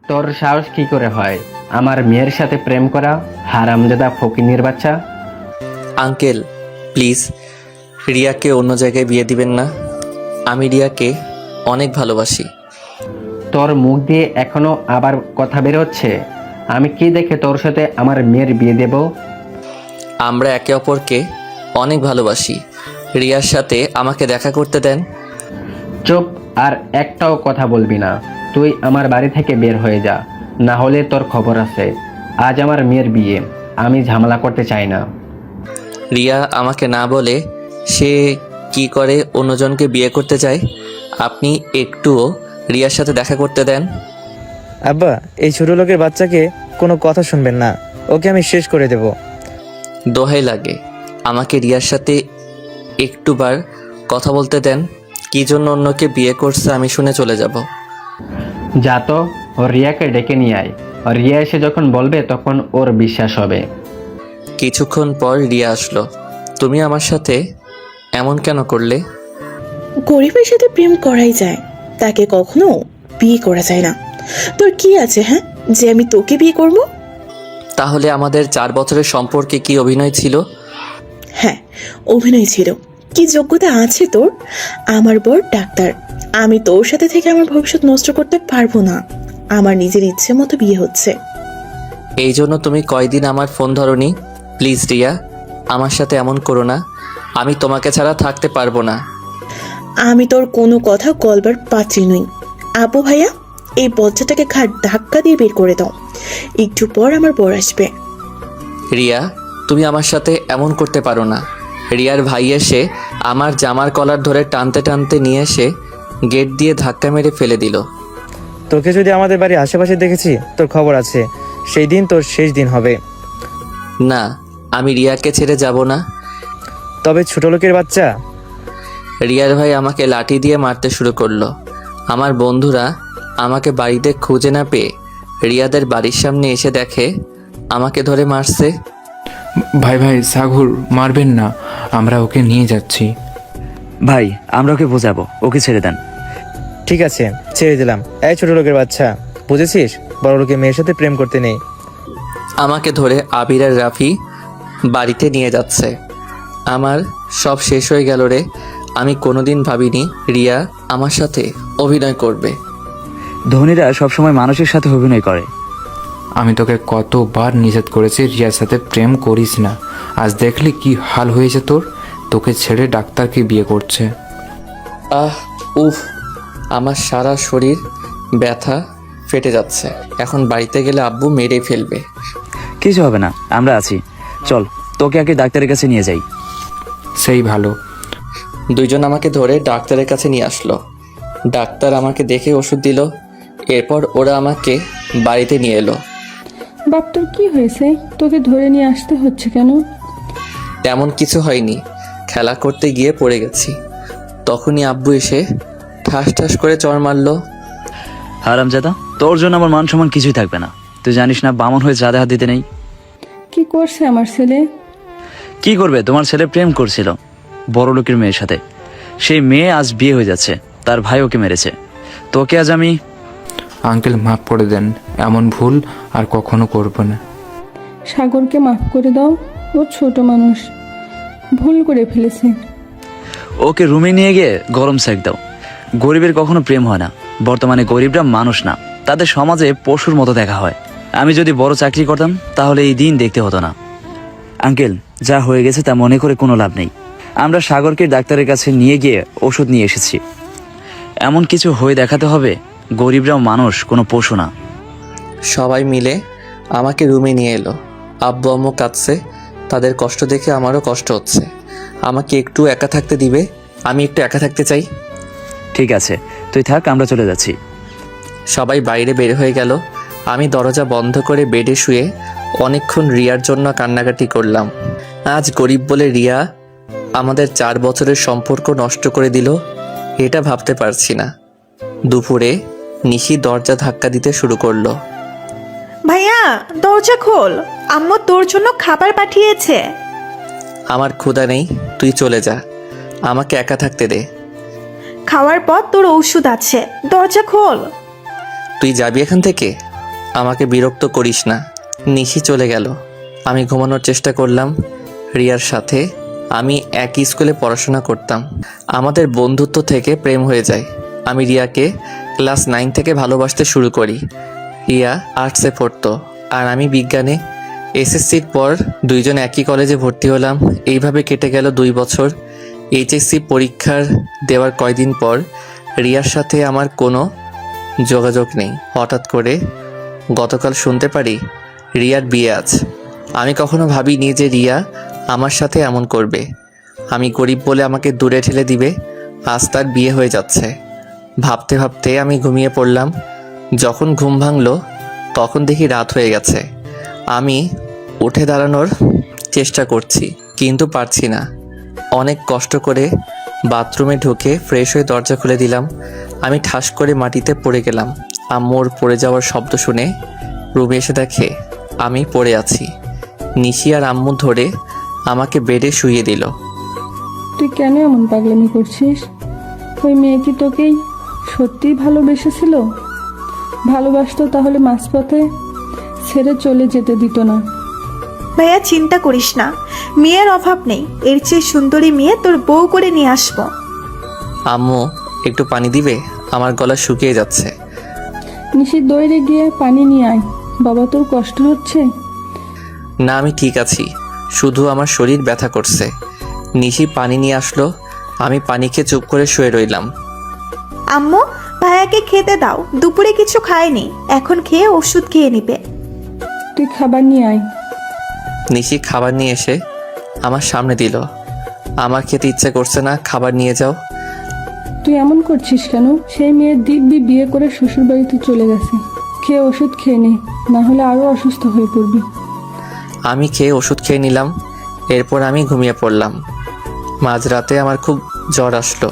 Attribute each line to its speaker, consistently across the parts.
Speaker 1: তোর সাহস কি করে হয় আমার মেয়ের সাথে প্রেম করা, হারামজাদা ফকিন্নির বাচ্চা?
Speaker 2: আঙ্কেল প্লিজ রিয়াকে অন্য জায়গায় বিয়ে দিবেন না। আমি রিয়াকে অনেক ভালোবাসি।
Speaker 1: তোর মুখ দিয়ে এখনো আবার কথা বের হচ্ছে? আমি কি দেখে তোর সাথে আমার মেয়ের বিয়ে দেব?
Speaker 2: আমরা একে অপরকে অনেক ভালোবাসি। রিয়ার সাথে আমাকে দেখা করতে দেন।
Speaker 1: চুপ, আর একটাও কথা বলবি না। তুই আমার বাড়ি থেকে বের হয়ে যা, না হলে তোর খবর আছে। আজ আমার মেয়ের বিয়ে, আমি ঝামেলা করতে চাই না।
Speaker 2: রিয়া আমাকে না বলে সে কি করে অন্যজনকে বিয়ে করতে চায়। আপনি একটুও রিয়ার সাথে দেখা করতে দেন।
Speaker 3: আব্বা, এই ছোট লোকের বাচ্চাকে কোনো কথা শুনবেন না, ওকে আমি শেষ করে দেব।
Speaker 2: দোহাই লাগে, আমাকে রিয়ার সাথে একটুবার কথা বলতে দেন। কি জন্য অন্যকে বিয়ে করছে আমি শুনে চলে যাব।
Speaker 1: যা তো, ও রিয়াকে ডেকে নিয়ে আয়। রিয়া এসে যখন বলবে তখন ওর বিশ্বাস হবে।
Speaker 2: কিছুক্ষণ পর রিয়া আসলো। তুমি আমার সাথে এমন কেন করলে?
Speaker 4: গরিবের সাথে প্রেম করাই যায়, তাকে কখনো বিয়ে করা যায় না। তোর কি আছে হ্যাঁ, যে আমি তোকে বিয়ে করব?
Speaker 2: তাহলে আমাদের 4 বছরের সম্পর্কে কি অভিনয় ছিল?
Speaker 4: হ্যাঁ, অভিনয় ছিল। কি যোগ্যতা আছে তোর? আমার বর ডাক্তার, আমি তোর সাথে থেকে আমার ভবিষ্যৎ নষ্ট করতে পারবো না। আমার নিজের ইচ্ছে মতো বিয়ে হচ্ছে।
Speaker 2: এই জন্য তুমি কয়দিন আমার ফোন ধরনি? প্লিজ রিয়া, আমার সাথে এমন করো না। আমি তোমাকে ছাড়া থাকতে পারবো না।
Speaker 4: আমি তোর কোনো কথা গলবার পাত্রী নই। আপু ভাইয়া, এই বজ্জাটাকে ঘাট ধাক্কা দিয়ে বের করে দাও। একটু পর আমার বর আসবে।
Speaker 2: রিয়া, তুমি আমার সাথে এমন করতে পারো না। রিয়ার ভাই এসে আমার জামার কলার ধরে টানতে টানতে নিয়ে এসে গেট দিয়ে ধাক্কা মেরে ফেলে দিল।
Speaker 3: তোকে যদি আমাদের বাড়ির আশেপাশে দেখেছি, তোর খবর আছে। সেই দিন তোর শেষ দিন হবে।
Speaker 2: না, আমি রিয়াকে ছেড়ে যাব না।
Speaker 3: তবে ছোট লোকের বাচ্চা।
Speaker 2: রিয়ার ভাই আমাকে লাঠি দিয়ে মারতে শুরু করলো। আমার বন্ধুরা আমাকে বাড়িতে খুঁজে না পেয়ে রিয়াদের বাড়ির সামনে এসে দেখে আমাকে ধরে মারছে।
Speaker 5: ভাই ভাই, সাগর মারবেন না, আমরা ওকে নিয়ে যাচ্ছি।
Speaker 6: ভাই, আমরা ওকে বোঝাবো, ওকে ছেড়ে দেন।
Speaker 3: ঠিক আছে, ছেড়ে দিলাম। এই ছোট লোকের বাচ্চা, বুঝেছিস? বড় লোকের মেয়ের সাথে প্রেম করতে নেই।
Speaker 2: আমাকে ধরে আবির আর রাফি বাড়িতে নিয়ে যাচ্ছে। আমার সব শেষ হয়ে গেল রে। আমি কোনোদিন ভাবিনি রিয়া আমার সাথে অভিনয় করবে।
Speaker 6: ধনীরা সবসময় মানুষের সাথে অভিনয় করে।
Speaker 5: আমি তোকে কতবার নিষেধ করেছি রিয়ার সাথে প্রেম করিস না। আজ দেখলি কি হাল হয়েছে তোর। তোকে ছেড়ে ডাক্তারকে বিয়ে করছে।
Speaker 2: আহ উফ, আমার সারা শরীর ব্যথা ফেটে যাচ্ছে। এখন বাড়িতে গেলে আব্বু মেরে ফেলবে।
Speaker 6: কিছু হবে না, আমরা আছি। চল, তোকে আগে ডাক্তারের কাছে নিয়ে যাই।
Speaker 5: সেই ভালো।
Speaker 2: দুইজন আমাকে ধরে ডাক্তারের কাছে নিয়ে আসলো। ডাক্তার আমাকে দেখে ওষুধ দিল। এরপর ওরা আমাকে বাড়িতে নিয়ে এলো।
Speaker 7: বাপ, তোর কি হয়েছে? তোকে ধরে নিয়ে আসতে হচ্ছে কেন?
Speaker 2: তেমন কিছু হয়নি, খেলা করতে গিয়ে পড়ে গেছি। তখনই আব্বু এসে ঠাস ঠাস করে চড় মারলো।
Speaker 6: হারামজাদা, তোর জন্য আমার মান সম্মান কিছুই থাকবে না। তুই জানিস না বামন হয়ে চাঁদে হাত দিতে নেই?
Speaker 7: কি করছে আমার ছেলে?
Speaker 6: কি করবে? তোমার ছেলে প্রেম করছিল বড় লোকের মেয়ের সাথে। সেই মেয়ে আজ বিয়ে হয়ে যাচ্ছে, তার ভাই ওকে মেরেছে। তোকে আজ আমি...
Speaker 5: আঙ্কেল মাফ করে দেন, এমন ভুল আর কখনো করব না।
Speaker 7: সাগরকে মাফ করে দাও, ও ছোট মানুষ, ভুল করে ফেলেছে।
Speaker 6: ওকে রুমে নিয়ে গিয়ে গরম সেক দাও। গরিবের কখনো প্রেম হয় না। বর্তমানে গরিবরা মানুষ না, তাদের সমাজে পশুর মতো দেখা হয়। আমি যদি বড় চাকরি করতাম তাহলে এই দিন দেখতে হতো না। আঙ্কেল, যা হয়ে গেছে তা মনে করে কোনো লাভ নেই। আমরা সাগরকে ডাক্তারের কাছে নিয়ে গিয়ে ওষুধ নিয়ে এসেছি। এমন কিছু হয়ে দেখাতে হবে, গরিবরাও মানুষ, কোনো পশু না।
Speaker 2: সবাই মিলে আমাকে রুমে নিয়ে এলো। আব্বু আম্মু কাঁদছে, তাদের কষ্ট দেখে আমারও কষ্ট হচ্ছে। আমাকে একটু একা থাকতে দিবে? আমি একটু একা থাকতে চাই।
Speaker 6: ঠিক আছে, তুই থাক, আমরা চলে যাচ্ছি।
Speaker 2: সবাই বাইরে বের হয়ে গেল। আমি দরজা বন্ধ করে বেডে শুয়ে অনেকক্ষণ রিয়ার জন্য কান্নাকাটি করলাম। আজ গরিব বলে রিয়া আমাদের 4 বছরের সম্পর্ক নষ্ট করে দিল, এটা ভাবতে পারছি না। দুপুরে নিশি দরজা ধাক্কা দিতে শুরু করলো।
Speaker 8: ভাইয়া, দরজা খোল, আম্মু তোর জন্য খাবার পাঠিয়েছে।
Speaker 2: আমার ক্ষুধা নেই, তুই চলে যা, আমাকে একা থাকতে দে।
Speaker 8: খাওয়ার পর তোর ঔষধ আছে, দরজা খোল।
Speaker 2: তুই যাবি এখান থেকে? আমাকে বিরক্ত করিস না। নিশি চলে গেল। আমি ঘুমানোর চেষ্টা করলাম। রিয়ার সাথে আমি একই স্কুলে পড়াশোনা করতাম। আমাদের বন্ধুত্ব থেকে প্রেম হয়ে যায়। আমি রিয়াকে ক্লাস 9 থেকে ভালোবাসতে শুরু করি। রিয়া আর্টসে পড়তো আর আমি বিজ্ঞানে। এসএসসির পর দুইজন একই কলেজে ভর্তি হলাম। এইভাবে কেটে গেল 2 বছর। এইচএসসি পরীক্ষার দেওয়ার কয়দিন পর রিয়ার সাথে আমার কোনো যোগাযোগ নেই। হঠাৎ করে গতকাল শুনতে পারি রিয়ার বিয়ে আছে। আমি কখনো ভাবিনি যে রিয়া আমার সাথে এমন করবে। আমি গরিব বলে আমাকে দূরে ঠেলে দিবে। আজ তার বিয়ে হয়ে যাচ্ছে। ভাবতে ভাবতে আমি ঘুমিয়ে পড়লাম। যখন ঘুম ভাঙলো তখন দেখি রাত হয়ে গেছে। আমি উঠে দাঁড়ানোর চেষ্টা করছি কিন্তু পারছি না। অনেক কষ্ট করে বাথরুমে ঢুকে ফ্রেশ হয়ে দরজা খুলে দিলাম। আমি ঠাস করে মাটিতে পড়ে গেলাম। আম্মুর পড়ে যাওয়ার শব্দ শুনে রুমে এসে দেখে আমি পড়ে আছি। নিশি আর আম্মু ধরে আমাকে বেডে শুইয়ে দিল।
Speaker 7: তুই কেন এমন পাগলামি করছিস? ওই মেয়ে কি তোকেই সত্যিই ভালোবেসেছিল? ভালোবাসতো তাহলে মাঝপথে ছেড়ে চলে যেতে দিত না।
Speaker 8: ভাইয়া চিন্তা করিস না, মেয়ের অভাব নেই। এর চেয়ে সুন্দরী মেয়ে তোর বউ করে নিয়ে আসবো।
Speaker 2: আম্মু একটু পানি দিবে? আমার গলা শুকিয়ে যাচ্ছে।
Speaker 7: নিশির দৌড়ে গিয়ে পানি নিয়ে আয়। বাবা, তোর কষ্ট হচ্ছে?
Speaker 2: না, আমি ঠিক আছি, শুধু আমার শরীর ব্যথা করছে। নিশি পানি নিয়ে আসলো। আমি পানি খেয়ে চুপ করে শুয়ে রইলাম।
Speaker 8: আম্মু, ভাইয়াকে খেতে দাও, দুপুরে কিছু খায়নি, এখন খেয়ে ওষুধ খেয়ে নিবে।
Speaker 7: তুই খাবার নিয়ে আয়।
Speaker 2: নিশি খাবার নিয়ে এসে আমার সামনে দিল। আমার খেতে ইচ্ছে করছে না, খাবার নিয়ে যাও।
Speaker 7: তুই এমন করছিস কেন? সেই মেয়ের দিব্যি বিয়ে করে শ্বশুর বাড়িতে চলে গেছে। খেয়ে ওষুধ খেয়ে নে, না হলে আরো অসুস্থ হয়ে পড়বি।
Speaker 2: আমি খেয়ে ওষুধ খেয়ে নিলাম। এরপর আমি ঘুমিয়ে পড়লাম। মাঝরাতে আমার খুব জ্বর আসলো।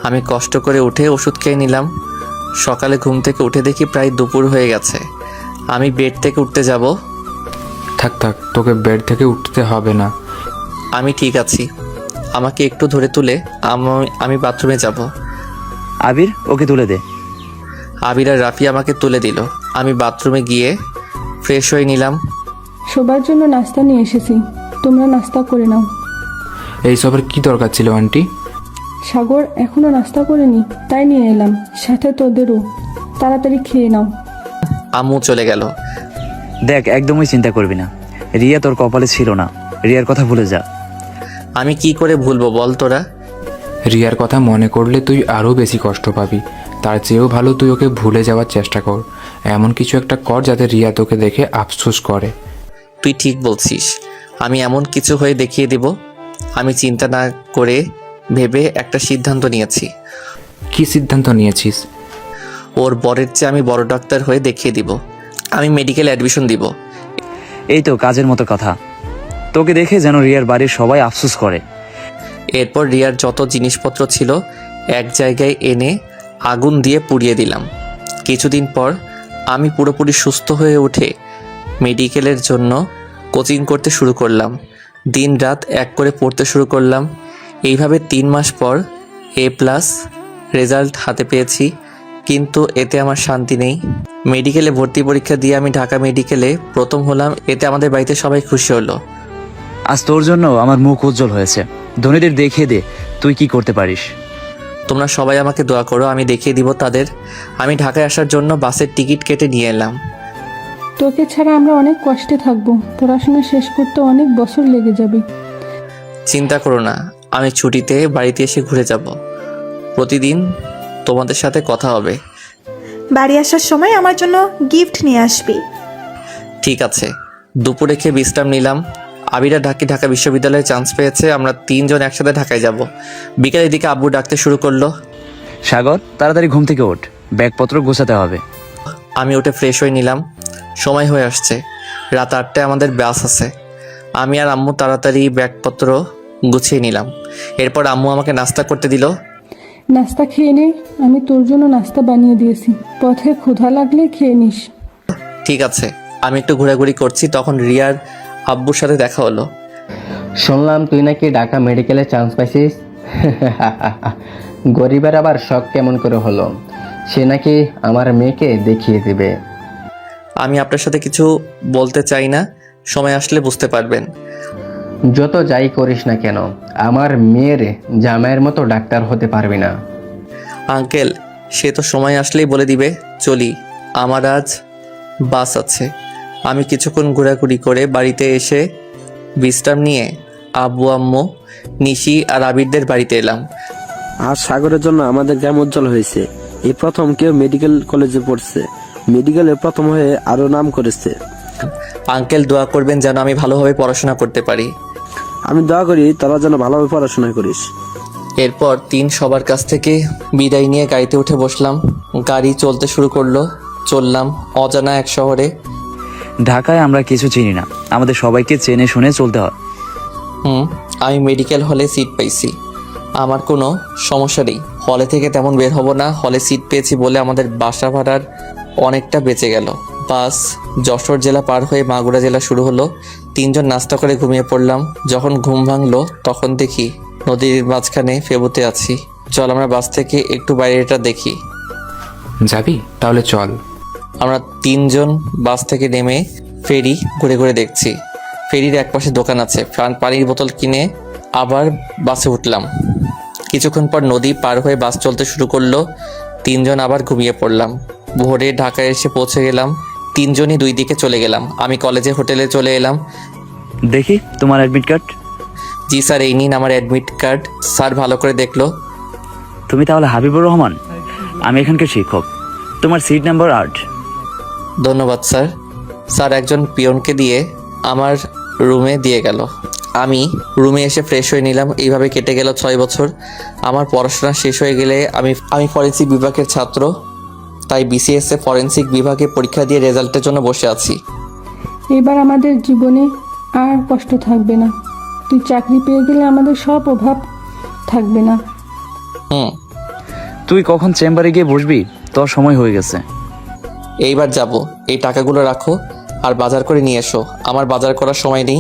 Speaker 2: আমি কষ্ট করে উঠে ওষুধ খেয়ে নিলাম। সকালে ঘুম থেকে উঠে দেখি প্রায় দুপুর হয়ে গেছে। আমি বেড থেকে উঠতে যাব।
Speaker 5: থাক থাক, তোকে বেড থেকে উঠতে হবে না।
Speaker 2: আমি ঠিক আছি, আমাকে একটু ধরে তুলে আমি বাথরুমে যাব।
Speaker 6: আবির, ওকে তুলে দে।
Speaker 2: আবির আর রাফি আমাকে তুলে দিল। আমি বাথরুমে গিয়ে ফ্রেশ হয়ে নিলাম।
Speaker 7: সবার জন্য নাস্তা নিয়ে এসেছি, তোমরা নাস্তা করে নাও।
Speaker 5: এইসবের কি দরকার ছিল আন্টি?
Speaker 7: সাগর এখনো নাস্তা করেনি, তাই নিয়ে এলাম, সাথে তোদেরও। তাড়াতাড়ি খেয়ে নাও।
Speaker 2: আম্মু চলে গেল।
Speaker 6: দেখ, একদমই চিন্তা করবি না। রিয়া তোর কপালে ছিল না, রিয়ার কথা ভুলে যা।
Speaker 2: আমি কি করে ভুলবো বল তোরা?
Speaker 5: রিয়ার কথা মনে করলে তুই আরও বেশি কষ্ট পাবি। তার চেয়েও ভালো তুই ওকে ভুলে যাওয়ার চেষ্টা কর। এমন কিছু একটা কর যাতে রিয়া তোকে দেখে আফসোস করে।
Speaker 2: তুই ঠিক বলছিস, আমি এমন কিছু হয়ে দেখিয়ে দেব। আমি চিন্তা না করে ভেবে একটা সিদ্ধান্ত নিয়েছি।
Speaker 5: কি সিদ্ধান্ত নিয়েছিস?
Speaker 2: ওর বরের চেয়ে আমি বড় ডাক্তার হয়ে দেখিয়ে দিব। আমি মেডিকেল অ্যাডমিশন দিব।
Speaker 6: এই তো কাজের মতো কথা। তোকে দেখে যেন রিয়ার বাড়ির সবাই আফসোস করে।
Speaker 2: এরপর রিয়ার যত জিনিসপত্র ছিল এক জায়গায় এনে আগুন দিয়ে পুড়িয়ে দিলাম। কিছুদিন পর আমি পুরোপুরি সুস্থ হয়ে উঠে মেডিকেলের জন্য কোচিং করতে শুরু করলাম। দিন রাত এক করে পড়তে শুরু করলাম। এইভাবে 3 মাস পর A+ রেজাল্ট হাতে পেয়েছি, কিন্তু এতে আমার শান্তি নেই। মেডিকেলে ভর্তি পরীক্ষা দিয়ে আমি ঢাকা মেডিকেলে প্রথম হলাম। এতে আমাদের বাড়িতে সবাই খুশি হলো।
Speaker 6: আজ তোর জন্য আমার মুখ উজ্জ্বল হয়েছে। ধনীদের দেখিয়ে দে তুই কি করতে পারিস।
Speaker 2: তোমরা সবাই আমাকে দোয়া করো, আমি দেখিয়ে দিব তাদের। আমি ঢাকায় আসার জন্য বাসের টিকিট কেটে নিয়ে এলাম।
Speaker 7: তোকে ছাড়া আমরা অনেক কষ্টে থাকবো, পড়াশোনা শেষ করতে অনেক বছর লেগে যাবে।
Speaker 2: চিন্তা করো না, আমি ছুটিতে বাড়িতে এসে ঘুরে যাব। প্রতিদিন তোমাদের সাথে কথা হবে।
Speaker 8: বাড়ি আসার সময় আমার জন্য গিফট নিয়ে আসবি।
Speaker 2: ঠিক আছে। দুপুরে খেয়ে বিশ্রাম নিলাম। আবিরা ঢাকা বিশ্ববিদ্যালয়ে চান্স পেয়েছে। আমরা 3 জন একসাথে ঢাকায় যাব। বিকেলের দিকে আব্বু ডাকতে শুরু করলো।
Speaker 6: সাগর, তাড়াতাড়ি ঘুম থেকে ওঠ, ব্যাগপত্র গোছাতে হবে।
Speaker 2: আমি উঠে ফ্রেশ হয়ে নিলাম। সময় হয়ে আসছে, রাত 8টায় আমাদের বাস আছে। আমি আর আম্মু তাড়াতাড়ি ব্যাগপত্র গুছিয়ে নিলাম। এরপর আম্মু আমাকে নাস্তা করতে দিল।
Speaker 7: নাস্তা খেয়ে নে, আমি তোর জন্য নাস্তা বানিয়ে দিয়েছি, পথে ক্ষুধা লাগলে খেয়ে নিস।
Speaker 2: ঠিক আছে। আমি একটু ঘোরাঘুরি করছি, তখন রিয়ার আব্বুর সাথে দেখা হলো।
Speaker 1: শুনলাম তুই নাকি ঢাকা মেডিকেলে চান্স পাইছিস। গরিবের আবার শখ কেমন করে হলো? সে নাকি আমার মেয়েকে দেখিয়ে দেবে।
Speaker 2: আমি আপনার সাথে কিছু বলতে চাই না, সময় আসলে বুঝতে পারবেন।
Speaker 1: যত যাই করিস না কেন, আমার মেয়ের জামাইয়ের মতো ডাক্তার হতে পারবি না।
Speaker 2: আঙ্কেল, সে তো সময় আসলেই বলে দিবে। চলি, আমার আজ বাস আছে। আমি কিছুক্ষণ ঘোরাঘুরি করে বাড়িতে এসে বিশ্রাম নিয়ে আব্বু আম্মু নিশি আর আবিরদের বাড়িতে এলাম।
Speaker 9: আর সাগরের জন্য আমাদের গ্রাম উজ্জ্বল হয়েছে। এই প্রথম কেউ মেডিকেল কলেজে পড়ছে, মেডিকেলে প্রথম হয়ে আরো নাম করেছে।
Speaker 2: আঙ্কেল, দোয়া করবেন যেন আমি ভালোভাবে পড়াশোনা করতে পারি।
Speaker 9: আমি দোয়া করি তোরা যেন ভালোভাবে পড়াশোনা করিস।
Speaker 2: এরপর সবার কাছ থেকে বিদায় নিয়ে গাড়িতে উঠে বসলাম। গাড়ি চলতে শুরু করলো। চললাম অজানা এক শহরে।
Speaker 6: ঢাকায় আমরা কিছু চিনি না, আমাদের সবাইকে চেনে শুনে চলতে হয়।
Speaker 2: আমি মেডিকেল হলে সিট পাইছি, আমার কোনো সমস্যা নেই। হলে থেকে তেমন বের হব না। হলে সিট পেয়েছি বলে আমাদের বাসা ভাড়ার অনেকটা বেঁচে গেল। বাস যশোর জেলা পার হয়ে মাগুরা জেলা শুরু হলো। 3 জন নাস্তা করে ঘুমিয়ে পড়লাম। যখন ঘুম ভাঙলো তখন দেখি নদীর মাঝখানে ফেবুতে আছি। চল আমরা বাস থেকে একটু বাইরেটা দেখি।
Speaker 5: যাবি? তাহলে চল।
Speaker 2: আমরা 3 জন বাস থেকে নেমে ফেরি ঘুরে ঘুরে দেখছি। ফেরির একপাশে দোকান আছে। পানির বোতল কিনে আবার বাসে উঠলাম। কিছুক্ষণ পর নদী পার হয়ে বাস চলতে শুরু করলো। 3 জন আবার ঘুমিয়ে পড়লাম। ভোরে ঢাকায় এসে পৌঁছে গেলাম। 3 জনই 2 দিকে চলে গেলাম। আমি কলেজে হোটেলে চলে এলাম।
Speaker 6: দেখি তোমার অ্যাডমিট কার্ড।
Speaker 2: জি স্যার, এই নিন আমার অ্যাডমিট কার্ড। স্যার ভালো করে দেখলো।
Speaker 6: তুমি তাহলে হাবিবুর রহমান? আমি এখানকার শিক্ষক। তোমার সিট নাম্বার 8।
Speaker 2: ধন্যবাদ স্যার। স্যার একজন পিয়নকে দিয়ে আমার রুমে দিয়ে গেল। আমি রুমে এসে ফ্রেশ হয়ে নিলাম। এইভাবে কেটে গেল 6 বছর। আমার পড়াশোনা শেষ হয়ে গেলে আমি ফরেন্সিক বিভাগের ছাত্র, তাই বিসিএসে ফরেন্সিক বিভাগে পরীক্ষা দিয়ে রেজাল্টের জন্য বসে আছি।
Speaker 7: এবার আমাদের জীবনে আর কষ্ট থাকবে না। তুই চাকরি পেয়ে গেলে আমাদের সব অভাব থাকবে না।
Speaker 6: তুই কখন চেম্বারে গিয়ে বসবি? তোর সময় হয়ে গেছে।
Speaker 2: এইবার যাব। এই টাকাগুলো রাখো আর বাজার করে নিয়ে এসো। আমার বাজার করার সময় নেই।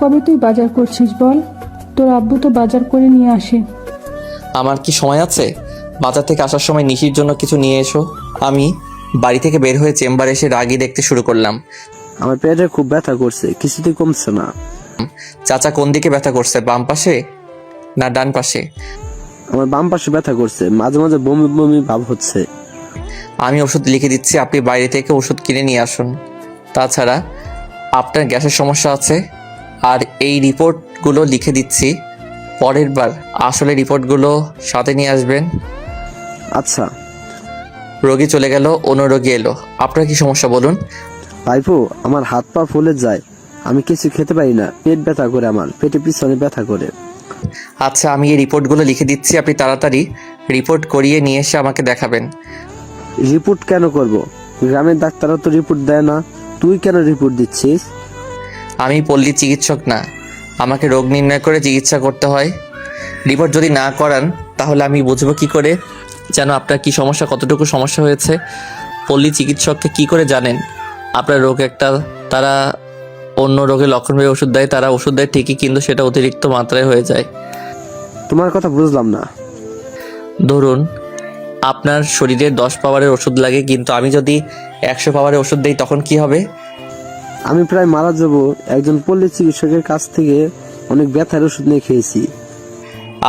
Speaker 7: কবে তুই বাজার করছিস বল? তোর আব্বু তো বাজার করে নিয়ে আসে।
Speaker 2: আমার কি সময় আছে? বাজার থেকে আসার সময় নিশির জন্য কিছু নিয়ে এসো। আমি বাড়ি থেকে বের হয়ে চেম্বারে এসে রাগি দেখতে শুরু করলাম।
Speaker 9: আমার পেটে খুব ব্যথা করছে, কিছুতেই কমছে না।
Speaker 2: চাচা কোন দিকে ব্যথা করছে, বাম পাশে না ডান পাশে?
Speaker 9: আমার বাম পাশে ব্যথা করছে, মাঝে মাঝে বমি বমি ভাব হচ্ছে।
Speaker 2: আমি ওষুধ লিখে দিচ্ছি, আপনি বাইরে থেকে ওষুধ কিনে নিয়ে আসুন। তাছাড়া আপনার গ্যাসের সমস্যা আছে। আর এই রিপোর্টগুলো লিখে দিচ্ছি, পরের বার আসলে রিপোর্টগুলো সাথে নিয়ে আসবেন।
Speaker 9: আচ্ছা।
Speaker 2: রোগী চলে গেল, অন্য রোগী এলো। আপনার কি সমস্যা বলুন?
Speaker 9: ভাইপো, আমার হাত পা ফুলে যায়, আমি কিছু খেতে পারি না, পেট ব্যথা করে, আমার পেটে পিছনে ব্যথা করে।
Speaker 2: আচ্ছা, আমি এই রিপোর্টগুলো লিখে দিচ্ছি, আপনি তাড়াতাড়ি রিপোর্ট করিয়ে নিয়ে এসে আমাকে দেখাবেন।
Speaker 9: রিপোর্ট কেন করব? গ্রামের ডাক্তাররা তো রিপোর্ট দেয় না, তুই কেন রিপোর্ট দিচ্ছিস?
Speaker 2: আমি পল্লী চিকিৎসক না, আমাকে রোগ নির্ণয় করে চিকিৎসা করতে হয়। রিপোর্ট যদি না করান তাহলে আমি বুঝবো কি করে যেন আপনার কি সমস্যা, কতটুকু সমস্যা হয়েছে? পল্লী চিকিৎসককে কি করে জানেন আপনার রোগ একটা? তারা অন্য রোগের লক্ষণ ভেবে ওষুধ দেয়, তারা ওষুধ দেয় ঠিকই, কিন্তু সেটা অতিরিক্ত মাত্রায় হয়ে যায়।
Speaker 9: তোমার কথা বুঝলাম না।
Speaker 2: ধরুন আপনার শরীরে 10 পাওয়ারের ওষুধ লাগে, কিন্তু আমি যদি 100 পাওয়ারের ওষুধ দিই তখন কি হবে?
Speaker 9: আমি প্রায় মারা যাব। একজন পল্লী চিকিৎসকের কাছ থেকে অনেক ব্যথার ওষুধ নিয়ে খেয়েছি।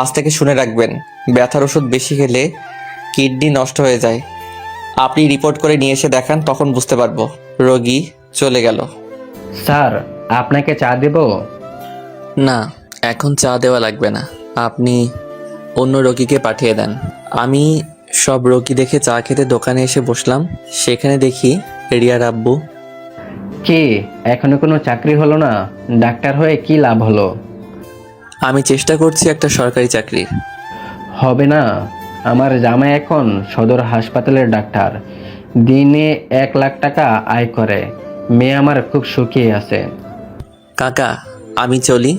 Speaker 2: আজ থেকে শুনে রাখবেন, ব্যথার ওষুধ বেশি খেলে কিডনি নষ্ট হয়ে যায়। আপনি রিপোর্ট করে নিয়ে এসে দেখান, তখন বুঝতে পারবো। রোগী চলে গেল।
Speaker 1: স্যার, আপনাকে চা দেব?
Speaker 2: না, এখন চা দেওয়া লাগবে না, আপনি অন্য রোগীকে পাঠিয়ে দেন। আমি সব রোগী দেখে চা খেতে দোকানে এসে বসলাম। সেখানে দেখি রিয়ার আব্বু।
Speaker 1: কি এখনো কোনো চাকরি হলো না? ডাক্তার হয়ে কি লাভ হলো?
Speaker 2: আমি চেষ্টা করছি একটা সরকারি চাকরি।
Speaker 1: হবে না। আমার জামাই এখন সদর হাসপাতালের ডাক্তার, দিনে 1 লাখ টাকা আয় করে। মেয়ে আমার খুব সুখী আছে।
Speaker 2: কাকা, আমি চলি,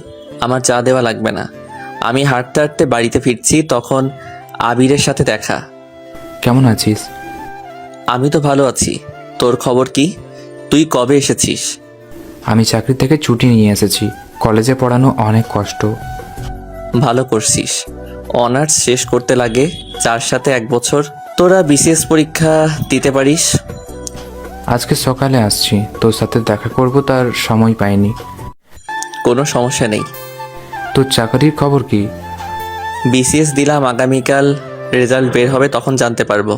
Speaker 2: আমার চা দেওয়া লাগবে না। আমি হাঁটতে হাঁটতে বাড়িতে ফিরছি, তখন আবিরের সাথে দেখা।
Speaker 5: কেমন আছিস?
Speaker 2: আমি তো ভালো আছি, তোর খবর কি? তুই কবে এসেছিস?
Speaker 5: আমি চাকরি থেকে ছুটি নিয়ে এসেছি। কলেজে পড়ানো অনেক কষ্ট।
Speaker 2: ভালো করছিস। অনার্স শেষ করতে লাগে 4 সাথে 1 বছর। তোরা বিসিএস পরীক্ষা দিতে পারিস।
Speaker 5: আজকে সকালে আসছি, তোর সাথে দেখা করব, তার সময় পাইনি।
Speaker 2: কোনো সমস্যা নেই।
Speaker 5: তোর চাকরির খবর কি?
Speaker 2: বিসিএস দিলাম, আগামীকাল রেজাল্ট বের হবে, তখন জানতে পারবো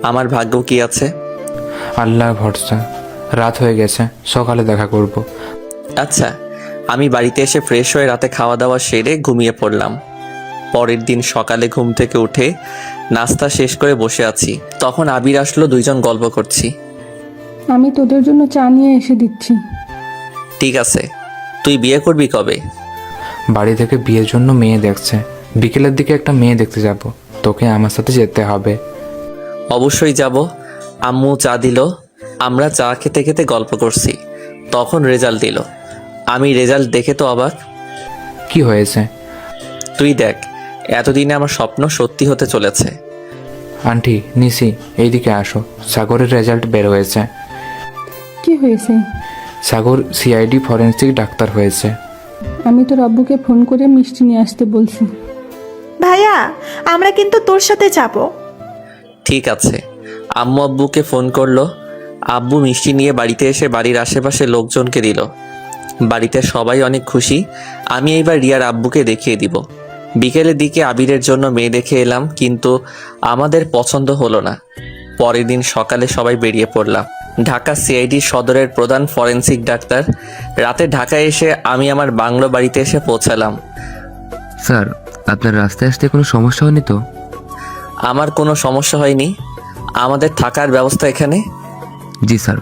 Speaker 2: আমার ভাগ্য কি আছে।
Speaker 5: আল্লাহ ভরসা। রাত হয়ে গেছে, সকালে দেখা করব।
Speaker 2: আচ্ছা, আমি বাড়িতে এসে ফ্রেশ হয়ে রাতে খাওয়া দাওয়া সেরে ঘুমিয়ে পড়লাম। পরের দিন সকালে ঘুম থেকে উঠে নাস্তা শেষ করে বসে আছি, তখন আবির আসলো। 2 জন গল্প করছি।
Speaker 7: আমি তোদের জন্য চা নিয়ে এসে দিচ্ছি।
Speaker 2: ঠিক আছে, তুই বিয়ে করবি কবে?
Speaker 5: বাড়ি থেকে বিয়ের জন্য মেয়ে দেখছে, বিকেলের দিকে একটা মেয়ে দেখতে যাব, তোকে আমার সাথে যেতে হবে।
Speaker 2: অবশ্যই যাব। আম্মু চা দিল, আমরা চা খেতে খেতে গল্প করছি, তখন রেজাল্ট দিল। আমি রেজাল্ট দেখে তো অবাক।
Speaker 5: কি হয়েছে?
Speaker 2: তুই দেখ, এতদিনে আমার স্বপ্ন সত্যি হতে চলেছে।
Speaker 5: আন্টি, নিশি, এইদিকে আসো। সাগরের রেজাল্ট বের হয়েছে।
Speaker 7: কি হয়েছে?
Speaker 5: সাগর সিআইডি ফরেন্সিক ডাক্তার হয়েছে।
Speaker 7: আমি তোর আব্বুকে ফোন করে মিষ্টি নিয়ে আসতে বলছি।
Speaker 8: ভাইয়া, আমরা কিন্তু তোর সাথে যাব।
Speaker 2: ঠিক আছে। আম্মু আব্বুকে ফোন করলো। আব্বু মিষ্টি নিয়ে বাড়িতে এসে বাড়ির আশেপাশে লোকজনকে দিল। বাড়িতে সবাই অনেক খুশি। আমি এইবার রিয়ার আব্বুকে দেখিয়ে দিব। বিকেলের দিকে আবিরের জন্য মেয়ে দেখে এলাম, কিন্তু আমাদের পছন্দ হলো না। পরের দিন সকালে সবাই বেরিয়ে পড়লাম। ঢাকা সিআইডি সদরের প্রধান ফরেন্সিক ডাক্তার। রাতে ঢাকায় এসে আমি আমার বাংলো বাড়িতে এসে পৌঁছালাম।
Speaker 10: স্যার, আপনার রাস্তায় আসতে কোনো সমস্যা হয়নি তো?
Speaker 2: আমার কোনো সমস্যা হয়নি। আমাদের থাকার ব্যবস্থা এখানে?
Speaker 10: জি স্যার,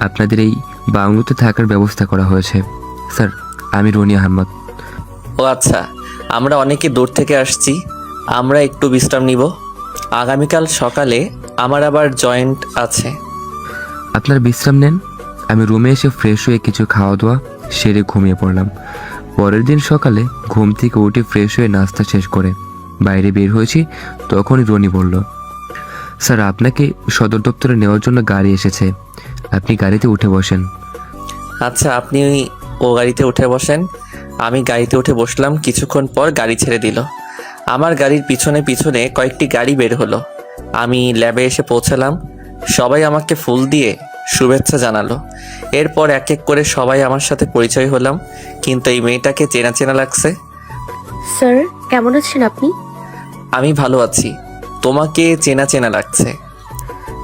Speaker 10: আপনাদের এই বাংলোতে থাকার ব্যবস্থা করা হয়েছে। স্যার, আমি রনি আহমদ।
Speaker 2: ও আচ্ছা, আমরা অনেকে দূর থেকে আসছি, আমরা একটু বিশ্রাম নিব। আগামীকাল সকালে আমার আবার জয়েন্ট আছে।
Speaker 10: আপনার বিশ্রাম নেন। আমি রুমে এসে ফ্রেশ হয়ে কিছু খাওয়া দাওয়া সেরে ঘুমিয়ে পড়লাম। পরের দিন সকালে ঘুম থেকে উঠে ফ্রেশ হয়ে নাস্তা শেষ করে বাইরে বের হয়েছি, তখনই রনি বলল, স্যার, আপনাকে সদর দপ্তরে নেওয়ার জন্য গাড়ি এসেছে, আপনি গাড়িতে উঠে বসেন।
Speaker 2: আচ্ছা, আপনি ও গাড়িতে উঠে বসেন। আমি গাড়িতে উঠে বসলাম। কিছুক্ষণ পর গাড়ি ছেড়ে দিল। আমার গাড়ির পিছনে পিছনে কয়েকটি গাড়ি বের হলো। আমি ল্যাবে এসে পৌঁছালাম। সবাই আমাকে ফুল দিয়ে শুভেচ্ছা জানালো। এরপর এক এক করে সবাই আমার সাথে পরিচয় হলাম, কিন্তু এই মেয়েটাকে চেনা চেনা লাগছে।
Speaker 11: স্যার, কেমন আছেন আপনি?
Speaker 2: আমি ভালো আছি, তোমাকে চেনা চেনা লাগছে।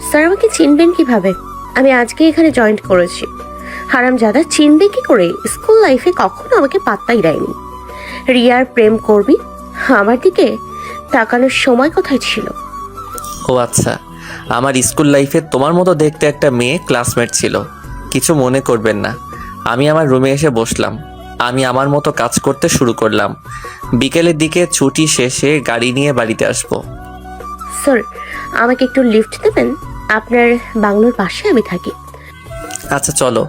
Speaker 11: স্যার, আমাকে চিনবেন কিভাবে? আমি আজকে এখানে জয়েন্ট করেছি। হারামজাদা চিনবে কি করে? স্কুল লাইফে কখনো আমাকে পাত্তাই দেয়নি। রিয়ার প্রেম করবি? আমার দিকে তাকানোর সময় কোথায় ছিল?
Speaker 2: ও আচ্ছা, আমার স্কুল লাইফে তোমার মতো দেখতে একটা মেয়ে ক্লাসমেট ছিল। কিছু মনে করবেন না। আমি আমার রুমে এসে বসলাম। আমি আমার মতো কাজ করতে শুরু করলাম। বিকেলের দিকে ছুটি শেষে গাড়ি নিয়ে বাড়িতে আসবো।
Speaker 11: স্যার, আমাকে একটু লিফট দেবেন? আপনার বাংলোর পাশে আমি থাকি।
Speaker 2: আচ্ছা চলো।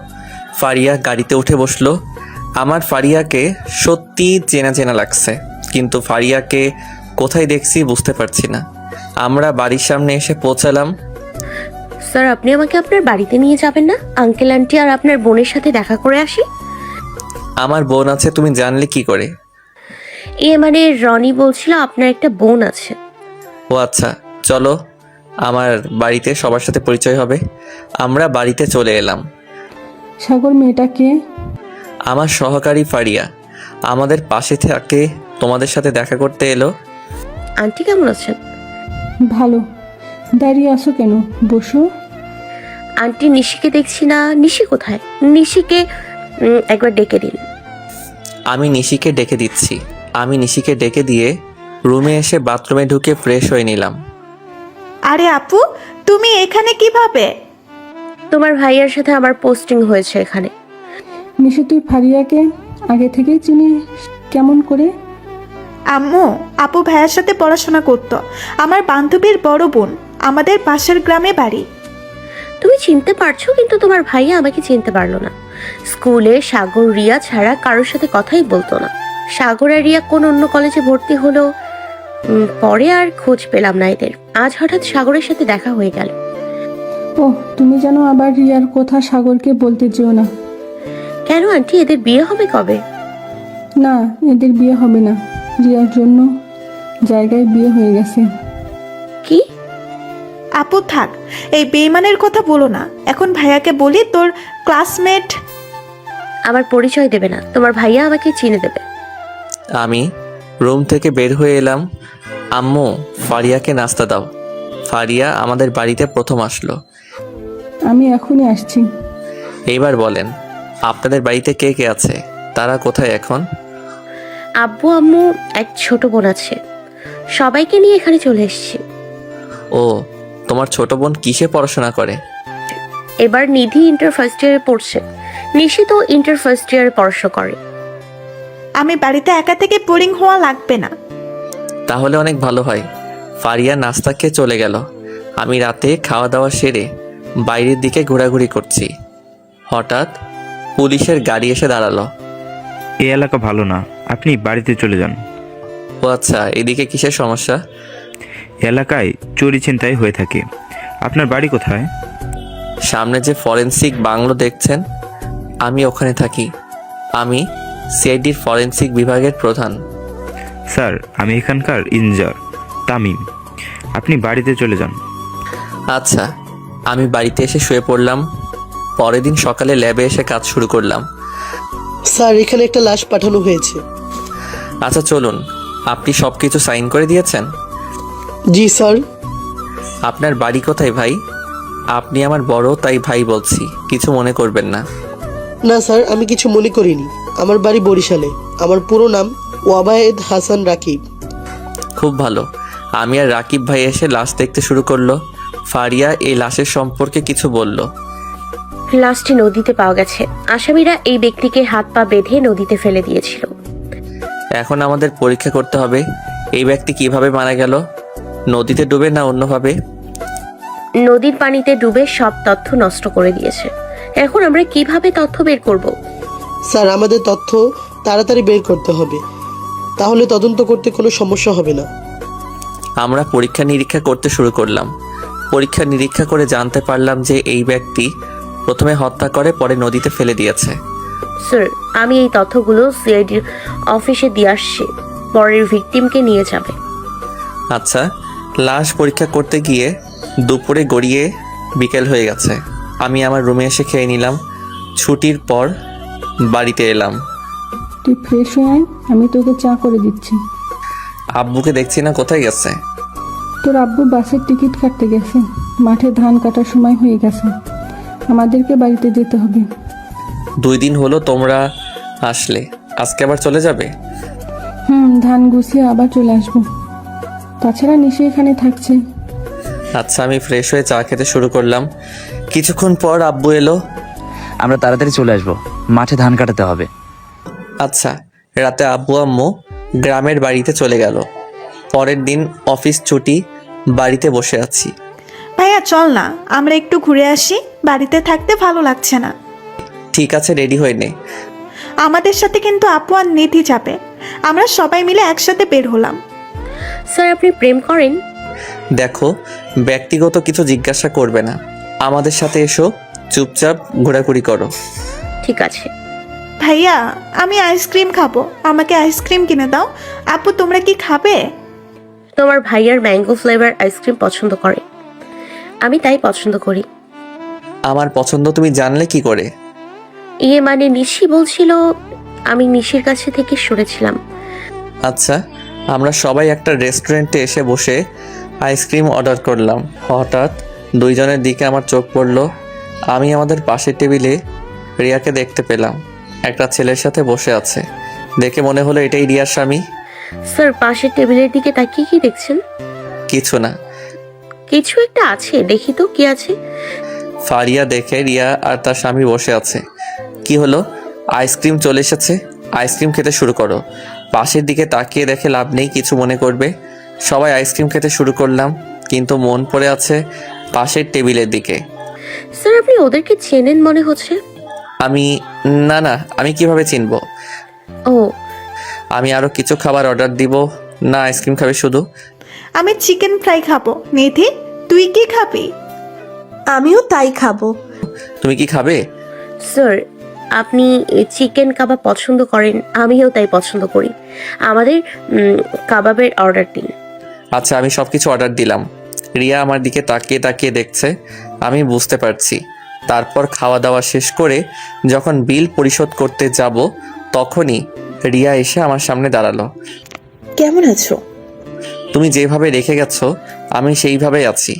Speaker 2: ফারিয়া গাড়িতে উঠে বসলো। আমার ফারিয়াকে সত্যি চেনা চেনা লাগছে, কিন্তু ফারিয়াকে কোথায় দেখছি বুঝতে পারছি না। আমরা বাড়ির সামনে এসে পৌঁছালাম।
Speaker 11: স্যার, আপনি আমাকে আপনার বাড়িতে নিয়ে যাবেন না? আঙ্কেল আন্টি আর আপনার বোনের সাথে দেখা করে আসি।
Speaker 2: আমার বোন আছে, তুমি জানলে কি করে?
Speaker 11: মানে রনি বলছিল আপনার একটা বোন আছে।
Speaker 2: ও আচ্ছা, চলো আমার বাড়িতে, সবার সাথে পরিচয় হবে। আমরা বাড়িতে চলে এলাম।
Speaker 7: সাগর মেয়েটাকে?
Speaker 2: আমার সহকারী ফারিয়া আমাদের পাশে থাকে, তোমাদের সাথে দেখা করতে এলো।
Speaker 11: আন্টি কেমন আছেন?
Speaker 7: ভালো। দাঁড়িয়ে আসো কেন, বসো।
Speaker 11: আন্টি, নিশিকে দেখছি না। নিশি কোথায়? নিশিকে একবার ডেকে দিন।
Speaker 2: আমি নিশিকে ডেকে দিচ্ছি। আমি নিশিকে ডেকে দিয়ে রুমে এসে বাথরুমে ঢুকে ফ্রেশ হয়ে নিলাম।
Speaker 8: আরে আপু, তুমি এখানে কিভাবে?
Speaker 11: তোমার ভাইয়ার সাথে আমার পোস্টিং হয়েছে এখানে।
Speaker 7: নিশি, তুই ফারিয়াকে আগে থেকেই চিনিস? কেমন করে?
Speaker 8: আম্মু, আপু ভাইয়ার সাথে পড়াশোনা করতো। আমার বান্ধবীর বড় বোন, আমাদের পাশের গ্রামে বাড়ি।
Speaker 11: তুমি চিনতে পারছো, কিন্তু তোমার ভাইয়া আমাকে চিনতে পারলো না। স্কুলে সাগর রিয়া ছাড়া কারোর সাথে কথাই বলতো না। সাগর আর রিয়া কোন অন্য কলেজে ভর্তি হলো, পরে আর খোঁজ পেলাম না এদের। আজ হঠাৎ সাগরের সাথে দেখা হয়ে গেল।
Speaker 7: ও, তুমি যেন আবার রিয়ার কথা সাগরকে বলতে যেও না।
Speaker 11: কেন আন্টি, এদের বিয়ে হবে কবে?
Speaker 7: না, এদের বিয়ে হবে না। রিয়ার জন্য জায়গায় বিয়ে হয়ে গেছে।
Speaker 11: কি?
Speaker 8: আপু থাক, এই বেইমানের কথা বলো না। এখন ভাইয়াকে বলি তোর ক্লাসমেট।
Speaker 11: আমার পরিচয় দেবে না, তোমার ভাইয়া আমাকে চিনে দেবে।
Speaker 2: আমি রুম থেকে বের হয়ে এলাম। আম্মু, ফারিয়াকে নাস্তা দাও। ফারিয়া আমাদের বাড়িতে প্রথম আসলো।
Speaker 7: আমি এখনই আসছি।
Speaker 2: এইবার বলেন, আপনাদের বাড়িতে কে কে আছে? তারা কোথায় এখন?
Speaker 11: আব্বু, আম্মু, এক ছোট বোন আছে। সবাইকে নিয়ে এখানে চলে এসেছি।
Speaker 2: ও, তোমার ছোট বোন কিসে পড়াশোনা করে?
Speaker 11: এবার নিধি ইন্টার ফার্স্ট ইয়ারে পড়ছে, নিশিত ইন্টার ফার্স্ট ইয়ারে পড়াশোনা করে।
Speaker 8: আমি বাড়িতে একা থেকে বোরিং হওয়া লাগবে না।
Speaker 2: তাহলে অনেক ভালো হয়। ফারিয়া নাস্তা খেয়ে চলে গেল। আমি রাতে খাওয়া দাওয়া সেরে বাইরের দিকে ঘোরাঘুরি করছি। হঠাৎ পুলিশের গাড়ি এসে দাঁড়ালো।
Speaker 3: এই এলাকা ভালো না, আপনি বাড়িতে চলে যান।
Speaker 2: ও আচ্ছা, এদিকে কিসের সমস্যা?
Speaker 3: এলাকায় চুরি ছিনতাই হয়ে থাকে। আপনার বাড়ি কোথায়?
Speaker 2: সামনে যে ফরেনসিক বাংলো দেখছেন, আমি ওখানে থাকি। আমি সিআইডির ফরেনসিক বিভাগের প্রধান।
Speaker 3: স্যার, আমি এখানকার ইনচার্জ তামিম। আপনি বাড়িতে চলে যান।
Speaker 2: আচ্ছা, আমি বাড়িতে এসে শুয়ে পড়লাম। পরের দিন সকালে ল্যাবে এসে কাজ শুরু করলাম।
Speaker 12: স্যার, এখানে একটা লাশ পাঠানো হয়েছে।
Speaker 2: আচ্ছা চলুন, আপনি সব কিছু সাইন করে দিয়েছেন?
Speaker 12: জি স্যার।
Speaker 2: আপনার বাড়ি কোথায় ভাই? আপনি আমার বড়, তাই ভাই বলছি, কিছু মনে করবেন না।
Speaker 12: না স্যার, আমি কিছু মনে করিনি। আমার বাড়ি বরিশালে। আমার পুরো নাম ওয়াবায়েদ হাসান রাকিব।
Speaker 2: খুব ভালো। আমি আর রাকিব ভাই এসে লাশ দেখতে শুরু করলো। ফারিয়া এই লাশের সম্পর্কে কিছু বলল।
Speaker 11: লাশটি নদীতে পাওয়া গেছে। আসামিরা এই ব্যক্তিকে হাত পা বেঁধে নদীতে ফেলে দিয়েছিল।
Speaker 2: এখন আমাদের পরীক্ষা করতে হবে এই ব্যক্তি কিভাবে মারা গেল, নদীতে ডুবে না অন্যভাবে।
Speaker 11: নদীর পানিতে ডুবে সব তথ্য নষ্ট করে দিয়েছে। এখন আমরা কিভাবে তথ্য বের করব?
Speaker 12: স্যার, আমাদের তথ্য তাড়াতাড়ি বের করতে হবে, তাহলে তদন্ত করতে কোনো সমস্যা হবে না।
Speaker 2: আমরা পরীক্ষা নিরীক্ষা করতে শুরু করলাম। পরীক্ষা নিরীক্ষা করে জানতে পারলাম যে এই ব্যক্তি প্রথমে হত্যা করে পরে নদীতে ফেলে দিয়েছে।
Speaker 11: স্যার, আমি এই তথ্যগুলো সিআইডির অফিসে দিয়ে আসছি, পরের ভিকটিমকে নিয়ে যাবে।
Speaker 2: আচ্ছা, লাশ পরীক্ষা করতে গিয়ে দুপুরে গড়িয়ে বিকেল হয়ে গেছে। আমি আমার রুমে এসে খেয়ে নিলাম। ছুটির পর বাড়িতে এলাম।
Speaker 7: তুই ফ্রেশ হয়ে আয়, আমি তোকে চা করে দিচ্ছি।
Speaker 2: আব্বুকে দেখছি না, কোথায় গেছে?
Speaker 7: তোর আব্বু বাসের টিকিট কাটতে গেছে। মাঠে ধান কাটার সময় হয়ে গেছে, আমাদেরকে বাড়িতে যেতে হবে।
Speaker 2: 2 দিন হলো তোমরা আসলে, আজকে আবার চলে যাবে?
Speaker 7: ধান গুছিয়ে আবার চলে আসবো। তাছাড়া নিশি এখানে থাকছে।
Speaker 2: আচ্ছা, আমি ফ্রেশ হয়ে চা খেতে শুরু করলাম। কিছুক্ষণ পর আব্বু এলো।
Speaker 6: আমরা তাড়াতাড়ি চলে আসবো, মাঠে ধান কাটাতে হবে।
Speaker 2: আচ্ছা, রাতে আব্বু আম্মু গ্রামের বাড়িতে চলে গেল। পরের দিন অফিস ছুটি, বাড়িতে বসে আছি।
Speaker 8: ভাইয়া চল না, আমরা একটু ঘুরে আসি। বাড়িতে থাকতে ভালো লাগছে না।
Speaker 2: ঠিক আছে, রেডি হয়ে নে।
Speaker 8: আমাদের সাথে কিন্তু আপু আর নিধি যাবে। আমরা সবাই মিলে একসাথে বের হলাম।
Speaker 11: স্যার, আপনি প্রেম করেন?
Speaker 2: দেখো, ব্যক্তিগত কিছু জিজ্ঞাসা করবে না, আমাদের সাথে এসো, চুপচাপ ঘোরাঘুরি করো।
Speaker 11: ঠিক আছে।
Speaker 8: ভাইয়া, আমি আইসক্রিম খাবো, আমাকে আইসক্রিম কিনে দাও। আপু, তোমরা কি খাবে?
Speaker 11: তোমার ভাইয়ার ম্যাঙ্গো ফ্লেভার আইসক্রিম পছন্দ করে, আমি তাই পছন্দ করি।
Speaker 2: আমার পছন্দ তুমি জানলে কি করে?
Speaker 11: মানে নিশি বলছিল, আমি নিশির কাছে থেকে শুনেছিলাম।
Speaker 2: আচ্ছা, আমরা সবাই একটা রেস্টুরেন্টে এসে বসে আইসক্রিম অর্ডার করলাম। হঠাৎ 2 জনের দিকে আমার চোখ পড়লো। আমি আমাদের পাশের টেবিলে রিয়াকে দেখতে পেলাম, একটা ছেলের সাথে বসে আছে। দেখে মনে হলো এটাই রিয়ার স্বামী।
Speaker 11: স্যার, পাশের টেবিলের দিকে তাকিয়ে কি দেখছেন?
Speaker 2: কিছু না।
Speaker 11: কিছু একটা আছে, দেখি তো কি আছে।
Speaker 2: ফারিয়া দেখে রিয়া আর তার স্বামী বসে আছে। কি হলো? আইসক্রিম চলে এসেছে, আইসক্রিম খেতে শুরু করো। পাশের দিকে তাকিয়ে দেখে লাভ নেই, কিছু মনে করবে। সবাই আইসক্রিম খেতে শুরু করলাম, কিন্তু মন পড়ে আছে পাশের টেবিলের দিকে।
Speaker 11: স্যার, আপনি ওদেরকে চেনেন মনে হচ্ছে।
Speaker 2: না, আমি কিভাবে চিনবো?
Speaker 11: ও,
Speaker 2: আমি আরো কিছু খাবার অর্ডার দিব। না, আইসক্রিম খাবে শুধু?
Speaker 8: আমি চিকেন ফ্রাই খাবো। নিধি, তুই কি খাবি?
Speaker 13: আমিও তাই খাবো।
Speaker 2: তুমি কি খাবে?
Speaker 11: স্যার, আপনি চিকেন কাবাব পছন্দ করেন, আমিও তাই পছন্দ করি। আমাদের কাবাবের অর্ডার দিন।
Speaker 2: আচ্ছা, আমি সব কিছু অর্ডার দিলাম। রিয়া আমার দিকে তাকিয়ে তাকিয়ে দেখছে, আমি বুঝতে পারছি। তারপর খাওয়া দাওয়া শেষ করে যখন বিল পরিশোধ করতে যাব, তখনই রিয়া এসে আমার সামনে দাঁড়ালো।
Speaker 4: কেমন আছো?
Speaker 2: তুমি যেভাবে রেখে গেছো আমি সেইভাবেই আছি।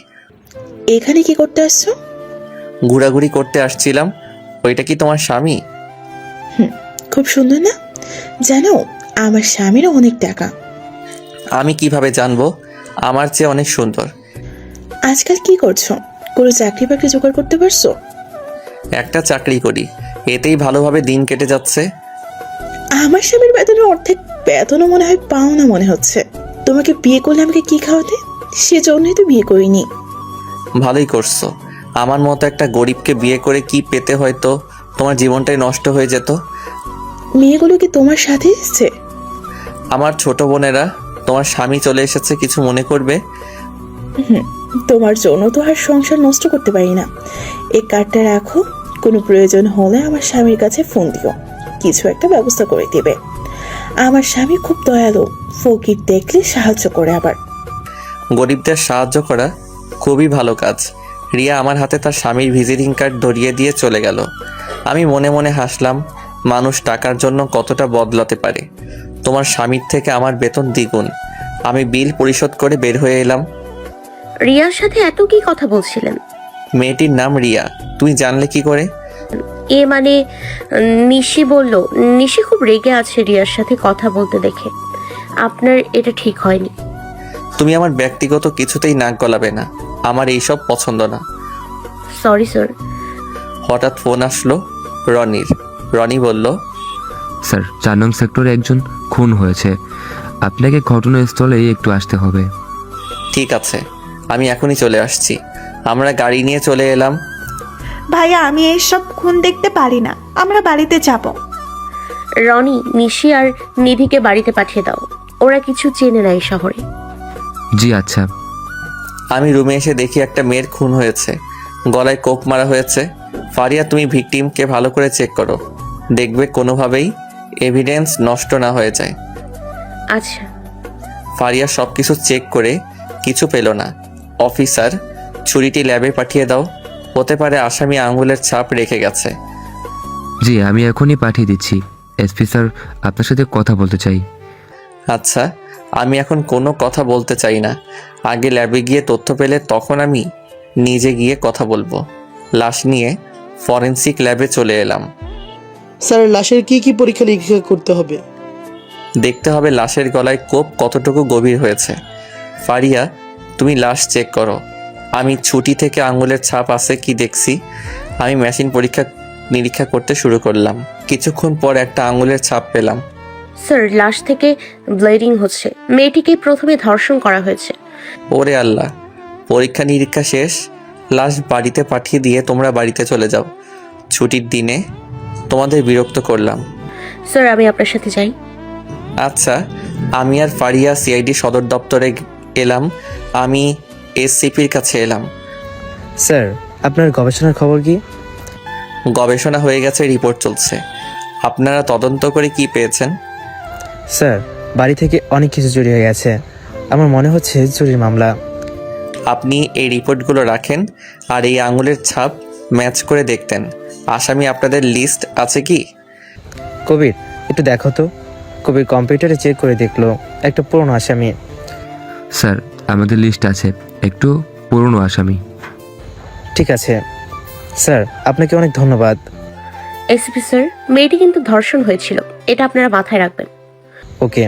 Speaker 4: এখানে কি করতে আসছো?
Speaker 2: ঘোরাঘুরি করতে আসছিলাম। ওইটা কি তোমার স্বামী?
Speaker 4: খুব সুন্দর না? জানো, আমার স্বামীরও অনেক টাকা।
Speaker 2: আমি কিভাবে জানবো? আমার চেয়ে অনেক সুন্দর।
Speaker 4: আজকাল কি করছো? কোনো চাকরি বাকরি জোগাড় করতে পারছো?
Speaker 2: একটা চাকরি করি, এতেই ভালোভাবে দিন কেটে যাচ্ছে।
Speaker 4: আমার স্বামীর বেতনের অর্ধেক বেতনও মনে হয় পাও না মনে হচ্ছে। তোমাকে বিয়ে করলে আমাকে কি খাওয়াতে? সেজন্যই তো বিয়ে করিনি।
Speaker 2: ভালোই করছো। আমার মতো একটা গরিবকে বিয়ে করে কি পেতে, হয়তো তোমার জীবনটাই নষ্ট হয়ে যেত।
Speaker 4: মেয়েগুলো কি তোমার সাথে এসছে?
Speaker 2: আমার ছোট বোনেরা। তোমার স্বামী চলে এসেছে, কিছু মনে করবে?
Speaker 4: তোমার জন্য তো আর সংসার নষ্ট করতে পারি না। এই কার্ডটা রাখো, কোনো প্রয়োজন হলে আমার স্বামীর কাছে ফোন দিও, কিছু একটা ব্যবস্থা করে দেবে। আমার স্বামী খুব দয়ালু, ফকির দেখলে সাহায্য করে। আবার
Speaker 2: গরিবদের সাহায্য করা খুবই ভালো কাজ। রিয়া আমার হাতে তার স্বামীর ভিজিটিং কার্ড ধরিয়ে দিয়ে চলে গেল। আমি মনে মনে হাসলাম, মানুষ টাকার জন্য কতটা বদলাতে পারে। তোমার স্বামীর থেকে আমার বেতন দ্বিগুণ। আমি বিল পরিশোধ করে বের হয়ে এলাম।
Speaker 11: রিয়ার সাথে এত কি কথা বলছিলেন?
Speaker 2: মেয়েটির নাম রিয়া। তুই জানলে কি করে?
Speaker 11: এ মানে নিশি বলল। নিশি খুব রেগে আছে রিয়ার সাথে কথা বলতে দেখে। আপনার এটা ঠিক হয়নি।
Speaker 2: তুমি আমার ব্যক্তিগত কিছুতেই নাক গলাবে না, আমার এইসব পছন্দ না।
Speaker 11: Sorry sir.
Speaker 2: হঠাৎ ফোন আসলো রনির। রনি বলল,
Speaker 10: স্যার 4 নং সেক্টরে একজন খুন হয়েছে, আপনাকে ঘটনাস্থলে একটু আসতে হবে।
Speaker 2: ঠিক আছে, আমি এখনই চলে আসছি। আমরা গাড়ি নিয়ে চলে এলাম।
Speaker 8: ভাইয়া, আমি এইসব খুন দেখতে পারি না, আমরা বাড়িতে যাব।
Speaker 11: রনি, নিশি আর নিধিকে বাড়িতে পাঠিয়ে দাও, ওরা কিছু চেনে না এই শহরে।
Speaker 10: জি আচ্ছা।
Speaker 2: আমি রুমে এসে দেখি একটা মেয়ের খুন হয়েছে, গলায় কোপ মারা হয়েছে। ফারিয়া, তুমি ভিকটিমকে ভালো করে চেক করো, দেখবে কোনোভাবেই এভিডেন্স নষ্ট না হয়ে যায়।
Speaker 11: আচ্ছা।
Speaker 2: ফারিয়া সব কিছু চেক করে কিছু পেল না। অফিসার, ছুরিটি ল্যাবে পাঠিয়ে দাও, হতে পারে আসামি আঙ্গুলের ছাপ রেখে গেছে।
Speaker 10: জি আমি এখনই পাঠিয়ে দিচ্ছি। এসপি স্যার আপনার সাথে কথা বলতে চাই।
Speaker 2: আচ্ছা, আমি এখন কোনো কথা বলতে চাই না। আগে ল্যাবে গিয়ে তথ্য পেলে তখন আমি নিজে গিয়ে কথা বলবো। লাশ নিয়ে ফরেনসিক ল্যাবে চলে এলাম।
Speaker 12: স্যার, লাশের কি কি পরীক্ষা নিরীক্ষা করতে হবে?
Speaker 2: দেখতে হবে লাশের গলায় কোপ কতটুকু গভীর হয়েছে। ফারিয়া, তুমি লাশ চেক করো। আমি ছুটি থেকে আঙ্গুলের ছাপ আছে কি দেখছি। আমি মেশিন পরীক্ষা নিরীক্ষা করতে শুরু করলাম। কিছুক্ষণ পর একটা আঙ্গুলের ছাপ পেলাম।
Speaker 11: স্যার, লাশ থেকে ব্লিডিং হচ্ছে। মেয়েটিকে প্রথমে ধর্ষণ করা হয়েছে।
Speaker 2: ওরে আল্লাহ! পরীক্ষা নিরীক্ষা শেষ, লাশ বাড়িতে পাঠিয়ে দিয়ে তোমরা বাড়িতে চলে যাও। ছুটির দিনে তোমাদের বিরক্ত করলাম।
Speaker 11: স্যার, আমি আপনার সাথে যাই।
Speaker 2: আচ্ছা, আমি আর ফারিয়া সিআইডি সদর দপ্তরে এলাম। আমি এসসিপির কাছে এলাম।
Speaker 3: স্যার আপনার গবেষণার খবর কি?
Speaker 2: গবেষণা হয়ে গেছে, রিপোর্ট চলছে। আপনারা তদন্ত করে কি পেয়েছেন?
Speaker 3: স্যার বাড়ি থেকে অনেক কিছু চুরি হয়ে গেছে, আমার মনে হচ্ছে চুরির মামলা।
Speaker 2: আপনি এই রিপোর্টগুলো রাখেন আর এই আঙুলের ছাপ ম্যাচ করে দেখতেন। আসামি আপনাদের লিস্ট আছে কি?
Speaker 3: কবির একটু দেখো তো। কবির কম্পিউটারে চেক করে দেখলো একটা পুরনো আসামি।
Speaker 10: স্যার আমাদের লিস্ট আছে, একটু পুরনো আসামি।
Speaker 3: ঠিক আছে স্যার, আপনাকে অনেক ধন্যবাদ।
Speaker 11: এসপি স্যার, মেয়েটি কিন্তু ধর্ষণ হয়েছিল, এটা আপনারা মাথায় রাখবেন।
Speaker 3: ওকে।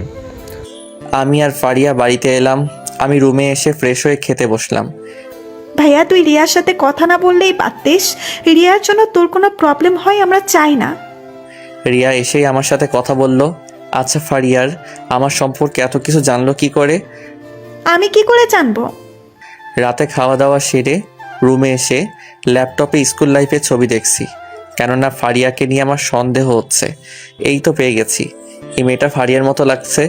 Speaker 2: আমি আর ফারিয়া বাড়িতে এলাম। আমি রুমে এসে ফ্রেশ হয়ে খেতে বসলাম।
Speaker 8: ভাইয়া, তুই রিয়ার সাথে কথা না বললেই পারতিস। রিয়ার জন্য তোর কোনো প্রবলেম হয় আমরা চাই না।
Speaker 2: রিয়া এসেই আমার সাথে কথা বলল। আচ্ছা ফারিয়ার আমার সম্পর্কে এত কিছু জানলো কি করে?
Speaker 8: আমি কি করে জানবো?
Speaker 2: রাতে খাওয়া দাওয়া সেরে রুমে এসে ল্যাপটপে স্কুল লাইফের ছবি দেখছি, কেননা ফারিয়াকে নিয়ে আমার সন্দেহ হচ্ছে। এই তো পেয়ে গেছি, এই মেয়েটা ফারিয়ার মতো লাগছে।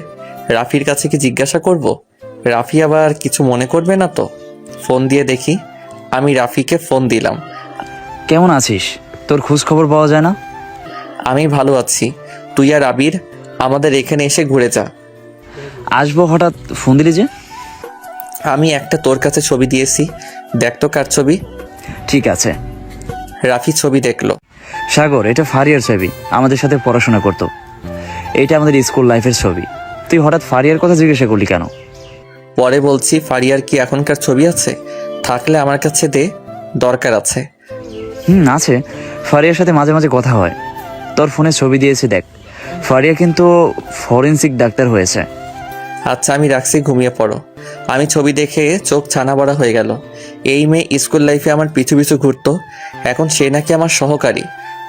Speaker 2: রাফির কাছে কি জিজ্ঞাসা করব? রাফি আবার কিছু মনে করবে না তো? ফোন দিয়ে দেখি। আমি রাফিকে ফোন দিলাম।
Speaker 6: কেমন আছিস? তোর খোঁজ খবর পাওয়া যায় না?
Speaker 2: আমি ভালো আছি। তুই আর আবির আমাদের এখানে এসে ঘুরে যা।
Speaker 6: আসবো, হঠাৎ ফোন দিলি যে?
Speaker 2: আমি একটা তোর কাছে ছবি দিয়েছি, দেখ তো কার ছবি।
Speaker 6: ঠিক আছে।
Speaker 2: রাফি ছবি দেখলো।
Speaker 6: সাগর, এটা ফারিয়ার ছবি, আমাদের সাথে পড়াশোনা করতো। এটা আমাদের স্কুল লাইফের ছবি। তুই হঠাৎ ফারিয়ার কথা জিজ্ঞাসা করলি কেন?
Speaker 2: পরে বলছি। ফারিয়ার কি এখনকার ছবি আছে? থাকলে আমার কাছে দে, দরকার আছে।
Speaker 6: আছে। ফারিয়ার সাথে মাঝে মাঝে কথা হয়। তোর ফোনে ছবি দিয়েছে, দেখ। ফারিয়া কিন্তু ফরেন্সিক ডাক্তার হয়েছে।
Speaker 2: আচ্ছা আমি রাখছি, ঘুমিয়ে পড়ো। আমি ছবি দেখে চোখ ছানা বড়া হয়ে গেল। এই মেয়ে স্কুল লাইফে আমার পিছু পিছু ঘুরতো, এখন সে নাকি আমার সহকারী।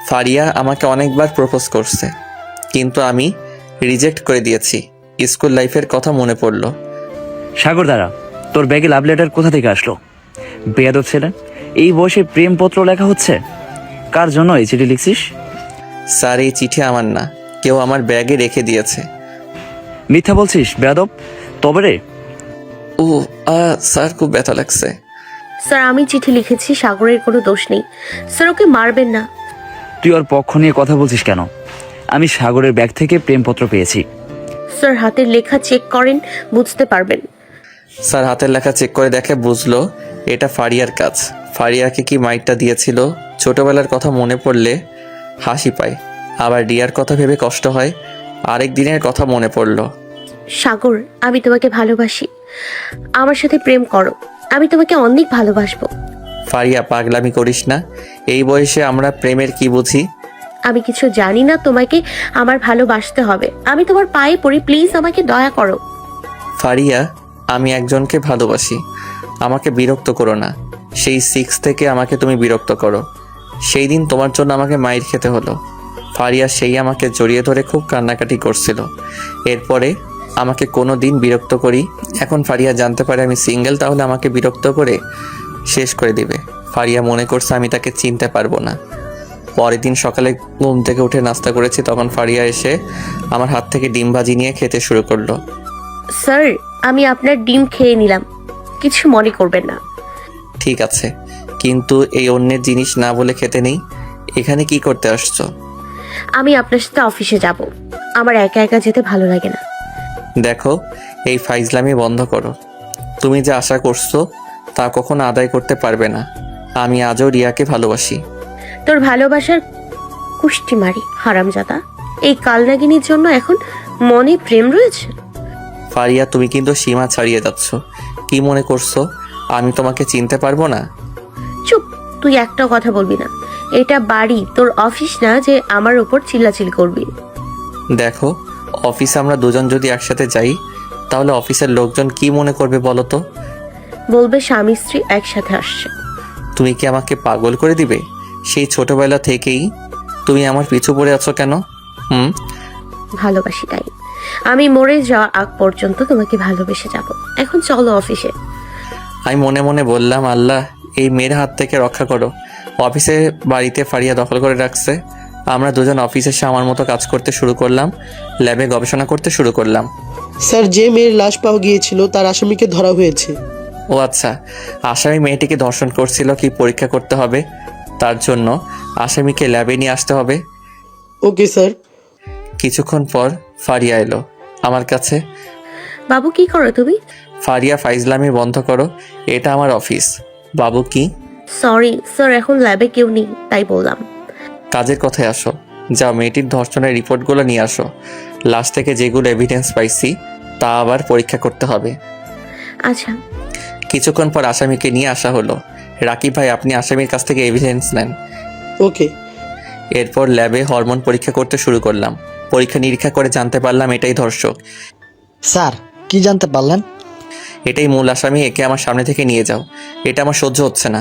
Speaker 2: ফারিয়া আমাকে অনেকবার প্রপোজ করছে, কিন্তু আমি রিজেক্ট করে দিয়েছি। স্কুল লাইফের কথা মনে পড়লো।
Speaker 6: সাগর দাঁড়া, তোর ব্যাগে লাভ লেটার কোথা থেকে আসলো? বেয়াদব ছেলে, এই বয়সে প্রেমপত্র লেখা হচ্ছে? কার জন্য এই চিঠি লিখছিস?
Speaker 2: স্যার এই চিঠি আমার না, কেউ আমার ব্যাগে রেখে দিয়েছে।
Speaker 6: মিথ্যা বলছিস বেয়াদব। তবে রে।
Speaker 2: ও স্যার খুব ব্যথা লাগছে।
Speaker 11: স্যার আমি চিঠি লিখেছি, সাগরের কোনো দোষ নেই। স্যার ওকে মারবেন না।
Speaker 6: তুই ওর পক্ষ নিয়ে কথা বলছিস কেন? আমি সাগরের ব্যাগ থেকে প্রেমপত্র পেয়েছি।
Speaker 11: স্যার হাতের লেখা চেক করেন, বুঝতে পারবেন।
Speaker 2: স্যার হাতের লেখা চেক করে দেখে বুঝলো এটা ফারিয়ার কাজ। ফারিয়াকে কি মাইটটা দিয়েছিল? ছোটবেলার কথা মনে পড়লে হাসি পায়, আবার রিয়ার কথা ভেবে কষ্ট হয়। আরেক দিনের কথা মনে পড়লো।
Speaker 11: সাগর আমি তোমাকে ভালোবাসি, আমার সাথে প্রেম করো, আমি তোমাকে অনেক ভালোবাসবো।
Speaker 2: ফারিয়া পাগলামি করিস না, এই বয়সে আমরা প্রেমের কি বুঝি?
Speaker 11: আমি কিছু জানি না, তোমাকে আমার ভালোবাসতে হবে। আমি তোমার পায়ে পড়ি, প্লিজ আমাকে দয়া করো।
Speaker 2: ফারিয়া আমি একজনকে ভালোবাসি, আমাকে বিরক্ত করো না। সেই 6 থেকে আমাকে তুমি বিরক্ত করো। সেই দিন তোমার জন্য আমাকে মাইর খেতে হলো। ফারিয়া সেই আমাকে জড়িয়ে ধরে খুব কান্নাকাটি করছিল। এরপরে আমাকে কোনো দিন বিরক্ত করি। এখন ফারিয়া জানতে পারে আমি সিঙ্গেল, তাহলে আমাকে বিরক্ত করে শেষ করে দিবে। ফারিয়া মনে করছে আমি তাকে চিনতে পারবো না। পরের দিন সকালে ঘুম থেকে উঠে নাস্তা করেছি, তখন ফারিয়া এসে আমার হাত থেকে ডিম ভাজি নিয়ে খেতে শুরু করলো।
Speaker 11: স্যার আমি আপনার ডিম খেয়ে নিলাম, কিছু মনে করবেন না।
Speaker 2: ঠিক আছে, কিন্তু এই অন্যের জিনিস না বলে খেতে নেই। এখানে কি করতে আসছো?
Speaker 11: আমি আপনার সাথে অফিসে যাব, আমার একা একা যেতে ভালো লাগে না।
Speaker 2: দেখো এই ফাইজলামি বন্ধ করো। তুমি যা আশা করছো তা কখনো আদায় করতে পারবে না। আমি আজও রিয়াকে ভালোবাসি।
Speaker 11: তোর ভালোবাসার কুষ্টি মারি হারামজাদা। এই কালনাগিনীর জন্য এখন মনে প্রেম রয়েছে?
Speaker 2: ফারিয়া তুমি কিন্তু সীমা ছাড়িয়ে যাচ্ছ। কি মনে করছো আমি তোমাকে চিনতে পারবো না?
Speaker 11: চুপ, তুই একটাও কথা বলবি না। এটা বাড়ি, তোর অফিস না যে আমার উপর চিল্লাচিল্লি করবি।
Speaker 2: দেখো অফিসে আমরা দুজন যদি একসাথে যাই তাহলে অফিসের লোকজন কি মনে করবে বলো তো?
Speaker 11: বলবে স্বামী স্ত্রী একসাথে আসছে।
Speaker 2: তুমি কি আমাকে পাগল করে দিবে? সেই ছোটবেলা থেকেই তুমি আমার পিছু পড়ে আছো কেন?
Speaker 11: ভালোবাসি তাই। আমি মরে যাওয়ার আগ পর্যন্ত তোমাকে ভালোবেসে যাব। এখন চলো অফিসে।
Speaker 2: আমি মনে মনে বললাম, আল্লাহ এই মেয়ের হাত থেকে রক্ষা করো। অফিসে বাড়িতে ফারিয়া দখল করে রাখছে। আমরা দুজন অফিসে এসে আমার মতো কাজ করতে শুরু করলাম, ল্যাবে গবেষণা করতে শুরু করলাম।
Speaker 12: স্যার যে মেয়ের লাশ পাওয়া গিয়েছিল তার আসামিকে ধরা হয়েছে।
Speaker 2: ও আচ্ছা, আসামি মেয়েটিকে ধর্ষণ করছিল কি পরীক্ষা করতে হবে, তার জন্য আসামিকে ল্যাবে নিয়ে আসতে হবে।
Speaker 12: Okay sir.
Speaker 2: কিছুক্ষণ পর ফারিয়া এলো আমার কাছে।
Speaker 11: বাবু কি করো তুমি?
Speaker 2: ফারিয়া ফাইজলামি বন্ধ করো, এটা আমার অফিস। বাবু কি?
Speaker 11: সরি স্যার, এখন ল্যাবে কেউ নেই তাই বললাম।
Speaker 2: কাজের কথায় আসো। যাও মেয়েটির ধর্ষণের রিপোর্টগুলো নিয়ে আসো। লাশ থেকে যেগুলো এভিডেন্স পাইছি তা আবার পরীক্ষা করতে হবে।
Speaker 11: আচ্ছা।
Speaker 2: কিছুক্ষণ পর আসামিকে নিয়ে আসা হলো। রাকিব ভাই আপনি আসামির কাছ থেকে এভিডেন্স নেন।
Speaker 12: ওকে।
Speaker 2: এরপর ল্যাবে হরমোন পরীক্ষা করতে শুরু করলাম। পরীক্ষা নিরীক্ষা করে জানতে পারলাম এটাই ধর্ষক।
Speaker 13: স্যার কি জানতে পারলেন?
Speaker 2: এটাই মূল আসামি, একে আমার সামনে থেকে নিয়ে যাও। এটা আমার সহ্য হচ্ছে না।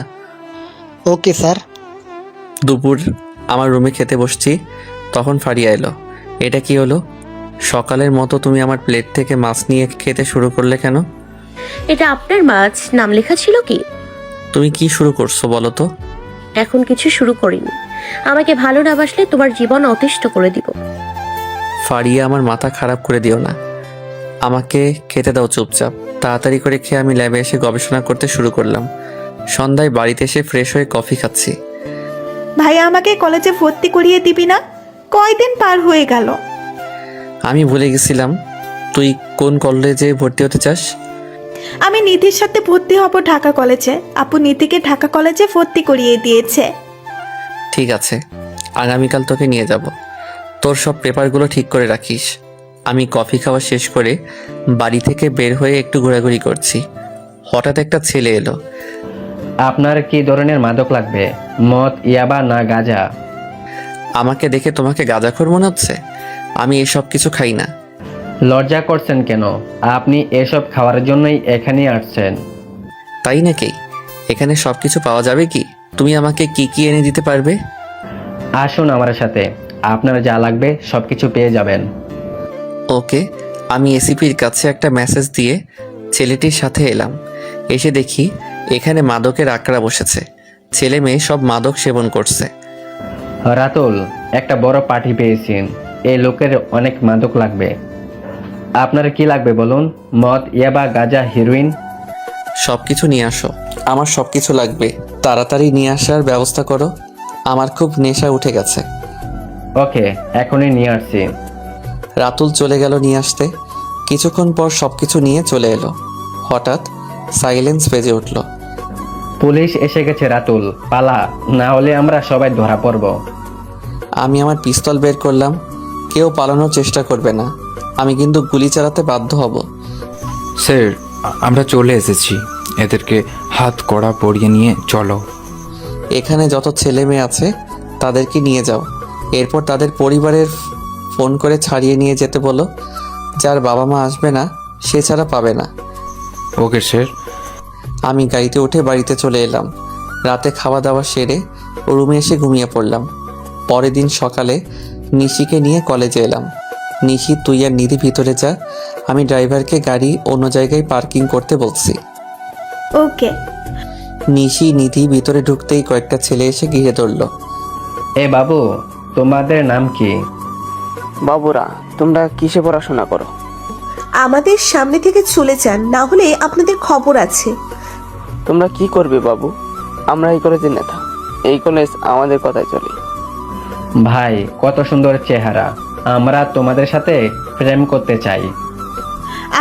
Speaker 13: Okay sir.
Speaker 2: দুপুর আমার রুমে খেতে বসছি, তখন ফারিয়া এলো। এটা কি হলো? সকালের মতো তুমি আমার প্লেট থেকে মাছ নিয়ে খেতে শুরু করলে কেন?
Speaker 11: এটা আপনার মাছ, নাম লেখা ছিল কি?
Speaker 2: তুমি কি শুরু করছো বলো তো?
Speaker 11: এখন কিছু শুরু করিনি। আমাকে ভালো না বাসলে তোমার জীবন অতিষ্ঠ করে দিব।
Speaker 2: ফারিয়া আমার মাথা খারাপ করে দিও না, আমাকে খেতে দাও চুপচাপ। তাড়াতাড়ি করে খেয়ে আমি ল্যাবে এসে গবেষণা করতে শুরু করলাম। সন্ধ্যায় বাড়িতে এসে ফ্রেশ হয়ে কফি খাচ্ছি।
Speaker 8: ভাইয়া আমাকে কলেজে ভর্তি করিয়ে দিবি না? কয়দিন পার হয়ে গেল।
Speaker 2: আমি ভুলে গেছিলাম তুই কোন কলেজে ভর্তি হতে চাস।
Speaker 8: আমি নিধির সাথে ভর্তি হব ঢাকা কলেজে। আপু নিধিকে ঢাকা কলেজে ভর্তি করিয়ে দিয়েছে।
Speaker 2: ঠিক আছে, আগামীকাল তোকে নিয়ে যাব। তোর সব পেপারগুলো ঠিক করে রাখিস। আমি কফি খাওয়া শেষ করে বাড়ি থেকে বের হয়ে একটু ঘোরাঘুরি করছি। হঠাৎ একটা ছেলে এলো।
Speaker 1: আপনার কি ধরনের মাদক লাগবে? মদ, ইয়াবা না গাঁজা?
Speaker 2: আমাকে দেখে তোমাকে গাঁজাখোর মনে হচ্ছে? আমি এসব কিছু খাই না।
Speaker 1: লজ্জা করছেন কেন? আপনি এসব খাওয়ার জন্যই এখানে আসছেন।
Speaker 2: তাই নাকি? এখানে সব কিছু পাওয়া যাবে কি? তুমি আমাকে কি কি এনে দিতে পারবে?
Speaker 1: আসুন আমার সাথে, আপনার যা লাগবে সব কিছু পেয়ে যাবেন।
Speaker 2: ওকে। আমি এসিপির কাছে একটা মেসেজ দিয়ে ছেলেটির সাথে এলাম। এসে দেখি এখানে মাদকের আঁকড়া বসেছে। ছেলে মেয়ে সব মাদক সেবন করছে।
Speaker 1: রাতুল, একটা বড় পার্টি পেয়েছেন। এই লোকের অনেক মাদক লাগবে। আপনার কি লাগবে বলুন? মদ, ইয়াবা, গাঁজা, হিরোইন?
Speaker 2: সব কিছু নিয়ে আসো। আমার সব কিছু লাগবে। তাড়াতাড়ি নিয়ে আসার ব্যবস্থা করো। আমার খুব নেশা উঠে গেছে।
Speaker 1: ওকে, এখনই নিয়ে আসছি।
Speaker 2: রাতুল চলে গেল নিয়ে আসতে। কিছুক্ষণ পর সব কিছু নিয়ে চলে এলো। হঠাৎ সাইলেন্স বেজে উঠল।
Speaker 1: পুলিশ এসে গেছে রাতুল, পালা, না হলে আমরা সবাই ধরা পড়ব।
Speaker 2: আমি আমার পিস্তল বের করলাম। কেউ পালানোর চেষ্টা করবে না। আমি কিন্তু গুলি চালাতে বাধ্য হব।
Speaker 5: স্যার, আমরা চলে এসেছি। এদেরকে হাত কড়া পরিয়ে নিয়ে চলো।
Speaker 2: এখানে যত ছেলে মেয়ে আছে তাদেরকে নিয়ে যাও। এরপর তাদের পরিবারের ফোন করে ছাড়িয়ে নিয়ে যেতে বলো। যার বাবা মা আসবে না সে ছাড়া পাবে না।
Speaker 5: Okay sir.
Speaker 2: আমি গাড়িতে উঠে বাড়িতে চলে এলাম। রাতে খাওয়া দাওয়া সেরে রুমে এসে ঘুমিয়ে পড়লাম। পরের দিন সকালে নিশিকে নিয়ে কলেজে এলাম। নিশি, তুই আর নিধি ভিতরে যা। আমি ড্রাইভারকে গাড়ি অন্য জায়গায় পার্কিং করতে বলছি।
Speaker 8: ওকে।
Speaker 2: নিশি নিধি ভিতরে ঢুকতেই কয়েকটা ছেলে এসে ঘিরে ধরল।
Speaker 1: এ বাবু, তোমাদের নাম কি?
Speaker 9: বাবুরা, তোমরা কিসে পড়াশোনা করো?
Speaker 8: আমাদের সামনে থেকে চলে যান, না হলে আপনাদের খবর আছে।
Speaker 9: তোমরা কি করবে বাবু? আমরা এই কলেজের নেতা। এই কলেজ আমাদের কথাই চলে।
Speaker 1: ভাই, কত সুন্দর চেহারা। আমরা তোমাদের সাথে প্রেম করতে চাই।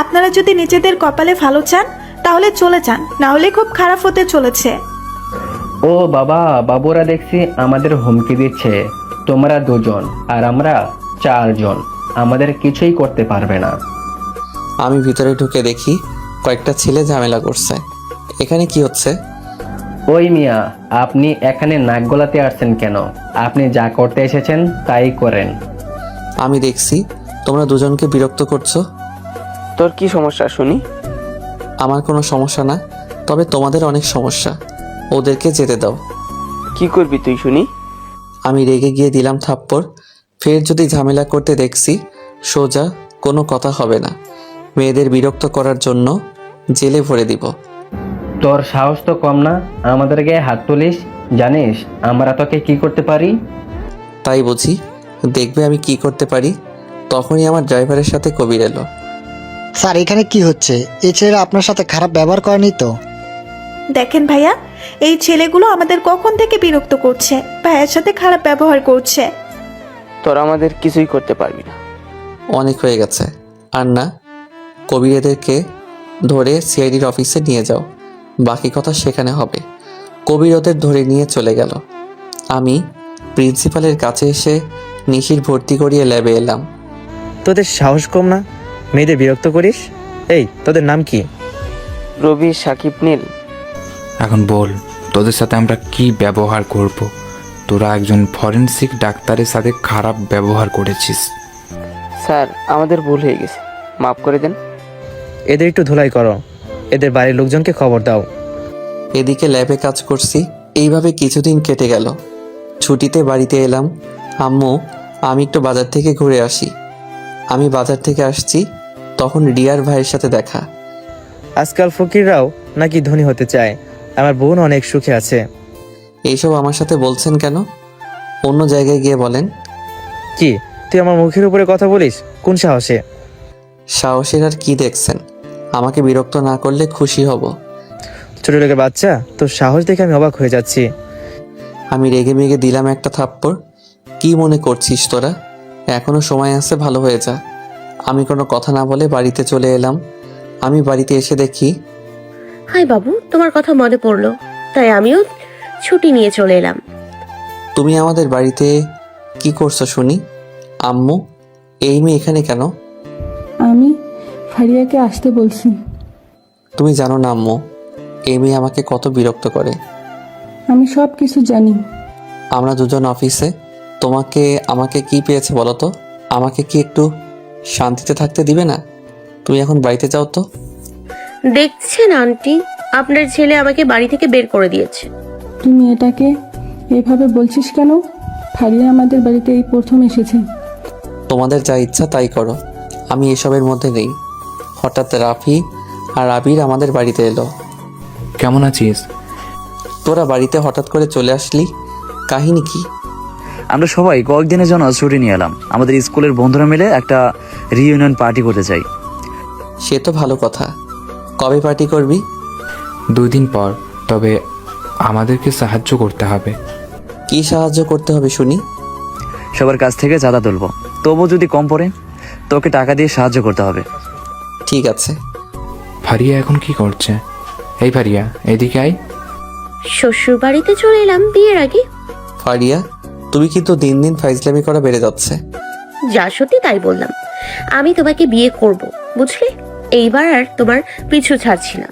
Speaker 8: আপনারা যদি নিজেদের কপালে ভালো চান তাহলে চলে যান, না হলে খুব খারাপ হতে চলেছে।
Speaker 1: ও বাবা, বাবুরা দেখছি আমাদের হুমকি দিচ্ছে। তোমরা দুজন আর আমরা 4 জন, আমাদের কিছুই করতে পারবে না।
Speaker 2: আমি ভিতরে ঢুকে দেখি কয়েকটা ছেলে ঝামেলা করছে। এখানে কি হচ্ছে?
Speaker 1: ওই মিয়া, আপনি এখানে নাক গলাতে আসছেন কেন? আপনি যা করতে এসেছেন তাই করেন।
Speaker 2: আমি দেখছি তোমরা দুজনকে বিরক্ত করছো।
Speaker 9: তোর কি সমস্যা শুনি?
Speaker 2: আমার কোনো সমস্যা না, তবে তোমাদের অনেক সমস্যা। ওদেরকে যেতে দাও।
Speaker 9: কি করবি তুই শুনি?
Speaker 2: আমি রেগে গিয়ে দিলাম থাপ্পড়। ফের যদি ঝামেলা করতে দেখছি সোজা কোনো কথা হবে না। মেয়েদের বিরক্ত করার জন্য জেলে ভরে দিব।
Speaker 1: তোর সাহস তো কম না, আমাদের গায়ে হাত তুলিস। জানিস আমরা তোকে কি করতে পারি?
Speaker 2: তাই বুঝি? দেখবে আমি কি করতে পারি। তখনই আমার ড্রাইভারের সাথে কবির এলো।
Speaker 13: স্যার, এখানে কি হচ্ছে? এই ছেলেরা আপনার সাথে খারাপ ব্যবহার করেনি তো?
Speaker 8: দেখেন ভাইয়া, এই ছেলেগুলো আমাদের কখন থেকে বিরক্ত করছে, ভাইয়ার সাথে খারাপ ব্যবহার করছে।
Speaker 9: তোরা আমাদের কিছুই করতে পারবি না।
Speaker 2: অনেক হয়ে গেছে। আর না, কবির এদেরকে ধরে সিআইডির অফিসে নিয়ে যাও। বাকি কথা সেখানে হবে। কবির ওদের ধরে নিয়ে চলে গেল। আমি প্রিন্সিপালের কাছে এসে নিশির ভর্তি করিয়ে ল্যাবে এলাম।
Speaker 3: তোদের সাহস কম না? মেয়েদের বিরক্ত করিস? এই, তোদের নাম কি?
Speaker 9: রবি, সাকিব, নীল।
Speaker 5: এখন বল, তোদের সাথে আমরা কি ব্যবহার করব? তোরা একজন ফরেনসিক ডাক্তারের সাথে খারাপ ব্যবহার করেছিস।
Speaker 9: স্যার, আমাদের ভুল হয়ে গেছে, মাফ করে দেন।
Speaker 3: এদের একটু ধুলাই করো। এদের বাড়ির লোকজনকে খবর দাও।
Speaker 2: এদিকে ল্যাবে কাজ করছি। এইভাবে কিছুদিন কেটে গেল। ছুটিতে বাড়িতে এলাম। আম্মু, আমি একটু বাজার থেকে ঘুরে আসি। আমি বাজার থেকে আসছি, তখন রিয়ার ভাইয়ের সাথে দেখা।
Speaker 3: আজকাল ফকিররাও নাকি ধনী হতে চায়। আমার বোন অনেক সুখে আছে।
Speaker 2: এইসব আমার সাথে বলছেন কেন? অন্য জায়গায় গিয়ে বলেন।
Speaker 3: কি, তুই আমার মুখের উপরে কথা বলিস? কোন সাহসে?
Speaker 2: সাহসের আর কি দেখছেন? আমাকে বিরক্ত না করলে খুশি হব।
Speaker 3: ছোট লোকের বাচ্চা, তোর সাহস দেখে আমি অবাক হয়ে যাচ্ছি।
Speaker 2: আমি রেগে মেগে দিলাম একটা থাপ্পড়। কি মনে করছিস তোরা? এখনো সময় আছে, ভালো হয়ে যা। আমি কোনো কথা না বলে বাড়িতে চলে এলাম। আমি বাড়িতে এসে দেখি
Speaker 11: হাই বাবু, তোমার কথা মনে পড়লো, তাই আমিও ছুটি নিয়ে চলে এলাম।
Speaker 2: তুমি আমাদের বাড়িতে কি করছো শুনি? আম্মু, এই মেয়ে এখানে কেন?
Speaker 7: আমি ফারিয়াকে আসতে বলছি।
Speaker 2: তুমি জানো না আম্মু, এই মেয়ে আমাকে কত বিরক্ত করে।
Speaker 7: আমি সব কিছু জানি।
Speaker 2: আমরা দুজন অফিসে, তোমাকে আমাকে কি পেয়েছে বলো তো? আমাকে কি একটু শান্তিতে থাকতে দিবে না? তুমি এখন বাড়িতে যাও তো।
Speaker 11: দেখছেন আন্টি, আপনার ছেলে আমাকে বাড়ি থেকে বের করে দিয়েছে।
Speaker 7: তুই মেয়েটাকে এভাবে বলছিস কেন? ফারিয়া আমাদের বাড়িতে এই প্রথম এসেছে।
Speaker 2: তোমাদের যা ইচ্ছা তাই করো, আমি এসবের মধ্যে নেই। হঠাৎ রাফি আর আবির আমাদের বাড়িতে এলো।
Speaker 5: কেমন আছিস?
Speaker 2: তোরা বাড়িতে হঠাৎ করে চলে আসলি, কাহিনী কি?
Speaker 6: আমরা সবাই কয়েকদিনের জন্য ছুটি নিয়ে এলাম। আমাদের স্কুলের বন্ধুরা মিলে একটা রিইউনিয়ন পার্টি করতে চাই।
Speaker 2: সে তো ভালো কথা। কবে পার্টি করবি?
Speaker 5: 2 দিন পর, তবে আমাদেরকে সাহায্য করতে হবে।
Speaker 2: কি সাহায্য করতে হবে শুনি?
Speaker 6: সবার কাছ থেকে চাঁদা তুলবো, তবু যদি কম পড়ে তোকে টাকা দিয়ে সাহায্য করতে হবে।
Speaker 2: ঠিক আছে।
Speaker 5: ফারিয়া এখন কি করছে? এই ফারিয়া, এদিকে আয়।
Speaker 11: শ্বশুর বাড়িতে চলে এলাম বিয়ের আগে।
Speaker 2: ফারিয়া, তুমি কিন্তু দিন দিন ফাইজলামি করা বেড়ে যাচ্ছে।
Speaker 11: যা সত্যি তাই বললাম। আমি তোমাকে বিয়ে করব, বুঝলে? এইবার আর তোমার পিছু ছাড়ছি না।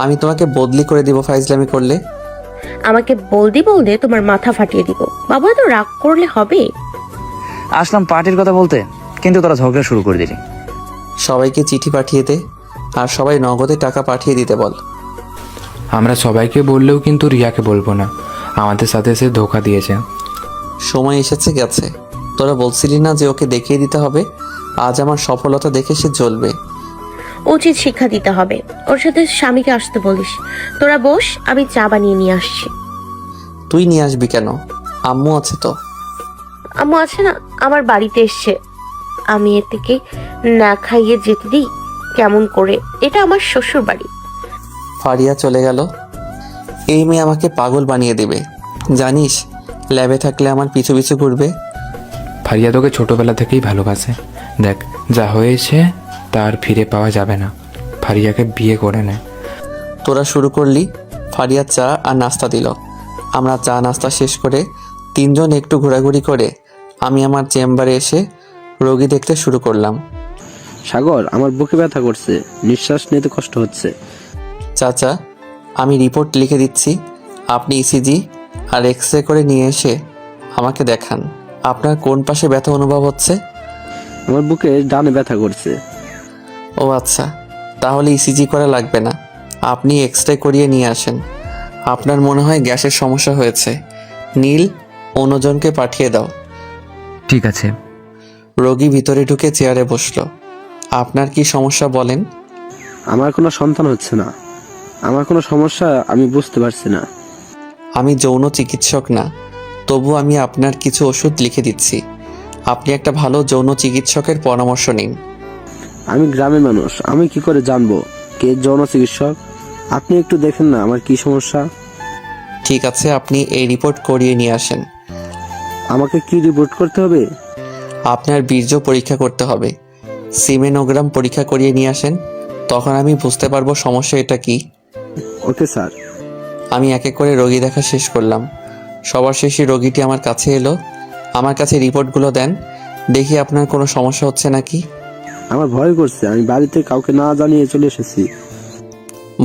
Speaker 2: আমি তোমাকে বদলি করে দিব ফাইজলামি করলে।
Speaker 11: আমাকে বলদি বলদে তোমার মাথা ফাটিয়ে দিব। বাবা, তো রাগ করলে হবে?
Speaker 6: আসলাম পার্টির কথা বলতে, কিন্তু তোরা ঝগড়া শুরু করে দিলি।
Speaker 2: সবাইকে চিঠি পাঠিয়ে দে, আর সবাই নগদে টাকা পাঠিয়ে দিতে বল।
Speaker 5: আমরা সবাইকে বললেও কিন্তু রিয়াকে বলবো না, আমাদের সাথে সে ধোকা দিয়েছে।
Speaker 2: সময় এসেছে গেছে। তোরা বলছিলি না যে ওকে দেখিয়ে দিতে হবে? আজ আমার সফলতা দেখে সে জ্বলবে।
Speaker 11: উচিত শিক্ষা দিতে হবে। ওর সাথে স্বামীকে আসতে বলিস। তোরা বস, আমি চা বানিয়ে নিয়ে আসছি।
Speaker 2: তুই নিয়ে আসবি কেন? আম্মু আছে তো।
Speaker 11: আম্মু আছে না, আমার বাড়িতে এসছে। আমি এর থেকে না খাইয়ে যেতে দিই কেমন করে? এটা আমার শ্বশুর বাড়ি।
Speaker 2: ফারিয়া চলে গেল। এই মেয়ে আমাকে পাগল বানিয়ে দেবে জানিস। ল্যাবে থাকলে আমার পিছু পিছু ঘুরবে।
Speaker 5: ফারিয়া তোকে ছোটবেলা থেকেই ভালোবাসে। দেখ, যা হয়েছে তার ফিরে পাওয়া যাবে না। ফারিয়াকে বিয়ে করে নে।
Speaker 2: তোরা শুরু করলি। ফারিয়া চা আর নাস্তা দিল। আমরা চা নাস্তা শেষ করে 3 জন একটু ঘোরাঘুরি করে আমি আমার চেম্বারে এসে রোগী দেখতে শুরু করলাম।
Speaker 9: সাগর, আমার বুকে ব্যথা করছে, নিঃশ্বাস নিতে কষ্ট হচ্ছে।
Speaker 2: চাচা, আমি রিপোর্ট লিখে দিচ্ছি। আপনি ইসিজি আর এক্সরে করে নিয়ে এসে আমাকে দেখান। আপনার কোন পাশে ব্যথা অনুভব হচ্ছে?
Speaker 9: আমার বুকে ডানে ব্যথা করছে।
Speaker 2: ও আচ্ছা, তাহলে ইসিজি করা লাগবে না। আপনি এক্সরে করিয়ে নিয়ে আসেন। আপনার মনে হয় গ্যাসের সমস্যা হয়েছে। নীল, অন্যজনকে পাঠিয়ে দাও।
Speaker 10: ঠিক আছে।
Speaker 2: রোগী ভিতরে ঢুকে চেয়ারে বসলো। আপনার কি সমস্যা বলেন?
Speaker 9: আমার কোনো সন্তান হচ্ছে না। আমার কোনো সমস্যা আমি বুঝতে পারছি না।
Speaker 2: আমি যৌন চিকিৎসক না, তবু আমি আপনার কিছু ওষুধ লিখে দিচ্ছি। আপনি একটা ভালো যৌন চিকিৎসকের পরামর্শ নিন।
Speaker 9: আমি গ্রামের মানুষ, আমি কি করে জানবো কে যৌন চিকিৎসক? আপনি একটু দেখেন না আমার কি সমস্যা।
Speaker 2: ঠিক আছে, আপনি এই রিপোর্ট করিয়ে নিয়ে আসেন।
Speaker 9: আমাকে কি রিপোর্ট করতে হবে?
Speaker 2: আপনার বীর্য পরীক্ষা করতে হবে। সিমেনোগ্রাম পরীক্ষা করিয়ে নিয়ে আসেন, তখন আমি বুঝতে পারবো সমস্যা এটা কি।
Speaker 9: Okay sir.
Speaker 2: আমি এক এক করে রোগী দেখা শেষ করলাম। সবার শেষে রোগীটি আমার কাছে এলো। আমার কাছে রিপোর্টগুলো দেন, দেখি আপনার কোনো সমস্যা হচ্ছে নাকি।
Speaker 9: আমার ভয় করছে, আমি বাড়িতে কাউকে না জানিয়ে চলে এসেছি।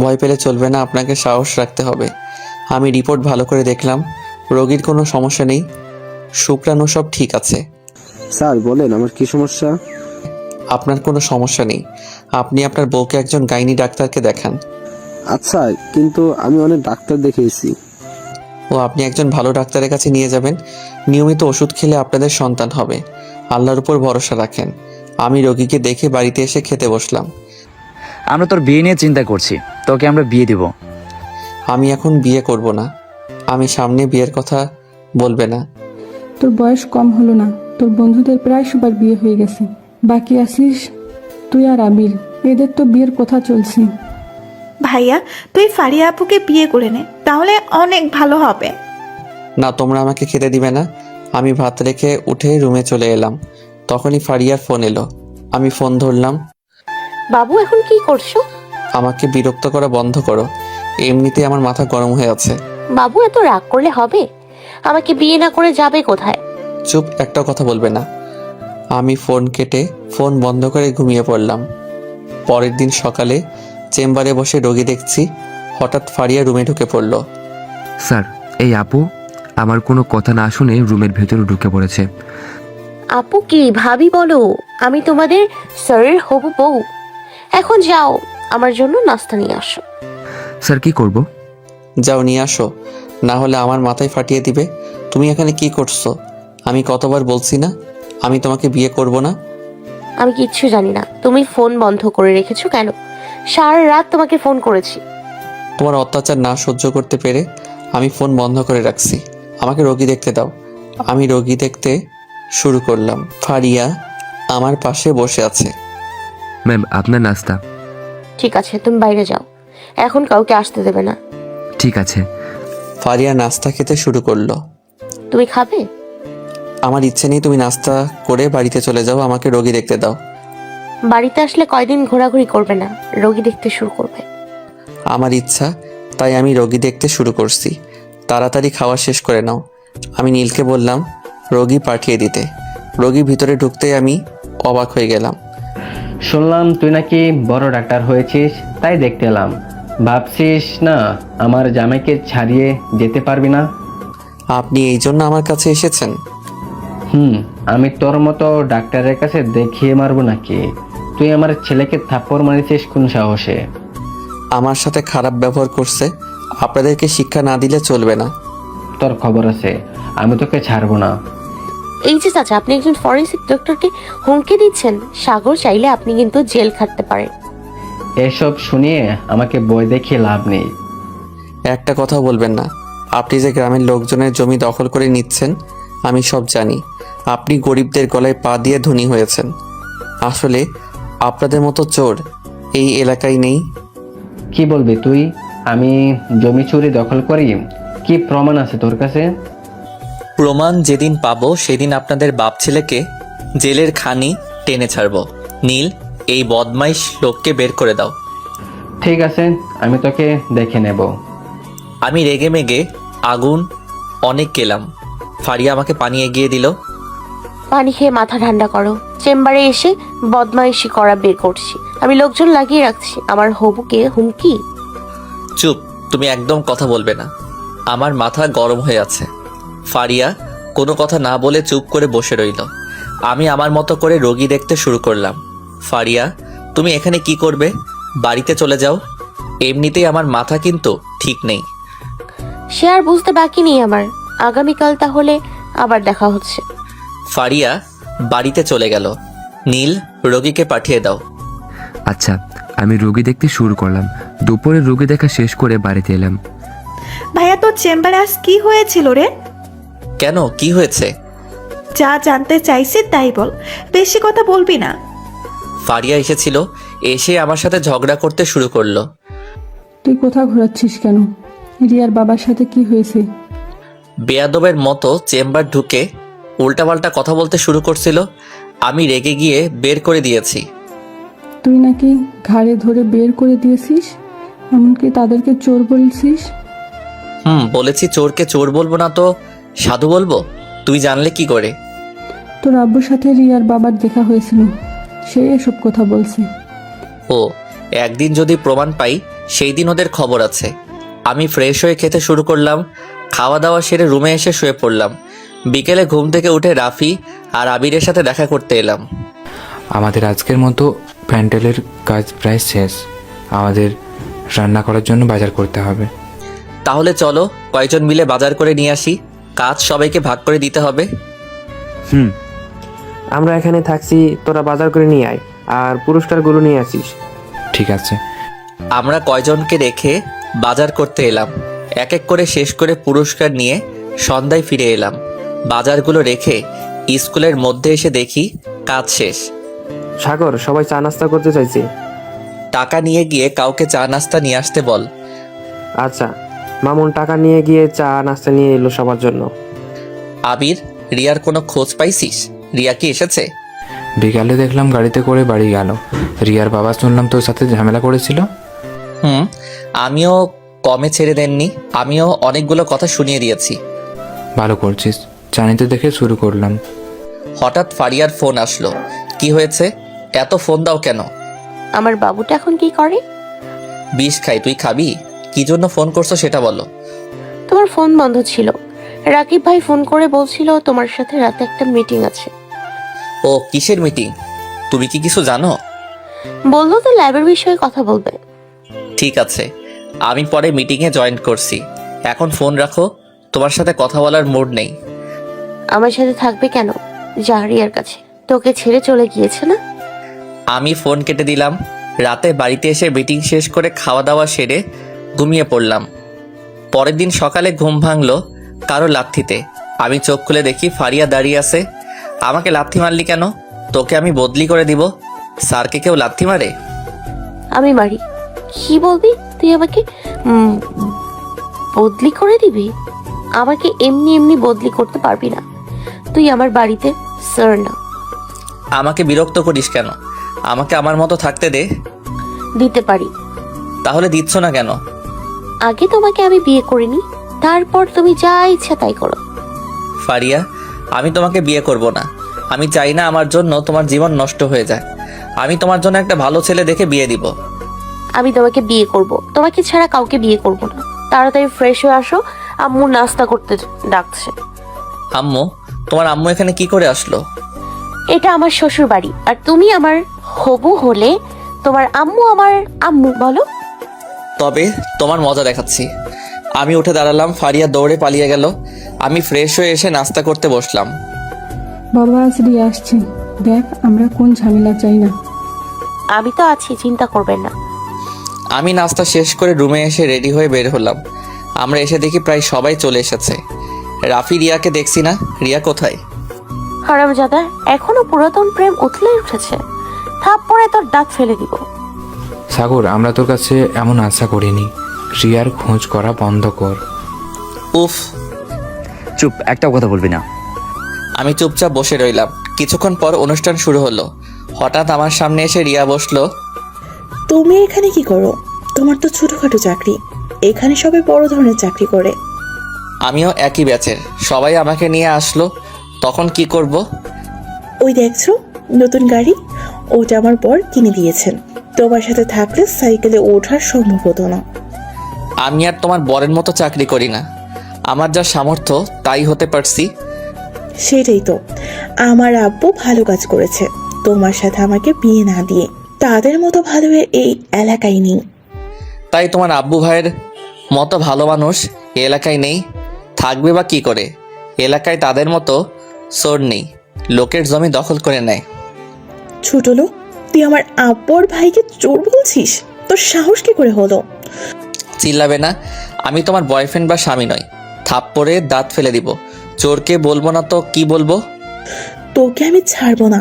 Speaker 2: ভয় পেলে চলবে না, আপনাকে সাহস রাখতে হবে। আমি রিপোর্ট ভালো করে দেখলাম, রোগীর কোনো সমস্যা নেই, শুক্রাণু সব ঠিক আছে।
Speaker 9: স্যার বলেন আমার কি সমস্যা?
Speaker 2: আপনার কোনো সমস্যা নেই। আপনি আপনার বউকে একজন গাইনি ডাক্তারকে দেখান।
Speaker 9: আচ্ছা, কিন্তু আমি অনেক ডাক্তার দেখিয়েছি।
Speaker 2: ও, আপনি একজন ভালো ডাক্তারের কাছে নিয়ে যাবেন। নিয়মিত ওষুধ খেলে আপনাদের সন্তান হবে। আল্লাহর উপর ভরসা রাখেন। আমি রোগীকে দেখে বাড়িতে এসে খেতে বসলাম।
Speaker 6: আমরা তোর বিয়ে নিয়ে চিন্তা করছি, তোকে আমরা বিয়ে দিব।
Speaker 2: আমি এখন বিয়ে করব না। আমি সামনে বিয়ের কথা বলবে না।
Speaker 7: তোর বয়স কম হলো না, তোর বন্ধুদের প্রায় সবার বিয়ে হয়ে গেছে। বাকি আছিস তুই আর আবির, এদের তো বিয়ের কথা চলছে।
Speaker 8: ভাইয়া, তুই ফারিয়া আপুকে বিয়ে করে নে, তাহলে অনেক ভালো হবে।
Speaker 2: না, তোমরা আমাকে খেতে দিবে না। আমি ভাত রেখে উঠে রুমে চলে এলাম। তখনই ফারিয়ার ফোন এলো। আমি ফোন ধরলাম।
Speaker 11: বাবু এখন কি করছো?
Speaker 2: আমাকে বিরক্ত করা বন্ধ করো, এমনিতে আমার মাথা গরম হয়ে আছে।
Speaker 11: বাবু এত রাগ করলে হবে? আমাকে বিয়ে না করে যাবে কোথায়?
Speaker 2: চুপ, একটা কথা বলবে না। আমি ফোন কেটে ফোন বন্ধ করে ঘুমিয়ে পড়লাম। পরের দিন সকালে চেম্বারে বসে রোগী দেখছি, হঠাৎ ফারিয়া রুমে ঢুকে পড়ল।
Speaker 10: স্যার, এই আপু আমার কোনো কথা না শুনে রুমের ভেতরে ঢুকে পড়েছে।
Speaker 11: আপু কি ভাবি বলো, আমি তোমাদের স্যারের হবু বউ। এখন যাও, আমার জন্য নাস্তা নিয়ে আসো।
Speaker 10: স্যার, কি করব?
Speaker 2: যাও নিয়ে আসো, না হলে আমার মাথায় ফাটিয়ে দিবে। তুমি এখানে কি করছো? আমি কতবার বলছি না আমি তোমাকে বিয়ে করব না?
Speaker 11: আমি কিচ্ছু জানি না। তুমি ফোন বন্ধ করে রেখেছো কেন? সারা রাত তোমাকে ফোন করেছি।
Speaker 2: তোমার অত্যাচার না সহ্য করতে পেরে আমি ফোন বন্ধ করে রাখছি। আমাকে রোগী দেখতে দাও। আমি রোগী দেখতে শুরু করলাম। ফারিয়া আমার পাশে বসে আছে।
Speaker 10: ম্যাম, আপনার নাস্তা।
Speaker 11: ঠিক আছে, তুমি বাইরে যাও, এখন কাউকে আসতে দেবে না।
Speaker 10: ঠিক আছে।
Speaker 2: ফারিয়া নাস্তা খেতে শুরু করলো।
Speaker 11: তুমি খাবে?
Speaker 2: আমার ইচ্ছে নেই, তুমি নাস্তা করে বাড়িতে চলে যাও, আমাকে রোগী দেখতে দাও।
Speaker 11: বাড়িতে আসলে কয়দিন ঘোরাঘুরি করবে না, রোগী দেখতে শুরু করবে।
Speaker 2: আমার ইচ্ছা, তাই আমি রোগী দেখতে শুরু করছি। তাড়াতাড়ি খাওয়া শেষ করে নাও। আমি নীলকে বললাম রোগী পাঠিয়ে দিতে। রোগী ভিতরে ঢুকতেই আমি অবাক হয়ে গেলাম।
Speaker 1: শুনলাম তুই নাকি বড় ডাক্তার হয়েছিস, তাই দেখতে এলাম। ভাবছিস না আমার জামাইকে ছাড়িয়ে যেতে পারবি না?
Speaker 2: আপনি এই জন্য আমার কাছে এসেছেন?
Speaker 1: আমি তোর মতো ডাক্তারের কাছে দেখিয়ে মারবো নাকি? তুই আমার ছেলেকে থাপ্পড় মারিছিস কোন সাহসে?
Speaker 2: আমার সাথে খারাপ ব্যবহার করছে, আপনাদেরকে শিক্ষা না দিলে চলবে না।
Speaker 1: তোর খবর আছে, আমি তোকে ছাড়বো না।
Speaker 11: এই যে চাচা, আপনি একজন ফরেন্সিক ডক্টরকে হুমকি দিচ্ছেন। সাগর চাইলে আপনি কিন্তু জেল খাটতে পারেন।
Speaker 1: এসব শুনিয়ে আমাকে বই দেখিয়ে লাভ নেই।
Speaker 2: একটা কথা বলবেন না। আপনি যে গ্রামের লোকজনের জমি দখল করে নিচ্ছেন আমি সব জানি। আপনি গরিবদের গলায় পা দিয়ে ধনী হয়েছেন। আসলে আপনাদের মতো চোর এই এলাকায় নেই।
Speaker 1: কি বলবি তুই? আমি জমি চুরি দখল করি? কি প্রমাণ আছে তোর কাছে?
Speaker 2: প্রমাণ যেদিন পাবো সেদিন আপনাদের বাপ ছেলেকে জেলের খানি টেনে ছাড়বো। নীল, এই বদমাইশ লোককে বের করে দাও।
Speaker 1: ঠিক আছে, আমি তোকে দেখে নেব।
Speaker 2: আমি রেগে মেগে আগুন অনেক গেলাম। ফারিয়া আমাকে পানি এগিয়ে দিল।
Speaker 11: পানি খেয়ে মাথা ঠান্ডা করো। চেম্বারে এসে বদমাইশি করা বের করছি। আমি লোকজন লাগিয়ে রাখছি। আমার হবুকে হুমকি?
Speaker 2: চুপ, তুমি একদম কথা বলবে না। আমার মাথা গরম হয়ে আছে। ফারিয়া কোনো কথা না বলে চুপ করে বসে রইল। আমি আমার মতো করে রোগী দেখতে শুরু করলাম। ফারিয়া, তুমি এখানে কি করবে? বাড়িতে চলে যাও। এমনিতেই আমার মাথা কিন্তু ঠিক নেই।
Speaker 11: সে আর বুঝতে বাকি নেই আমার। আগামীকাল তাহলে আবার দেখা হচ্ছে।
Speaker 2: ফারিয়া বাড়িতে চলে গেল। নীল, রোগীকে পাঠিয়ে দাও।
Speaker 10: আচ্ছা, আমি রোগী দেখতে শুরু করলাম। দুপুরে রোগী দেখা শেষ করে বাড়িতে এলাম।
Speaker 8: ভাইয়া, তোর চেম্বারে আজ কি হয়েছিল রে?
Speaker 2: কেন, কি হয়েছে?
Speaker 8: যা জানতে চাইছি তাই বল, বেশি কথা বলবি না।
Speaker 2: ফারিয়া এসেছিল, এসে আমার সাথে ঝগড়া করতে শুরু করলো।
Speaker 7: তুই কোথাও ঘোরাচ্ছিস কেন? রিয়ার বাবার সাথে কি হয়েছে?
Speaker 2: বেয়াদবের মতো চেম্বার ঢুকে উল্টাপাল্টা কথা বলতে শুরু করছিল। আমি রেগে গিয়ে বের করে দিয়েছি।
Speaker 7: তুই নাকি ঘাড়ে ধরে বের করে দিয়েছিস, এমনকি তাদেরকে চোর বলছিস।
Speaker 2: বলেছি চোরকে চোর বলবো না তো সাধু বলবো? তুই জানলে কি করে?
Speaker 7: তোর আব্বুর সাথে রিয়ার বাবার দেখা হয়েছিল, সে এসব কথা বলছে।
Speaker 2: ও, একদিন যদি প্রমাণ পাই সেই দিন ওদের খবর আছে। আমি ফ্রেশ হয়ে খেতে শুরু করলাম। খাওয়া দাওয়া সেরে রুমে এসে শুয়ে পড়লাম। বিকেলে ঘুম থেকে উঠে রাফি আর আবিরের সাথে দেখা করতে এলাম।
Speaker 5: আমাদের আজকের মতো প্যান্ডেলের কাজ প্রায় শেষ। আমাদের রান্না করার জন্য বাজার করতে হবে।
Speaker 2: তাহলে চলো কয়েকজন মিলে বাজার করে নিয়ে আসি। কাজ সবাইকে ভাগ করে দিতে হবে।
Speaker 9: আমরা এখানে থাকছি, তোরা বাজার করে নিয়ে আয় আর পুরস্কারগুলো নিয়ে আসিস।
Speaker 5: ঠিক আছে।
Speaker 2: আমরা কয়জনকে রেখে বাজার করতে এলাম। এক এক করে শেষ করে পুরস্কার নিয়ে সন্ধ্যায় ফিরে এলাম। বাজারগুলো রেখে স্কুলের মধ্যে এসে দেখি কাজ শেষ।
Speaker 9: সাগর, সবাই চা নাস্তা করতে চাইছে।
Speaker 2: টাকা নিয়ে গিয়ে কাউকে চা নাস্তা নিয়ে আসতে বল।
Speaker 9: আচ্ছা, মামুন টাকা নিয়ে গিয়ে চা নাস্তা নিয়ে এলো সবার জন্য।
Speaker 2: আবির, রিয়ার কোনো খোঁজ পাইছিস? রিয়া কি এসেছে?
Speaker 5: বিকালে দেখলাম গাড়িতে করে বাড়ি গেল। রিয়ার বাবা শুনলাম তোর সাথে ঝামেলা করেছিল।
Speaker 2: আমিও কমে ছেড়ে দেননি, আমিও অনেকগুলো কথা শুনিয়ে দিয়েছি।
Speaker 5: ভালো করছিস, জানিতে দেখে শুরু করলাম।
Speaker 2: হঠাৎ ফারিয়ার ফোন আসলো। কি হয়েছে? এত ফোন দাও কেন?
Speaker 11: আমার বাবুটা এখন কি করে?
Speaker 2: বিষ খাই, তুই খাবি? কি জন্য ফোন করছো সেটা বলো।
Speaker 11: তোমার ফোন বন্ধ ছিল, রাকিব ভাই ফোন করে বলছিল তোমার সাথে রাতে একটা মিটিং আছে।
Speaker 2: ও কিসের মিটিং? তুমি কি কিছু জানো?
Speaker 11: বললো তো ল্যাবের বিষয়ে কথা বলবে।
Speaker 2: ঠিক আছে, আমি পরে মিটিংয়ে জয়েন করছি। এখন ফোন রাখো, তোমার সাথে কথা বলার মুড নেই।
Speaker 11: আমার সাথে থাকবে কেন? জাহরিয়ার কাছে তোকে ছেড়ে চলে গিয়েছে না?
Speaker 2: আমি ফোন কেটে দিলাম। রাতে বাড়িতে এসে মিটিং শেষ করে খাওয়া দাওয়া সেরে ঘুমিয়ে পড়লাম। পরের দিন সকালে ঘুম ভাঙলো কারো লাথিতে। আমি চোখ খুলে দেখি ফারিয়া দাঁড়িয়ে আছে। আমাকে লাথি মারলি কেন? তোকে আমি বদলি করে দিব। স্যারকে কেউ লাথি মারে?
Speaker 11: আমি মারি। কি বলবি তুই আমাকে? বদলি করে দিবি? আমাকে এমনি এমনি বদলি করতে পারবি না। তুই আমার বাড়িতে স্যার না।
Speaker 2: আমাকে বিরক্ত করিস কেন? আমাকে আমার মতো থাকতে দে।
Speaker 11: দিতে পারি।
Speaker 2: তাহলে দিচ্ছ না কেন?
Speaker 11: আগে তোমাকে আমি বিয়ে করিনি, তারপর তুমি যা ইচ্ছা তাই করো।
Speaker 2: ফারিয়া, আমি তোমাকে বিয়ে করব না। আমি চাই না আমার জন্য তোমার জীবন নষ্ট হয়ে যায়। আমি তোমার জন্য একটা ভালো ছেলে দেখে বিয়ে দিব।
Speaker 11: আমি তোমাকে বিয়ে করব, তোমাকে ছাড়া কাউকে বিয়ে করব না। তাড়াতাড়ি ফ্রেশ হয়ে আসো, আম্মু নাস্তা করতে ডাকছে।
Speaker 2: আম্মু? তোমার আম্মু এখানে কি করে আসলো?
Speaker 11: এটা আমার শ্বশুর বাড়ি, আর তুমি আমার হবু হলে তোমার আম্মু আমার আম্মু বলো।
Speaker 2: তবে তোমার মজা দেখাচ্ছি। আমি উঠে দাঁড়ালাম, ফারিয়া দৌড়ে পালিয়ে গেল। আমি ফ্রেশ হয়ে এসে নাস্তা করতে বসলাম।
Speaker 7: বাবা আজ রিয়া আসছে, দেখ আমরা কোন ঝামেলা চাই না।
Speaker 11: আমি তো আছি, চিন্তা করবেন না।
Speaker 2: আমি নাস্তা শেষ করে রুমে এসে রেডি হয়ে বের হলাম। আমরা এসে দেখি প্রায় সবাই চলে এসেছে। রাফি রিয়াকে দেখছি না। রিয়া কোথায়?
Speaker 11: হারামজাদা, এখনো পুরাতন প্রেম উথলে উঠেছে। থাপ্পড়ে তোর দাঁত ফেলে দিব।
Speaker 5: সাগর, আমরা তোর কাছে এমন আশা করিনি। রিয়ার খোঁজ করা বন্ধ কর।
Speaker 2: উফ,
Speaker 6: চুপ, একটাও কথা বলবি না।
Speaker 2: আমি চুপচাপ বসে রইলাম। কিছুক্ষণ পর অনুষ্ঠান শুরু হলো। হঠাৎ আমার সামনে এসে রিয়া বসলো।
Speaker 4: তুমি এখানে কি করো? তোমার তো ছোটখাটো চাকরি, এখানে সবাই বড় ধরনের চাকরি করে।
Speaker 2: আমিও একই ব্যাচের, সবাই আমাকে নিয়ে আসলো। তখন কি করব?
Speaker 4: ওই দেখছো নতুন গাড়ি, ওটা আমার বর কিনে দিয়েছেন। তোমার সাথে থাকলে সাইকেলে ওঠার সম্ভব হতো না।
Speaker 2: আমি আর তোমার বরের মতো চাকরি করি না। আমার যা সামর্থ্য তাই হতে পারছি।
Speaker 4: সেটাই তো, আমার আব্বু ভালো কাজ করেছে তোমার সাথে আমাকে বিয়ে না দিয়ে। তাদের মতো ভালো এই এলাকায় নেই।
Speaker 2: তাই তোমার আব্বু ভাইয়ের মতো ভালো মানুষ এ এলাকায় নেই? থাকবে বা কি করে? এলাকায় তাদের মতো চোর নেই, লোকের জমি দখল করে নেয়।
Speaker 4: ছোট লোক, তুই আমার আব্বুর ভাইকে চোর বলছিস? তোর সাহস কি করে হলো?
Speaker 2: চিল্লাবে না। আমি তোমার বয়ফ্রেন্ড বা স্বামী নই। থাপ্পড়ে দাঁত ফেলে দিব। চোরকে বলবো না তো কি বলবো?
Speaker 4: তোকে আমি ছাড়বো না।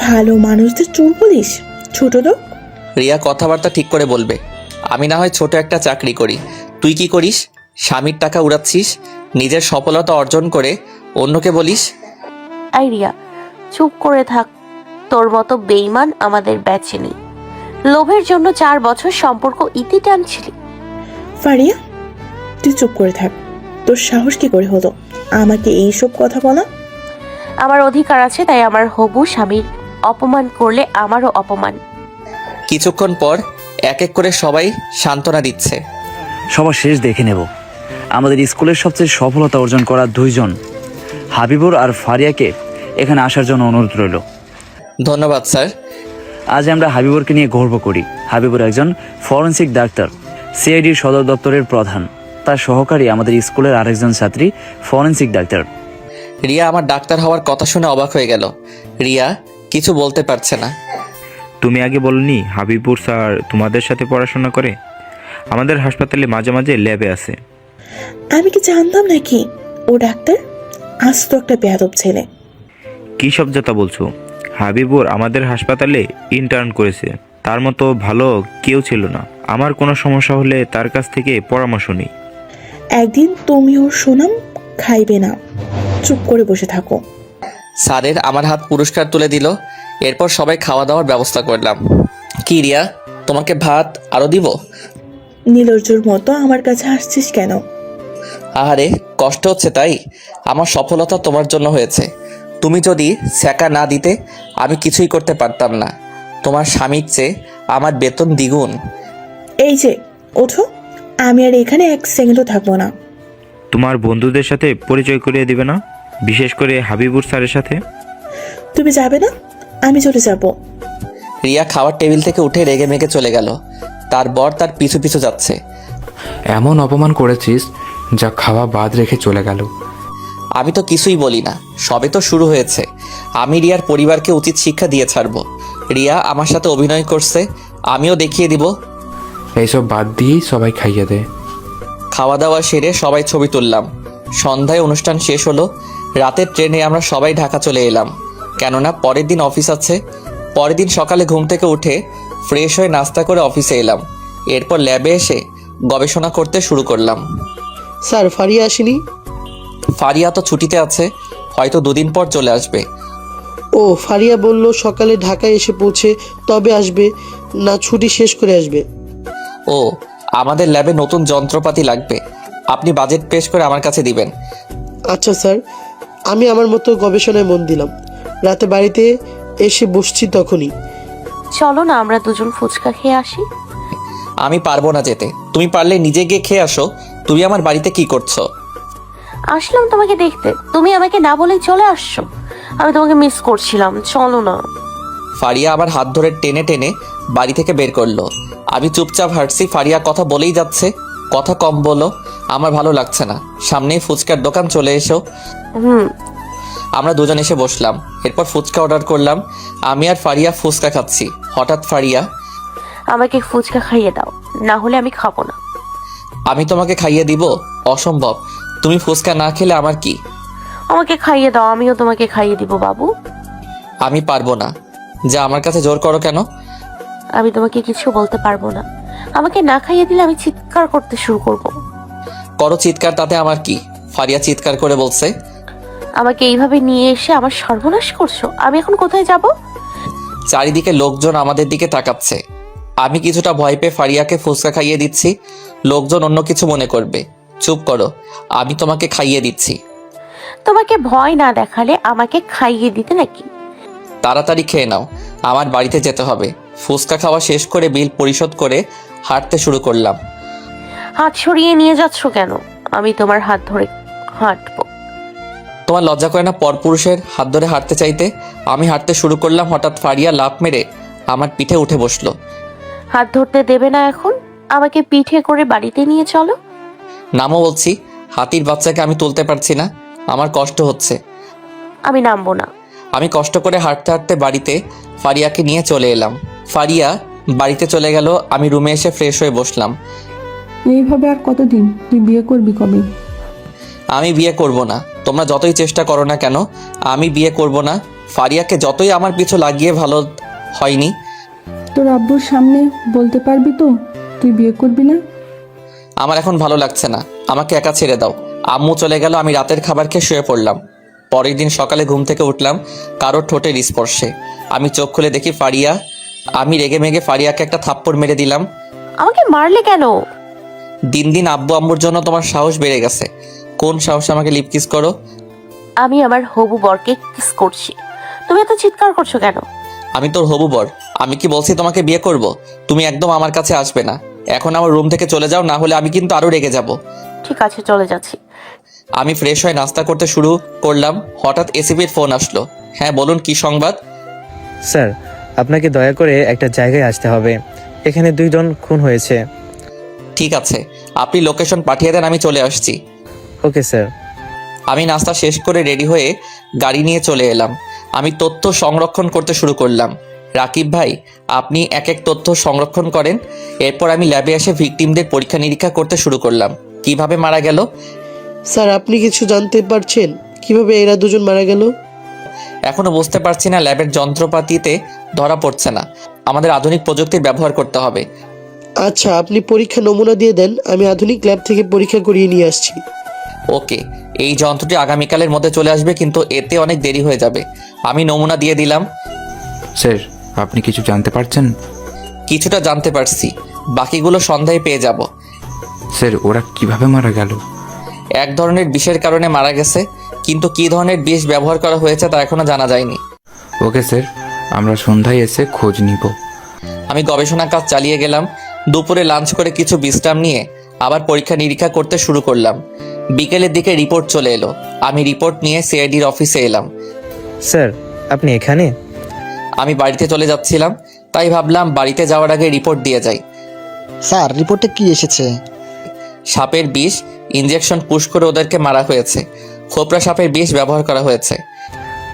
Speaker 4: ভালো মানুষদের চোর বলিস? ছোট লোক।
Speaker 2: রিয়া, কথাবার্তা ঠিক করে বলবে। আমি না হয় ছোট একটা চাকরি করি, তুই কি করিস? স্বামীর টাকা উড়াচ্ছিস, নিজের সফলতা অর্জন করে অন্যকে বলিস।
Speaker 11: আইডিয়া, চুপ করে থাক। তোর মতো বেইমান আমাদের ব্যাচে নেই। লোভের জন্য 4 বছর সম্পর্ক ইতি টানছিলি।
Speaker 4: ফারিয়া, তুই চুপ করে থাক। তোর সাহস কি করে হলো আমাকে এইসব কথা বলা?
Speaker 11: আমার অধিকার আছে, তাই আমার হবু স্বামীর অপমান করলে আমারও অপমান।
Speaker 2: কিছুক্ষণ পর এক এক করে সবাই সান্ত্বনা দিচ্ছে।
Speaker 6: সবার শেষ দেখে নেব। আমাদের স্কুলের সবচেয়ে সফলতা অর্জন করা 2 জন, হাবিবুর আর ফারিয়াকে এখানে আসার জন্য অনুরোধ রইল।
Speaker 2: ধন্যবাদ স্যার।
Speaker 6: আজ আমরা হাবিবুরকে নিয়ে গর্ব করি। হাবিবুর একজন ফরেন্সিক ডাক্তার, সিআইডির সদর দপ্তরের প্রধান। তার সহকারী আমাদের স্কুলের আরেকজন ছাত্রী ফরেন্সিক ডাক্তার।
Speaker 2: রিয়া আমার ডাক্তার হওয়ার কথা শুনে অবাক হয়ে গেল। রিয়া কিছু বলতে পারছে না।
Speaker 14: তুমি আগে বলনি হাবিবুর স্যার তোমাদের সাথে পড়াশোনা করে? আমাদের হাসপাতালে মাঝে মাঝে ল্যাবে আসে।
Speaker 4: আমি কি জানতাম নাকি ও ডাক্তার? আজ তো একটা বেয়াদব ছেলে।
Speaker 14: কী সব যাতা বলছো? হাবিবুর আমাদের হাসপাতালে ইন্টার্ন করেছে, তার মতো ভালো কেউ ছিল না। আমার কোনো সমস্যা হলে তার কাছ থেকে পরামর্শ নিই।
Speaker 4: একদিন তুমি ওর সুনাম খাইবে না। চুপ করে বসে থাকো।
Speaker 2: স্যারের আমার হাত পুরস্কার তুলে দিল। এরপর সবাই খাওয়া দাওয়ার ব্যবস্থা করলাম। কি রিয়া, তোমাকে ভাত আরও দিব?
Speaker 4: নীলর্জুর মতো আমার কাছে আসছিস কেন?
Speaker 2: আহারে, কষ্ট হচ্ছে তাই? আমার সফলতা তোমার জন্য হয়েছে। তুমি যদি ছ্যাঁকা না দিতে আমি কিছুই করতে পারতাম না। তোমার স্বামীর চেয়ে আমার বেতন দ্বিগুণ।
Speaker 4: এই যে ওঠো, আমি আর এখানে এক সেকেন্ডও থাকবো না।
Speaker 14: তোমার বন্ধুদের সাথে পরিচয় করিয়ে দিবে না, বিশেষ করে হাবিবুর স্যারের সাথে?
Speaker 4: তুমি যাবে না? আমি চলে যাব।
Speaker 2: রিয়া খাওয়ার টেবিল থেকে উঠে রেগে মেগে চলে গেল। তার বর তার পিছু পিছু যাচ্ছে।
Speaker 5: এমন অপমান করেছিস যা খাওয়া বাদ রেখে চলে গেল।
Speaker 2: আমি তো কিছুই বলি না, সবে তো শুরু হয়েছে। আমি রিয়ার পরিবারকে উচিত শিক্ষা দিয়ে ছাড়বো। রিয়া আমার সাথে অভিনয় করছে, আমিও দেখিয়ে দিব।
Speaker 5: এইসব বাদ দিয়েই সবাই খাইয়ে দে।
Speaker 2: খাওয়া দাওয়া সেরে সবাই ছবি তুললাম। সন্ধ্যায় অনুষ্ঠান শেষ হলো। রাতের ট্রেনে আমরা সবাই ঢাকা চলে এলাম, কেননা পরের দিন অফিস আছে। পরের দিন সকালে ঘুম থেকে উঠে ফ্রেশ হয়ে নাস্তা করে অফিসে এলাম। এরপর ল্যাবে এসে গবেষণা করতে শুরু করলাম।
Speaker 12: স্যার ফারিয়া আসেনি?
Speaker 2: ফারিয়া তো ছুটিতে আছে, হয়তো 2 দিন পর চলে আসবে।
Speaker 12: ও, ফারিয়া বলল সকালে ঢাকায় এসে পৌঁছে তবে আসবে, না ছুটি শেষ করে আসবে?
Speaker 2: ও, আমাদের ল্যাবে নতুন যন্ত্রপাতি লাগবে, আপনি বাজেট পেশ করে আমার কাছে দিবেন।
Speaker 12: আচ্ছা স্যার, আমি আমার মতো গবেষণায় মন দিলাম। রাতে বাড়িতে এসে বসছি তখনই।
Speaker 11: চলো না আমরা দুজন ফুচকা খেয়ে আসি।
Speaker 2: আমি পারবো না যেতে, তুমি পারলে নিজে গিয়ে খেয়ে আসো। তুমি আমার বাড়িতে কি করছো?
Speaker 11: আসলাম তোমাকে দেখতে, তুমি আমাকে না বলেই চলে আসছো। আমি তোমাকে মিস করছিলাম, চলো না।
Speaker 2: ফারিয়া আমার হাত ধরে টেনে টেনে বাড়ি থেকে বের করলো। আমি চুপচাপ হাঁটছি, ফারিয়া কথা বলেই যাচ্ছে। কথা কম বলো, আমার ভালো লাগছে না। সামনেই ফুচকার দোকান, চলে এসো। আমরা দুজন এসে বসলাম। এরপর ফুচকা অর্ডার করলাম। আমি আর ফারিয়া ফুচকা খাচ্ছি। হঠাৎ ফারিয়া,
Speaker 11: আমাকে ফুচকা খাইয়ে দাও, না হলে আমি খাবো না।
Speaker 2: আমি তোমাকে খাইয়ে দিব? অসম্ভব, তুমি ফুচকা না খেলে আমার কি?
Speaker 11: আমাকে খাইয়ে দাও, আমিও তোমাকে খাইয়ে দিব বাবু।
Speaker 2: আমি পারবো না। যা, আমার কাছে জোর করো কেন?
Speaker 11: আমি তোমাকে কিছু বলতে পারবো না। আমাকে না খাইয়ে দিলে আমি চিৎকার করতে শুরু করব।
Speaker 2: করো চিৎকার, তাতে আমার কি? ফারিয়া চিৎকার করে বলছে।
Speaker 11: আমাকে এইভাবে নিয়ে এসে আমার সর্বনাশ করছো। আমি এখন কোথায় যাব?
Speaker 2: চারিদিকে লোকজন আমাদের দিকে তাকাচ্ছে। আমি কিছুটা ভয় পেয়ে ফারিয়াকে ফুচকা খাইয়ে দিচ্ছি। লোকজন অন্য কিছু মনে করবে। চুপ করো, আমি তোমাকে খাইয়ে দিচ্ছি।
Speaker 11: তোমাকে ভয় না দেখালে আমাকে খাইয়ে দিতে নাকি?
Speaker 2: তাড়াতাড়ি খেয়ে নাও, আমার বাড়িতে যেতে হবে। ফুচকা খাওয়া শেষ করে বিল পরিশোধ করে হাঁটতে শুরু করলাম।
Speaker 11: হাত সরিয়ে নিয়ে যাচ্ছ কেন? আমি তোমার হাত ধরে হাঁটবো।
Speaker 2: তোমার লজ্জা করে না পরপুরুষের হাত ধরে হাঁটতে চাইতে? আমি হাঁটতে শুরু করলাম, হঠাৎ ফারিয়া লাফ মেরে আমার পিঠে উঠে বসলো।
Speaker 11: হাত ধরতে দেবে না এখন? আমাকে পিঠে করে বাড়িতে নিয়ে চলো।
Speaker 2: নামও বলছি। হাতির বাচ্চাকে আমি তুলতে পারছি না, আমার কষ্ট হচ্ছে।
Speaker 11: আমি নামবো না।
Speaker 2: আমি কষ্ট করে হাঁটতে হাঁটতে বাড়িতে ফারিয়াকে নিয়ে চলে এলাম। ফারিয়া বাড়িতে চলে গেল। আমি রুমে এসে ফ্রেশ হয়ে বসলাম।
Speaker 7: এইভাবে আর কতদিন? তুই বিয়ে করবি কবে?
Speaker 2: আমি বিয়ে করব না, তোমরা যতই চেষ্টা করো না কেন, আমি বিয়ে করব না। ফারিয়াকে যতই আমার পিছু লাগিয়ে ভালো হয়নি।
Speaker 7: তোর আব্বুর সামনে বলতে পারবি তো তুই বিয়ে করবি না?
Speaker 2: আমার এখন ভালো লাগছে না, আমাকে একা ছেড়ে দাও। আম্মু চলে গেল। আমি রাতের খাবার খেয়ে শুয়ে পড়লাম। পরের দিন সকালে ঘুম থেকে উঠলাম কারোর ঠোঁটের স্পর্শে। আমি চোখ খুলে দেখি ফারিয়া। আমি রেগে মেগে ফারিয়াকে একটা থাপ্পড় মেরে দিলাম।
Speaker 11: আমাকে মারলে কেন?
Speaker 2: দিন দিন আব্বু আম্মুর জন্য তোমার সাহস বেড়ে গেছে। কোন সাহসে আমাকে লিপ কিস করো?
Speaker 11: আমি আমার হবু বরকে কিস করছি, তুমি এত চিৎকার করছো কেন?
Speaker 2: আমি তোর হবু বর, আমি কি বলছি তোমাকে বিয়ে করব? তুমি একদম আমার কাছে আসবে না। এখন আমার রুম থেকে চলে যাও, না হলে আমি কিন্তু আরো রেগে যাব।
Speaker 11: ঠিক আছে, চলে যাচ্ছি।
Speaker 2: আমি ফ্রেশ হয়ে নাস্তা করতে শুরু করলাম। হঠাৎ এসিপির ফোন আসলো। হ্যাঁ বলুন, কি সংবাদ?
Speaker 3: স্যার, আপনাকে দয়া করে একটা জায়গায় আসতে হবে। এখানে 2 জন খুন হয়েছে।
Speaker 2: ঠিক আছে, আপনি লোকেশন পাঠিয়ে দেন, আমি চলে আসছি।
Speaker 3: Okay sir.
Speaker 2: আমি নাস্তা শেষ করে রেডি হয়ে গাড়ি নিয়ে চলে এলাম। আমি তথ্য সংরক্ষণ করতে শুরু করলাম। রাকিব ভাই, আপনি এক এক তথ্য সংরক্ষণ করেন। এরপর আমি ল্যাবে এসে ভিকটিমদের পরীক্ষা নিরীক্ষা করতে শুরু করলাম। কিভাবে মারা গেল?
Speaker 12: স্যার, আপনি কিছু জানতে পারছেন কিভাবে এরা দুজন মারা গেল?
Speaker 2: এখনো বুঝতে পারছি না, ল্যাবের যন্ত্রপাতিতে ধরা পড়ছে না। আমাদের আধুনিক প্রযুক্তির ব্যবহার করতে হবে।
Speaker 12: আচ্ছা, আপনি পরীক্ষা নমুনা দিয়ে দেন, আমি আধুনিক ল্যাব থেকে পরীক্ষা করিয়ে নিয়ে আসছি।
Speaker 2: ওকে, এই যন্ত্রটি আগামীকালের মধ্যে চলে আসবে, কিন্তু এতে অনেক দেরি হয়ে যাবে। আমি নমুনা দিয়ে দিলাম।
Speaker 5: স্যার, আপনি কিছু জানতে পারছেন?
Speaker 2: কিছুটা জানতে পারছি, বাকিগুলো সন্ধ্যায় পেয়ে যাব।
Speaker 5: স্যার, ওরা কিভাবে মারা গেল?
Speaker 2: এক ধরনের বিষের কারণে মারা গেছে, কিন্তু কী ধরনের বিষ ব্যবহার করা হয়েছে তা এখনো জানা যায়নি।
Speaker 5: ওকে স্যার, আমরা সন্ধ্যায় এসে খোঁজ নিব।
Speaker 2: আমি গবেষণা কাজ চালিয়ে গেলাম। দুপুরে লাঞ্চ করে কিছু বিশ্রাম নিয়ে আবার পরীক্ষা নিরীক্ষা করতে শুরু করলাম। বিকেলের দিকে রিপোর্ট চলে এলো। আমি রিপোর্ট নিয়ে সিআইডির অফিসে এলাম।
Speaker 3: স্যার, আপনি এখানে?
Speaker 2: আমি বাড়িতে চলে যাচ্ছিলাম, তাই ভাবলাম বাড়িতে যাওয়ার আগে রিপোর্ট দিয়ে যাই।
Speaker 13: স্যার, রিপোর্টে কি এসেছে?
Speaker 2: সাপের বিষ ইঞ্জেকশন পুশ করে ওদেরকে মারা হয়েছে। খোপরা সাপের বিষ ব্যবহার করা হয়েছে।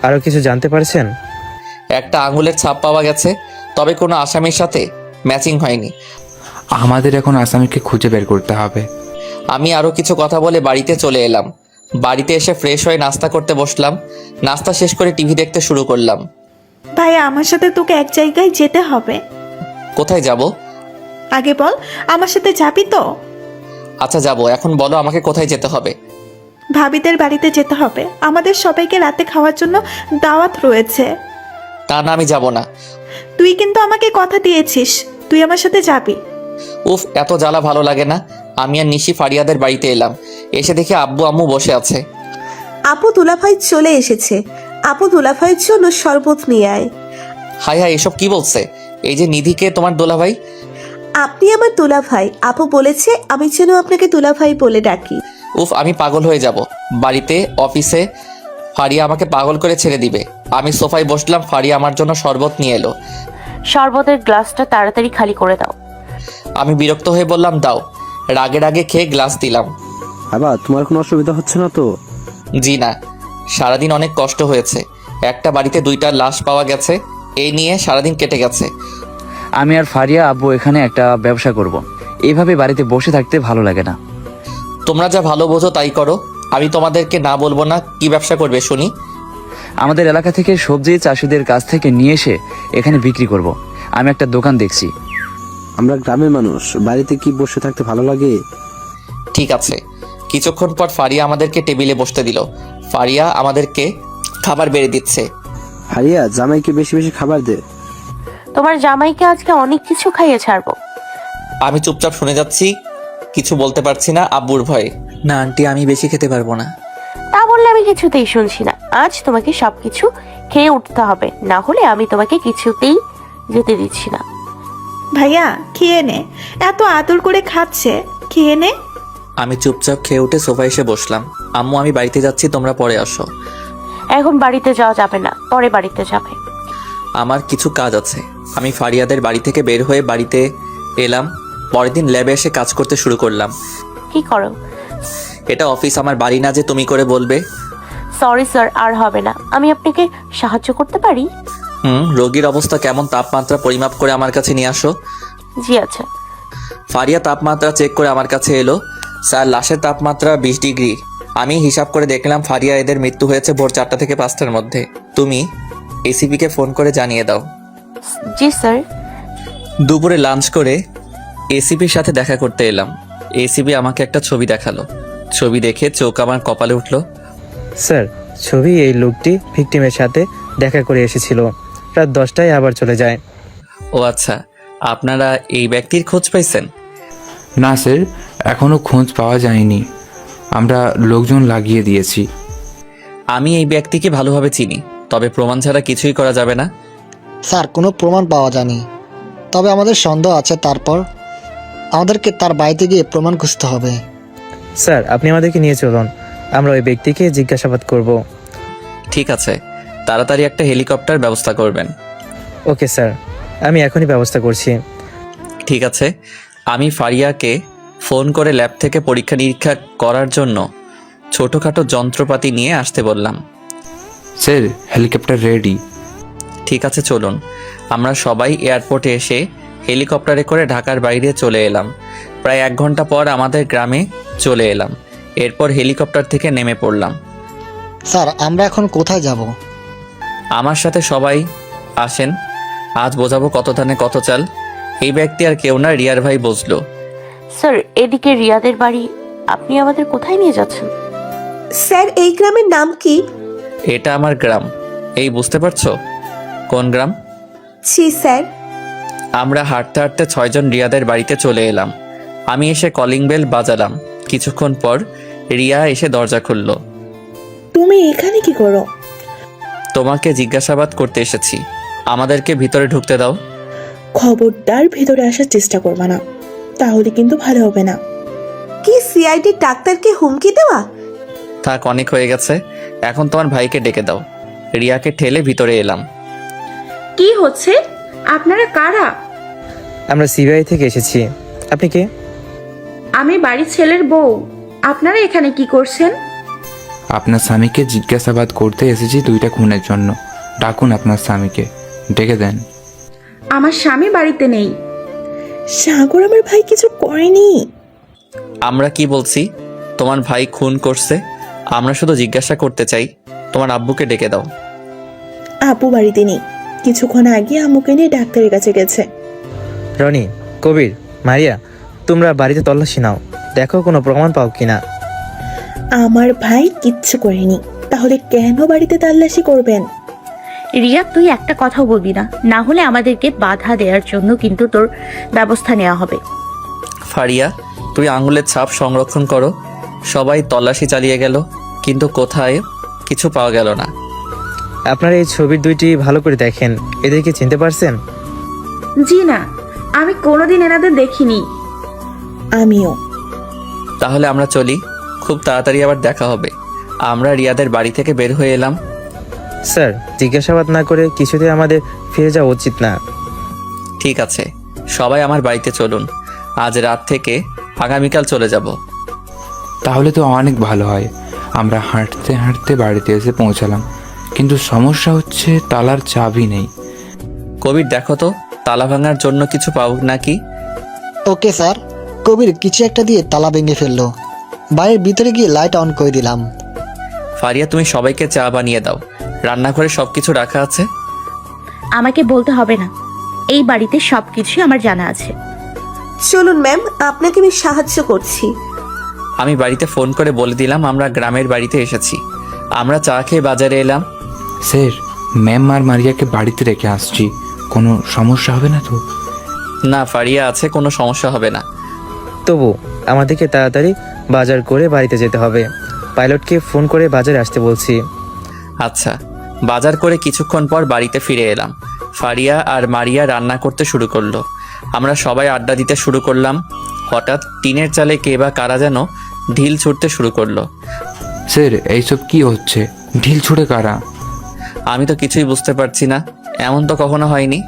Speaker 3: আরও কিছু জানতে পারছেন?
Speaker 2: একটা আঙুলের ছাপ পাওয়া গেছে, তবে কোনো আসামির সাথে ম্যাচিং হয়নি।
Speaker 5: আমাদের এখন আসামিকে খুঁজে বের করতে হবে।
Speaker 2: আমি আরও কিছু কথা বলে বাড়িতে চলে এলাম। বাড়িতে এসে ফ্রেশ হয়ে নাস্তা করতে বসলাম। নাস্তা শেষ করে টিভি দেখতে শুরু করলাম।
Speaker 8: ভাইয়া, আমার সাথে তোকে এক জায়গায় যেতে হবে।
Speaker 2: কোথায় যাব?
Speaker 8: আগে বল, আমার সাথে যাবি তো?
Speaker 2: আচ্ছা যাব, এখন বলো আমাকে কোথায় যেতে হবে।
Speaker 8: ভাবিদের বাড়িতে যেতে হবে, আমাদের সবাইকে রাতে খাওয়ার জন্য দাওয়াত রয়েছে।
Speaker 2: তা না, আমি যাব না।
Speaker 8: তুই কিন্তু আমাকে কথা দিয়েছিস, তুই আমার সাথে যাবি।
Speaker 2: উফ, এত জ্বালা ভালো লাগে না। আমি আর নিশি ফারিয়াদের বাড়িতে এলাম। এসে দেখি আব্বু আম্মু বসে আছে।
Speaker 15: আপু দুলাভাই চলে এসেছে, আপু দুলাভাইয়ের জন্য শরবত নিয়ে আয়।
Speaker 2: হাই হাই, এসব কি বলছে? এই যে নিধিকে তোমার দোলাভাই?
Speaker 15: আপনি আমার দুলাভাই, আপু বলেছে আমি যেন আপনাকে দুলাভাই বলে ডাকি।
Speaker 2: উফ, আমি পাগল হয়ে যাব। বাড়িতে অফিসে ফারিয়া আমাকে পাগল করে ছেড়ে দিবে। আমি সোফায় বসলাম, ফারিয়া আমার জন্য শরবত নিয়ে এলো।
Speaker 11: শরবতের গ্লাসটা তাড়াতাড়ি খালি করে দাও।
Speaker 2: আমি বিরক্ত হয়ে বললাম দাও। রাগে রাগে খেয়ে গ্লাস দিলাম।
Speaker 9: আবার তোমার কোনো অসুবিধা হচ্ছে না তো?
Speaker 2: জি না, সারাদিন অনেক কষ্ট হয়েছে। একটা বাড়িতে 2টা লাশ পাওয়া গেছে, এই নিয়ে সারাদিন কেটে গেছে।
Speaker 6: আমি আর ফারিয়া আব্বু এখানে একটা ব্যবসা করব। এইভাবে বাড়িতে বসে থাকতে ভালো লাগে না।
Speaker 2: তোমরা যা ভালো বোঝো তাই করো, আমি তোমাদেরকে না বলবো না। কি ব্যবসা করবে শুনি?
Speaker 6: আমাদের এলাকা থেকে সবজি চাষিদের কাছ থেকে নিয়ে এসে এখানে বিক্রি করব। আমি একটা দোকান দেখছি।
Speaker 9: আমরা গ্রামের মানুষ, বাড়িতে কি বসে থাকতে ভালো লাগে?
Speaker 2: ঠিক আছে। কিছুক্ষণ পর ফারিয়া আমাদেরকে টেবিলে বসতে দিল। ফারিয়া আমাদেরকে খাবার বেড়ে দিচ্ছে।
Speaker 9: হারিয়া, জামাইকে বেশি বেশি খাবার দে।
Speaker 11: তোমার জামাইকে আজকে অনেক কিছু খাইয়ে ছাড়বো।
Speaker 2: আমি চুপচাপ শুনে যাচ্ছি, কিছু বলতে পারছি না আব্বুর ভয়ে। না আন্টি, আমি বেশি খেতে পারবো না।
Speaker 11: তা বললে আমি কিছুতেই শুনছি না। আজ তোমাকে সবকিছু খেয়ে উঠতে হবে, না হলে আমি তোমাকে কিছুতেই যেতে দিচ্ছি না।
Speaker 8: ভাইয়া, খেয়ে নে, এত আদর করে খাচ্ছে, খেয়ে নে।
Speaker 2: আমি চুপচাপ খেয়ে উঠে সোফায় এসে বসলাম। আম্মু, আমি বাড়িতে যাচ্ছি, তোমরা পরে আসো।
Speaker 11: এখন বাড়িতে যাওয়া যাবে না, পরে বাড়িতে যাবে।
Speaker 2: আমার কিছু কাজ আছে। আমি ফারিয়াদের বাড়ি থেকে বের হয়ে বাড়িতে এলাম। পরের দিন ল্যাবে এসে কাজ করতে শুরু করলাম।
Speaker 11: কি করো?
Speaker 2: এটা অফিস, আমার বাড়ি না যে তুমি করে বলবে।
Speaker 11: সরি স্যার, আর হবে না। আমি আপনাকে সাহায্য করতে পারি?
Speaker 2: রোগীর অবস্থা কেমন তাপমাত্রা পরিমাপ করে আমার কাছে নিয়ে আসো।
Speaker 11: জি আচ্ছা।
Speaker 2: ফারিয়া তাপমাত্রা চেক করে আমার কাছে এলো। স্যার, লাশের তাপমাত্রা 20 ডিগ্রি। আমি হিসাব করে দেখলাম ফারিয়া এদের মৃত্যু হয়েছে ভোর 4টা থেকে 5টার মধ্যে। তুমি এসিপিকে ফোন করে জানিয়ে দাও।
Speaker 11: জি স্যার।
Speaker 2: দুপুরে লাঞ্চ করে এসিপির সাথে দেখা করতে এলাম। এসিপি আমাকে একটা ছবি দেখালো। ছবি দেখে চোখ আমার কপালে উঠলো।
Speaker 3: স্যার, ছবি এই লোকটি ভিকটিমের সাথে দেখা করে এসেছিল, রাত 10টায় আবার চলে যায়।
Speaker 2: ও আচ্ছা, আপনারা এই ব্যক্তির খোঁজ পাইছেন?
Speaker 5: না স্যার, এখনও খোঁজ পাওয়া যায়নি। আমরা লোকজন লাগিয়ে দিয়েছি।
Speaker 2: আমি এই ব্যক্তিকে ভালোভাবে চিনি, তবে প্রমাণ ছাড়া কিছুই করা যাবে না।
Speaker 13: স্যার, কোনো প্রমাণ পাওয়া যায়নি, তবে আমাদের সন্দেহ আছে। তারপর আমাদেরকে তার বাড়িতে গিয়ে প্রমাণ খুঁজতে হবে।
Speaker 3: স্যার, আপনি আমাদেরকে নিয়ে চলুন, আমরা ওই ব্যক্তিকে জিজ্ঞাসাবাদ করব।
Speaker 2: ঠিক আছে, তাড়াতাড়ি একটা হেলিকপ্টার ব্যবস্থা করবেন।
Speaker 3: ওকে স্যার, আমি এখনই ব্যবস্থা করছি।
Speaker 2: ঠিক আছে। আমি ফারিয়াকে ফোন করে ল্যাব থেকে পরীক্ষা নিরীক্ষা করার জন্য ছোটোখাটো যন্ত্রপাতি নিয়ে আসতে বললাম।
Speaker 5: Sir, helicopter ready.
Speaker 2: ঠিক আছে, চলুন। আমরা সবাই এয়ারপোর্টে এসে হেলিকপ্টারে করে ঢাকার বাইরে চলে এলাম। প্রায় 1 ঘন্টা পর আমাদের গ্রামে চলে এলাম। এরপর হেলিকপ্টার থেকে নেমে পড়লাম।
Speaker 13: স্যার, আমরা এখন কোথায় যাব?
Speaker 2: আমার সাথে সবাই আসেন, আজ বোঝাবো কত ধানে কত চাল। এই ব্যক্তি আর কেউ না, রিয়ার ভাই বসলো।
Speaker 11: স্যার, এদিকে রিয়াদের বাড়ি। আপনি আমাদের কোথায় নিয়ে যাচ্ছেন?
Speaker 15: স্যার এই গ্রামের নাম কি?
Speaker 2: এটা আমার গ্রাম। এই বুঝতে পারছো কোন গ্রাম?
Speaker 15: জি স্যার।
Speaker 2: আমরা হাঁটতে হাঁটতে 6 জন রিয়াদের বাড়িতে চলে এলাম। আমি এসে কলিং বেল বাজালাম। কিছুক্ষণ পর রিয়া এসে দরজা খুলল।
Speaker 4: তুমি এখানে কি করো?
Speaker 2: তোমাকে জিজ্ঞাসাবাদ করতে এসেছি, আমাদেরকে ভিতরে ঢুকতে দাও।
Speaker 4: খবরদার ভেতরে আসার চেষ্টা করবা না, তাহলে কিন্তু ভালো হবে না।
Speaker 15: কি সিআইডি ডাক্তারকে হুমকি দেওয়া?
Speaker 2: থাক, অনেক হয়ে গেছে। এখন তোমার ভাইকে ডেকে দাও। রিয়াকে ঠেলে ভিতরে এলাম।
Speaker 16: কি হচ্ছে? আপনারা কারা?
Speaker 3: আমরা সিবিআই থেকে এসেছি। আপনি কে?
Speaker 16: আমি বাড়ির ছেলের বউ। আপনারা এখানে কি করছেন?
Speaker 5: আপনার স্বামীকে জিজ্ঞাসাবাদ করতে এসেছি 2টা খুনের জন্য। ডাকুন আপনার স্বামীকে, ডেকে দেন।
Speaker 16: আমার স্বামী বাড়িতে নেই।
Speaker 4: সাগর আমার ভাই কিছু করেনি।
Speaker 2: আমরা কি বলছি? তোমার ভাই খুন করছে। আমরা শুধু জিজ্ঞাসা করতে চাই। তোমার আব্বুকে ডেকে দাও।
Speaker 4: আপু বাড়িতে নেই, কিছুক্ষণ আগে আম্মুকে নিয়ে ডাক্তারের কাছে গেছে।
Speaker 3: রনি, কবির, মারিয়া, তোমরা বাড়িতে তল্লাশি নাও, দেখো কোনো প্রমাণ পাও কিনা।
Speaker 4: আমার ভাই কিচ্ছু করেনি, তাহলে কেন বাড়িতে তল্লাশি করবেন?
Speaker 11: রিয়া, তুই একটা কথাও বলবি না, না হলে আমাদেরকে বাধা দেওয়ার জন্য কিন্তু তোর ব্যবস্থা নেওয়া হবে।
Speaker 2: ফারিয়া, তুই আঙুলের ছাপ সংরক্ষণ করো। সবাই তল্লাশি চালিয়ে গেল, কিন্তু কোথায় কিছু পাওয়া গেল না।
Speaker 3: আপনারা এই ছবির 2টি ভালো করে দেখেন, এদেরকে চিনতে পারছেন?
Speaker 16: জি না, আমি কোনোদিন এনাদের দেখিনি।
Speaker 4: আমিও।
Speaker 2: তাহলে আমরা চলি, খুব তাড়াতাড়ি আবার দেখা হবে। আমরা রিয়াদের বাড়ি থেকে বের হয়ে এলাম।
Speaker 3: স্যার, জিজ্ঞাসাবাদ না করে কিছুতে আমাদের ফিরে যাওয়া উচিত না।
Speaker 2: ঠিক আছে, সবাই আমার বাড়িতে চলুন। আজ রাত থেকে আগামীকাল চলে যাব।
Speaker 5: তাহলে তো অনেক ভালো হয়। আমরা হাঁটতে হাঁটতে বাড়িতে এসে পৌঁছালাম, কিন্তু সমস্যা হচ্ছে তালার চাবি নেই।
Speaker 2: কবির, দেখো তো তালা ভাঙার জন্য কিছু পাও নাকি।
Speaker 13: Okay sir. কবির কিছু একটা দিয়ে তালা ভেঙে ফেললো। বাড়ির ভিতরে গিয়ে লাইট অন করে দিলাম।
Speaker 2: ফারিয়া, তুমি সবাইকে চা বানিয়ে দাও। রান্নাঘরে সবকিছু রাখা আছে।
Speaker 11: আমাকে বলতে হবে না, এই বাড়িতে সবকিছু আমার জানা আছে।
Speaker 15: চলুন ম্যাম, আপনাকে আমি সাহায্য করছি।
Speaker 2: আমি বাড়িতে ফোন করে বলে দিলাম আমরা গ্রামের বাড়িতে এসেছি। আমরা চা খেয়ে বাজারে এলাম।
Speaker 5: স্যার, ম্যাম আর মারিয়াকে বাড়িতে রেখে আসছি, কোনো সমস্যা হবে না তো?
Speaker 2: না ফারিয়া আছে, কোনো সমস্যা হবে না।
Speaker 3: তবু আমাদেরকে তাড়াতাড়ি বাজার করে বাড়িতে যেতে হবে। পাইলটকে ফোন করে বাজারে আসতে বলছি।
Speaker 2: আচ্ছা। বাজার করে কিছুক্ষণ পর বাড়িতে ফিরে এলাম। ফারিয়া আর মারিয়া রান্না করতে শুরু করলো। আমরা সবাই আড্ডা দিতে শুরু করলাম। হঠাৎ টিনের চালে কে বা কারা যেন ঢিল ছুটতে শুরু করলো।
Speaker 5: স্যার, এইসব কি হচ্ছে? ঢিল ছুড়ে কারা?
Speaker 2: আমি তো কিছুই বুঝতে পারছি না, এমন তো কখনো হয়নি।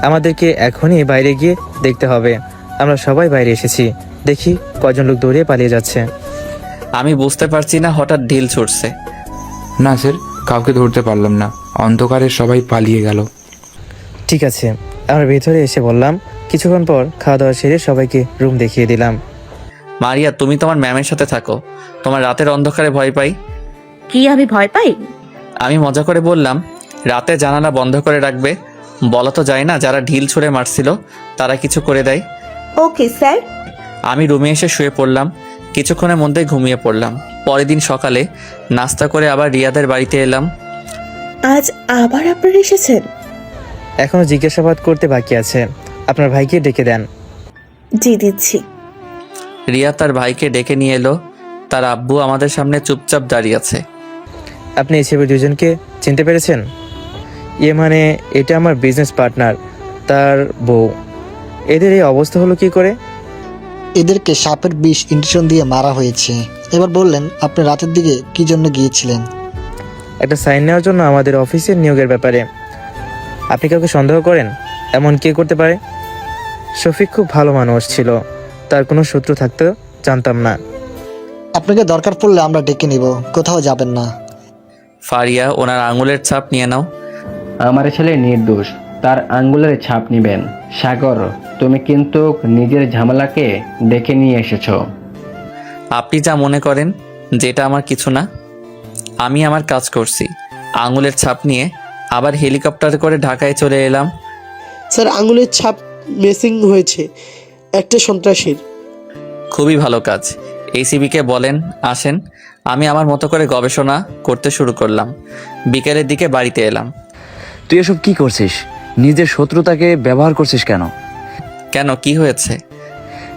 Speaker 3: আমাদেরকে এখনই বাইরে গিয়ে দেখতে হবে। আমরা সবাই বাইরে এসেছি, দেখি কয়জন লোক দৌড়ে পালিয়ে যাচ্ছে।
Speaker 2: আমি বুঝতে পারছি না, হঠাৎ ঢিল ছুটছে।
Speaker 5: না স্যার, কাউকে ধরতে পারলাম না, অন্ধকারে সবাই পালিয়ে গেল।
Speaker 3: ঠিক আছে, আমরা ভেতরে এসে বললাম। কিছুক্ষণ পর খাওয়া দাওয়া সেরে সবাইকে রুম দেখিয়ে দিলাম।
Speaker 2: মারিয়া, তুমি তোমার ম্যামের সাথে থাকো। তোমার রাতের অন্ধকারে ভয় পাই।
Speaker 11: কি আমি ভয় পাই?
Speaker 2: আমি মজা করে বললাম, রাতে জানালা বন্ধ করে রাখবে। বলা তো যায় না যারা ঢিল ছুঁড়ে মারছিল তারা কিছু করে দেয়।
Speaker 15: Okay sir.
Speaker 2: আমি রুমে এসে শুয়ে পড়লাম। কিছুক্ষণের মধ্যেই ঘুমিয়ে পড়লাম। পরের দিন সকালে নাস্তা করে আবার রিয়াদের বাড়িতে এলাম।
Speaker 4: আজ আবার আপনারা এসেছেন?
Speaker 3: এখনো জিজ্ঞাসাবাদ করতে বাকি আছে, আপনার ভাইকে ডেকে দেন।
Speaker 4: জি দিচ্ছি।
Speaker 2: রিয়া তার ভাইকে ডেকে নিয়ে এলো। তার আব্বু আমাদের সামনে চুপচাপ দাঁড়িয়ে আছে।
Speaker 3: আপনি এই ছবির 2জনকে চিনতে পেরেছেন? মানে এটা আমার বিজনেস পার্টনার, তার বউ। এদের এই অবস্থা হলো কি করে?
Speaker 13: এদেরকে সাপের বিষ ইনজেকশন দিয়ে মারা হয়েছে। এবার বললেন আপনি রাতের দিকে কি জন্য গিয়েছিলেন?
Speaker 3: একটা সাইন নেওয়ার জন্য আমাদের অফিসের নিয়োগের ব্যাপারে। আপনি কাউকে সন্দেহ করেন? এমন কে করতে পারে? শফিক খুব ভালো মানুষ ছিল, তার কোনো শত্রু থাকতে জানতাম না।
Speaker 13: আপনাকে দরকার পড়লে আমরা ডেকে নিব, কোথাও যাবেন না।
Speaker 2: ফারিয়া, ওনার আঙুলের ছাপ নিয়ে নাও।
Speaker 1: আমার ছেলে নির্দোষ, তার আঙ্গুলের ছাপ নিবেন। সাগর, তুমি কিন্তু নিজের ঝামেলাকে ডেকে নিয়ে এসেছো।
Speaker 2: আপনি যা মনে করেন, যেটা আমার কিছু না। আমি আমার কাজ করছি। আঙুলের ছাপ নিয়ে আবার হেলিকপ্টার করে ঢাকায় চলে এলাম।
Speaker 12: স্যার, আঙুলের ছাপ মিসিং হয়েছে একটা সন্ত্রাসীর।
Speaker 2: খুবই ভালো কাজ। এসিবিকে বলেন আসেন, আমি আমার মতো করে গবেষণা করতে শুরু করলাম। বিকেলের দিকে বাড়িতে এলাম।
Speaker 6: তুই এসব কি করছিস? নিজের শত্রুতাকে ব্যবহার করছিস কেন?
Speaker 2: কেন, কি হয়েছে?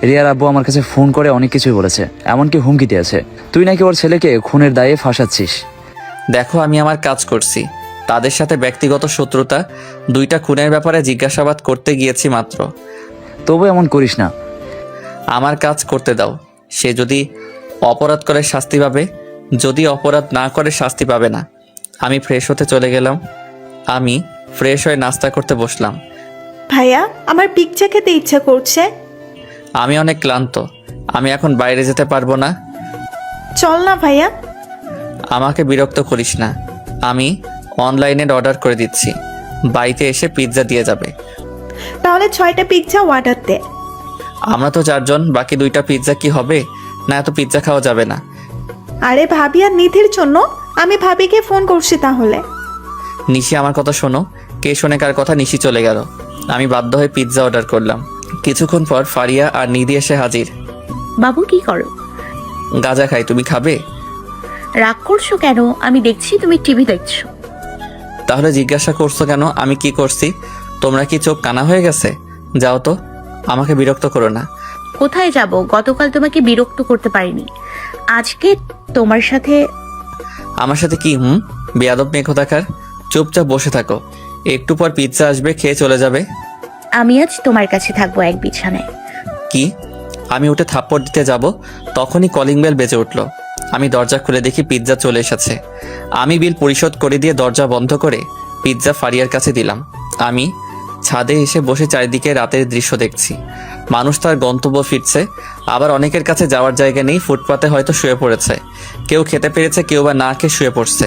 Speaker 6: রিয়ার আব্বু আমার কাছে ফোন করে অনেক কিছুই বলেছে, এমনকি হুমকি দিয়েছে। তুই নাকি ওর ছেলেকে খুনের দায়ে ফাঁসাচ্ছিস।
Speaker 2: দেখো, আমি আমার কাজ করছি। তাদের সাথে ব্যক্তিগত শত্রুতা, 2টা খুনের ব্যাপারে জিজ্ঞাসাবাদ করতে গিয়েছি মাত্র।
Speaker 6: তবু এমন করিস না।
Speaker 2: আমার কাজ করতে দাও। সে যদি অপরাধ করে শাস্তি পাবে, যদি অপরাধ না করে শাস্তি পাবে না। আমি ফ্রেশ হতে চলে গেলাম। আমি ফ্রেশ হয়ে নাস্তা করতে বসলাম।
Speaker 8: ভাইয়া, আমার পিৎজা খেতে ইচ্ছা করছে।
Speaker 2: আমি অনেক ক্লান্ত। আমি এখন বাইরে যেতে পারবো না।
Speaker 8: চল না ভাইয়া।
Speaker 2: আমাকে বিরক্ত করিস না। আমি অনলাইনে অর্ডার করে দিচ্ছি, বাড়িতে এসে পিৎজা দিয়ে যাবে।
Speaker 8: তাহলে 6টা পিৎজা অর্ডার দে।
Speaker 2: আমরা তো 4 জন, বাকি 2টা পিৎজা কি হবে? না, এত পিৎজা খাওয়া যাবে না।
Speaker 8: আরে ভাবি আর নিধির জন্য আমি ভাবিকে ফোন করছি তাহলে।
Speaker 2: নিশি, আমার কথা শোনো। কে শোনে কার কথা? নিশি চলে গেল। আমি বাধ্য হয়ে পিৎজা অর্ডার করলাম। কিছুক্ষণ পর ফারিয়া আর নিধি এসে হাজির।
Speaker 11: বাবু কি করো?
Speaker 2: গাঁজা খাই, তুমি খাবে?
Speaker 11: রাগ করছো কেন? আমি দেখছি তুমি টিভি দেখছো।
Speaker 2: তাহলে জিজ্ঞাসা করছো কেন আমি কি করছি? তোমরা কি চোখ কানা হয়ে গেছে? যাও তো, আমাকে বিরক্ত করো না।
Speaker 11: কোথায় যাব? গতকাল তোমাকে বিরক্ত করতে পারিনি, আজকে তোমার সাথে।
Speaker 2: আমার সাথে কি? বেয়াদব মেয়ে কোথাকার। চুপচাপ বসে থাকো, একটু পর পিৎজা আসবে, খেয়ে চলে যাবে।
Speaker 11: আমি আজ তোমার কাছে থাকবো এক বিছানায়।
Speaker 2: কি? আমি উঠে থাপ্পড় দিতে যাব, তখনই কলিং বেল বেজে উঠল। আমি দরজা খুলে দেখি পিৎজা চলে এসেছে। আমি বিল পরিশোধ করে দিয়ে দরজা বন্ধ করে পিৎজা ফারিয়ার কাছে দিলাম। আমি ছাদে এসে বসে চারিদিকে রাতের দৃশ্য দেখছি। মানুষ তার গন্তব্য ফিরছে, আবার অনেকের কাছে যাওয়ার জায়গা নেই, ফুটপাতে হয়তো শুয়ে পড়েছে। কেউ খেতে পেরেছে, কেউ বা না খেয়ে শুয়ে পড়ছে।